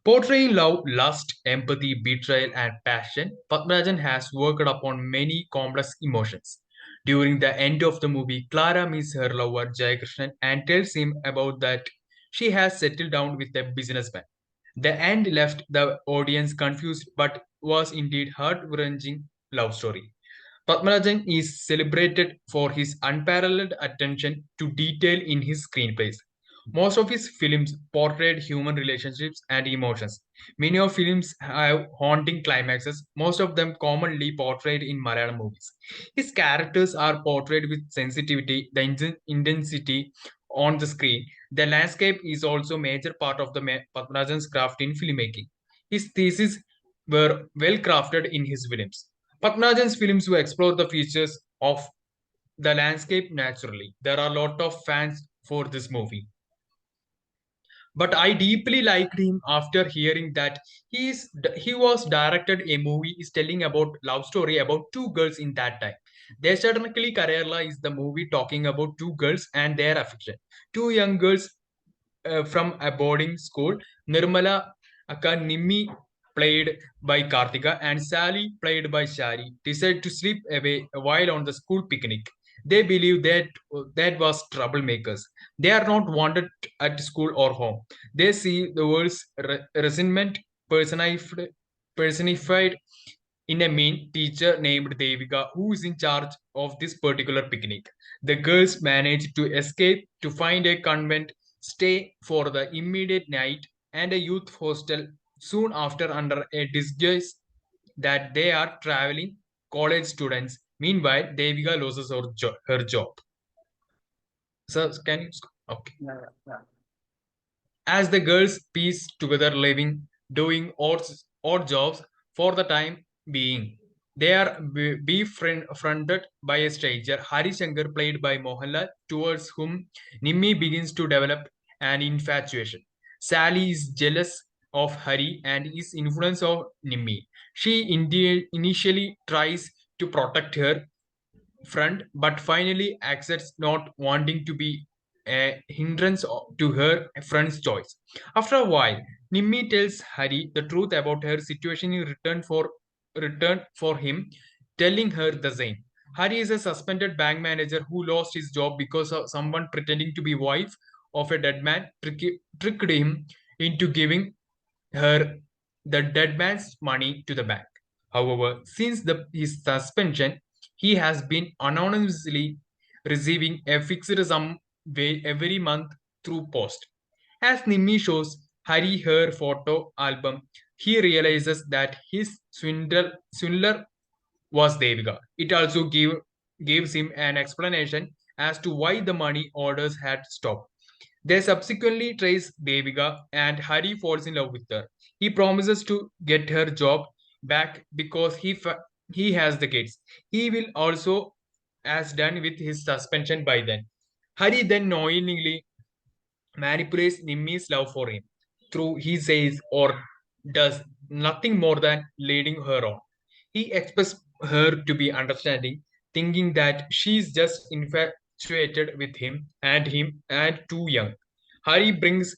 Portraying love, lust, empathy, betrayal, and passion, Padmarajan has worked upon many complex emotions. During the end of the movie, Clara meets her lover Jayakrishnan and tells him about that she has settled down with a businessman. The end left the audience confused but was indeed heart-wrenching love story. Padmarajan is celebrated for his unparalleled attention to detail in his screenplays. Most of his films portrayed human relationships and emotions. Many of films have haunting climaxes, most of them commonly portrayed in Malayalam movies. His characters are portrayed with sensitivity, the intensity on the screen. The landscape is also a major part of the Padmarajan's craft in filmmaking. His theses were well crafted in his films. Padmarajan's films will explore the features of the landscape naturally. There are a lot of fans for this movie. But I deeply liked him after hearing that he was directed a movie is telling about love story about two girls in that time. Deshadanakali Karela is the movie talking about two girls and their affection. Two young girls from a boarding school. Nirmala Akka Nimmi, played by Kartika, and Sally, played by Shari, decide to slip away while on the school picnic. They believe that was troublemakers. They are not wanted at school or home. They see the world's resentment personified in a mean teacher named Devika who is in charge of this particular picnic. The girls manage to escape to find a convent, stay for the immediate night, and a youth hostel soon after under a disguise that they are traveling college students. Meanwhile, Devika loses her job. So, can you? Okay. Yeah. As the girls piece together living, doing odd jobs for the time being. They are befriended by a stranger, Hari Shankar, played by Mohanlal, towards whom Nimmi begins to develop an infatuation. Sally is jealous of Hari and is influence of Nimmi. She initially tries to protect her friend, but finally accepts not wanting to be a hindrance to her friend's choice. After a while, Nimmi tells Hari the truth about her situation in return for him telling her the same. Hari is a suspended bank manager who lost his job because of someone pretending to be wife of a dead man tricked him into giving her the dead man's money to the bank. However, since his suspension, he has been anonymously receiving a fixed sum every month through post. As Nimmi shows Hari her photo album, he realizes that his swindler was Devika. It also gives him an explanation as to why the money orders had stopped. They subsequently trace Devika and Hari falls in love with her. He promises to get her job back because he has the kids. He will also has done with his suspension by then. Hari then knowingly manipulates Nimmi's love for him through he says or does nothing more than leading her on. He expects her to be understanding, thinking that she is just infatuated with him and too young. Hari brings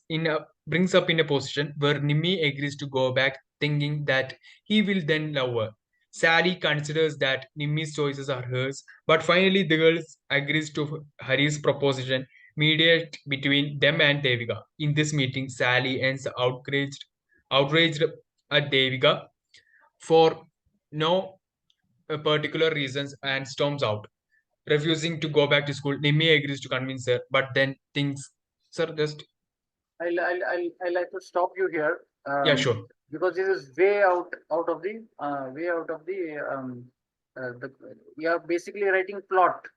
up in a position where Nimmi agrees to go back, thinking that he will then love her. Sally considers that Nimmi's choices are hers, but finally the girl agrees to Hari's proposition mediate between them and Devika. In this meeting, Sally ends outraged at Devika for no particular reasons and storms out. Refusing to go back to school, Nimmi agrees to convince her, but then thinks, sir, just I like to stop you here. yeah, sure. Because this is way out of the you are basically writing plot.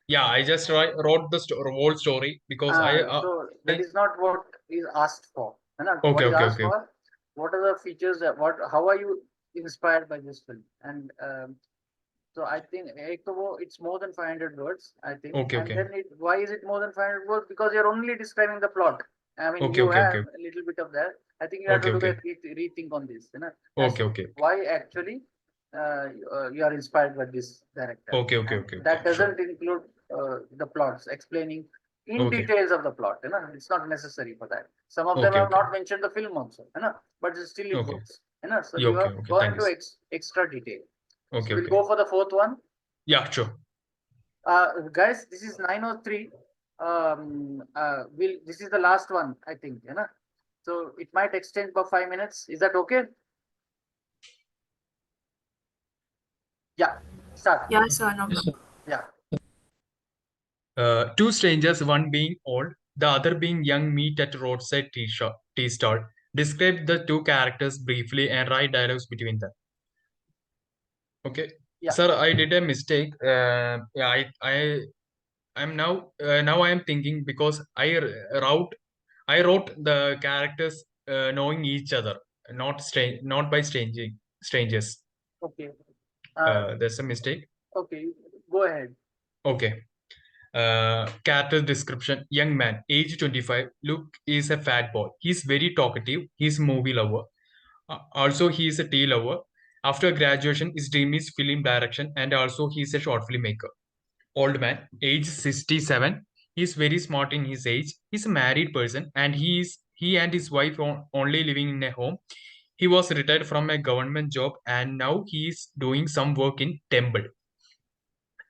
Yeah, I just wrote the whole story because So that is not what is asked for. Okay, What is okay, asked okay. for? What are the features? How are you inspired by this film? And so I think it's more than 500 words. I think. Okay, and okay. then why is it more than 500 words? Because you're only describing the plot. I mean, Okay, you okay, have okay. a little bit of that. I think you have Okay, to do okay. a rethink on this. Okay, okay. Why actually you are inspired by this director? Okay, okay, And okay, that okay, sure. doesn't include the plots, explaining in Okay. details of the plot. It's not necessary for that. Some of them Okay, have okay. not mentioned the film also. But still it Okay. works. So Yeah, you okay, have okay. gone Thank into you. extra detail. Okay, So we'll okay. go for the fourth one. Yeah, sure. Guys, this is 9:03. This is the last one, I think. So it might extend for 5 minutes. Is that okay? Yeah, start. Yeah, sir. No. Yeah. Two strangers, one being old, the other being young, meet at a roadside tea stall. Describe the two characters briefly and write dialogues between them. Okay. Yeah. Sir, I did a mistake. Yeah, I'm now I am thinking because I wrote the characters knowing each other, not by strangers. Okay. That's a mistake. Okay. Go ahead. Okay. Character description: young man, age 25. Look is a fat boy. He's very talkative. He's movie lover. Also, he is a tea lover. After graduation, his dream is film direction, and also he's a short film maker. Old man, age 67. He's very smart in his age. He's a married person, and he and his wife only living in a home. He was retired from a government job, and now he is doing some work in temple.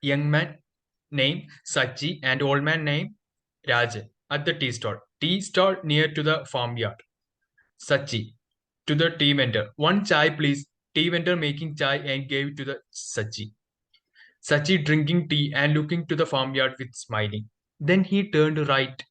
Young man named Sachi and old man named Rajan at the tea stall. Tea stall near to the farmyard. Sachi to the tea vendor. One chai, please. Tea vendor making chai and gave to the Sachi. Sachi drinking tea and looking to the farmyard with smiling. Then he turned right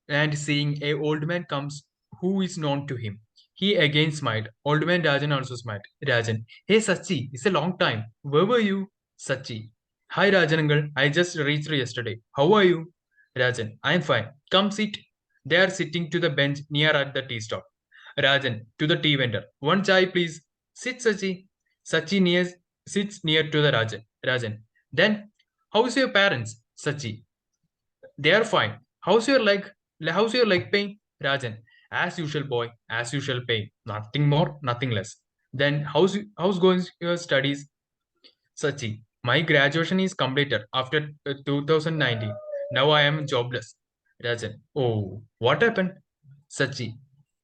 and seeing a old man comes who is known to him. He again smiled. Old man Rajan also smiled. Rajan, hey Sachi, it's a long time. Where were you? Sachi, hi Rajan uncle, I just reached yesterday. How are you? Rajan, I'm fine. Come sit. They are sitting to the bench near at the tea stall. Rajan, to the tea vendor. One chai, please. Sit, Sachi. Sits near to the Rajan. Rajan, then, how's your parents? Sachi, they are fine. How's your leg pain? Rajan, as usual, boy, as usual pain. Nothing more, nothing less. Then how's going your studies? Sachi, my graduation is completed after 2019. Now I am jobless. Rajan, oh, what happened? Sachi,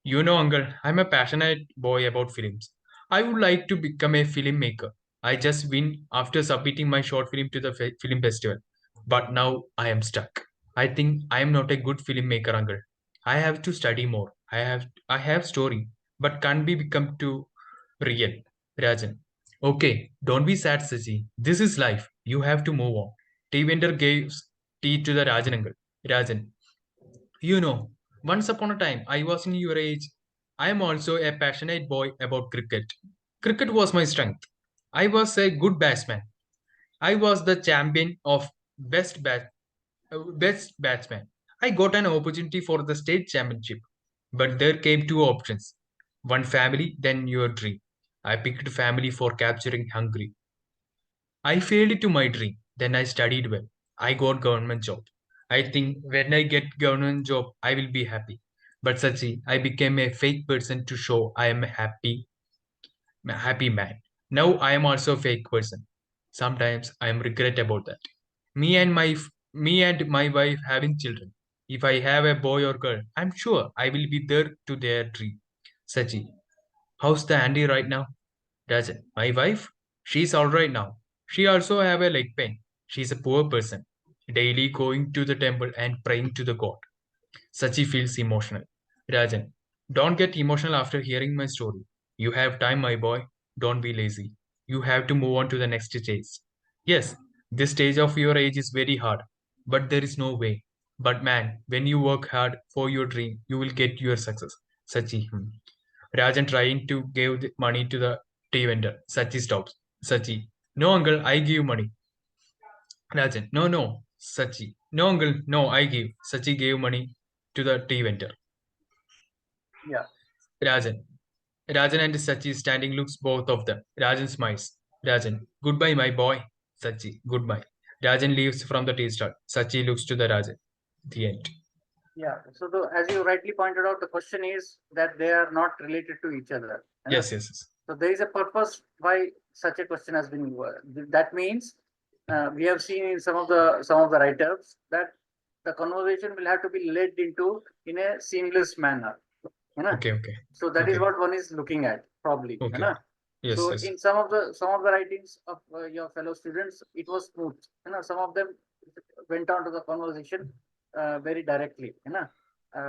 you know, uncle, I'm a passionate boy about films. I would like to become a filmmaker. I just win after submitting my short film to the film festival. But now I am stuck. I think I am not a good filmmaker, uncle. I have to study more. I have story, but can't be become too real. Rajan. Okay, don't be sad, Saji. This is life. You have to move on. Tea vendor gives tea to the Rajan uncle. Rajan. You know, once upon a time I was in your age. I am also a passionate boy about cricket. Cricket was my strength. I was a good batsman. I was the champion of best batsman. I got an opportunity for the state championship, but there came two options: one family, then your dream. I picked family for capturing hungry. I failed to my dream. Then I studied well. I got government job. I think when I get government job, I will be happy. But Sachi, I became a fake person to show I am a happy man. Now I am also a fake person. Sometimes I am regret about that. Me and my wife having children. If I have a boy or girl, I'm sure I will be there to their dream. Sachi, how's the Andy right now? Rajan, my wife, she's all right now. She also have a leg pain. She's a poor person, daily going to the temple and praying to the god. Sachi feels emotional. Rajan, don't get emotional after hearing my story. You have time, my boy. Don't be lazy. You have to move on to the next stage. Yes, this stage of your age is very hard, but there is no way. But man, when you work hard for your dream, you will get your success. Sachi. Rajan trying to give the money to the tea vendor. Sachi stops. Sachi, no uncle, I give money. Rajan, no, no. Sachi, no uncle, no, I give. Sachi gave money to the tea vendor. Yeah. Rajan. Rajan and Sachi standing looks both of them. Rajan smiles. Rajan, goodbye, my boy. Sachi, goodbye. Rajan leaves from the tea stall. Sachi looks to the Rajan. The end. Yeah. So as you rightly pointed out, the question is that they are not related to each other. है ना? Yes, yes, yes. So there is a purpose why such a question has been. That means we have seen in some of the write-ups that the conversation will have to be led into in a seamless manner. है ना? Okay, okay. So that is Okay. what one is looking at probably. है Okay. ना? Yes, So yes. in some of the writings of your fellow students, it was smooth. है ना? Some of them went on to the conversation very directly. है ना?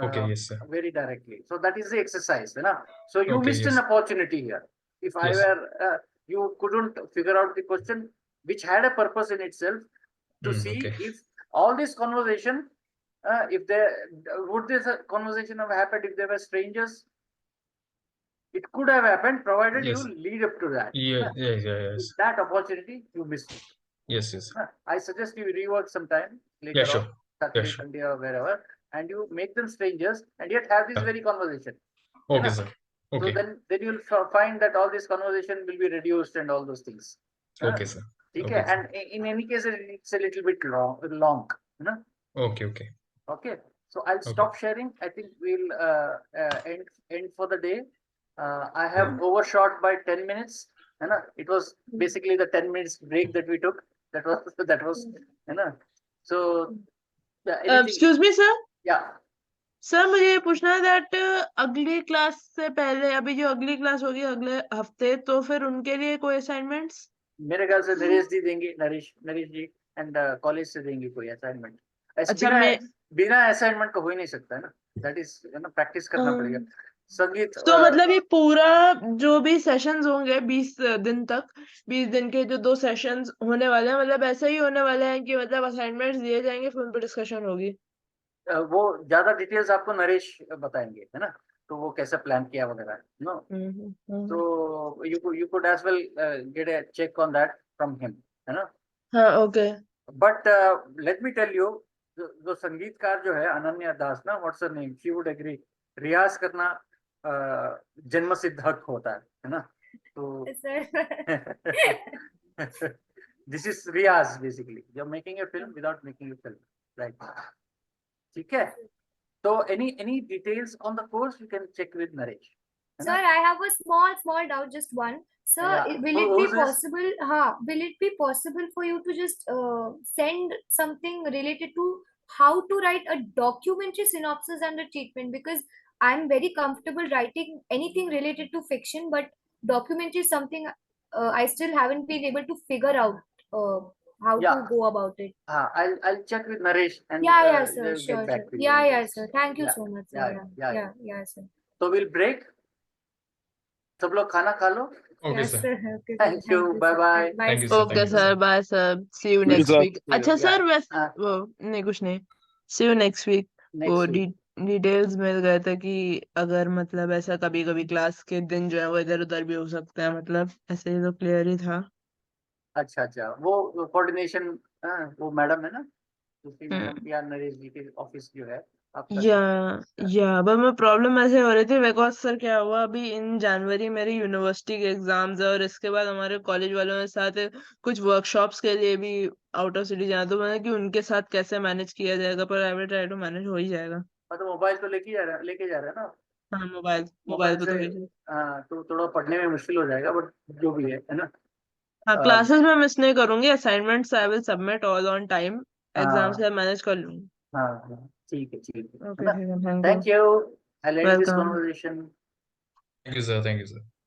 Okay, yes, sir. Very directly. So that is the exercise. है ना? So you Okay, missed yes. an opportunity here. If I Yes. were, you couldn't figure out the question, which had a purpose in itself, to see Okay. if all this conversation, if would this conversation have happened if they were strangers? It could have happened, provided Yes. you lead up to that. Yeah, yes, yes. That opportunity, you missed it. Yes, yes. I suggest you rework sometime later Yeah, sure. on, Saturday, sure. Sunday, or wherever, and you make them strangers and yet have this Yeah. very conversation. Okay, Yeah. sir. So Okay. then you'll find that all this conversation will be reduced and all those things. Okay, sir. Okay, Okay, sir. and in any case, it's a little bit long. Okay, okay. Okay, so I'll stop sharing. I think we'll end for the day. I have overshot by 10 minutes. It was basically the 10 minutes break that we took. That was. So anything, excuse me sir yeah. Sir मुझे ये पूछना है that अगली class से पहले अभी जो अगली क्लास होगी अगले हफ्ते तो फिर उनके लिए कोई असाइनमेंट्स मेरे ख्याल से नरेश जी देंगे, नरेश जी एंड कॉलेज से देंगे कोई असाइनमेंट. अच्छा, बिना असाइनमेंट का हो ही नहीं सकता है ना. दैट इज प्रैक्टिस करना पड़ेगा. संगीत तो मतलब ये पूरा जो भी सेशंस होंगे 20 दिन तक 20 दिन के जो 2 सेशंस होने वाले हैं मतलब ऐसा ही होने वाले हैं कि मतलब असाइनमेंट्स दिए जाएंगे फिर उन पर डिस्कशन होगी. वो ज्यादा डिटेल्स आपको नरेश बताएंगे, है ना. तो वो कैसे प्लान किया वगैरह. No, so you could as well get a check on that from him, है ना. हाँ, okay. But let me tell you, जो संगीतकार जो है अनन्या दास ना, what's her name, she would agree, रियाज करना जन्म सिद्ध हक होता है ना. तो this is Riyaz basically. You're making a film without making a film, right? ठीक है. So any details on the course you can check with Naresh. Sir, I have a small doubt, just one. Sir, Yeah. will it be Who's this? possible? Will it be possible for you to just send something related to how to write a documentary synopsis and a treatment? Because I'm very comfortable writing anything related to fiction, but documentary is something I still haven't been able to figure out how Yeah. to go about it. I'll check with Naresh and Yeah, sir. they'll Sure, get back sure. to you. Yeah, on yeah, this. sir. Thank you Yeah, so much, sir. yeah, Yeah, yeah. yeah, sir. So we'll break. सब लोग खाना खा लो. Okay, Yes, sir. sir. Okay, sir. Thank you. Bye sir. bye. Bye, Thank you, sir. sir. Okay Thank you, sir, sir. Bye sir, see you See you, next sir. Week. See you. अच्छा Yeah. Sir, वो नहीं, कुछ नहीं, see you next week. वो Next week. Details मिल गए थे कि अगर मतलब ऐसा कभी कभी क्लास के दिन जो है वो इधर उधर भी हो सकता है, मतलब ऐसे ही तो क्लियर ही था. अच्छा. वो कोऑर्डिनेशन वो मैडम है ना, दूसरी हम्म. मैडम या नरेश जी के ऑफिस जो है, आप कर या सकते हैं. या बट मैं प्रॉब्लम ऐसे हो रही थी बिकॉज सर क्या हुआ, अभी इन जनवरी मेरी यूनिवर्सिटी के एग्जाम्स है और इसके बाद हमारे कॉलेज वालों के साथ कुछ वर्कशॉप्स के लिए भी आउट ऑफ सिटी जाना, तो मैंने कि उनके साथ कैसे मैनेज किया जाएगा, पर I will try to manage, हो ही जाएगा. मतलब मोबाइल तो लेके जा रहा है ना. हाँ, मोबाइल मोबाइल पे से तो हो ही जाएगा. तो थोड़ा पढ़ने में मुश्किल हो जाएगा, बट जो भी है ना. हाँ, अ, क्लासेस में मिस नहीं करूंगी, assignments I will submit all on time, exam हाँ से मैनेज कर लूंगी. हाँ, ठीक है ओके, ना. ठीक है, thank you, thank you. I'll end this welcome. conversation. Thank you, sir. Thank you, sir.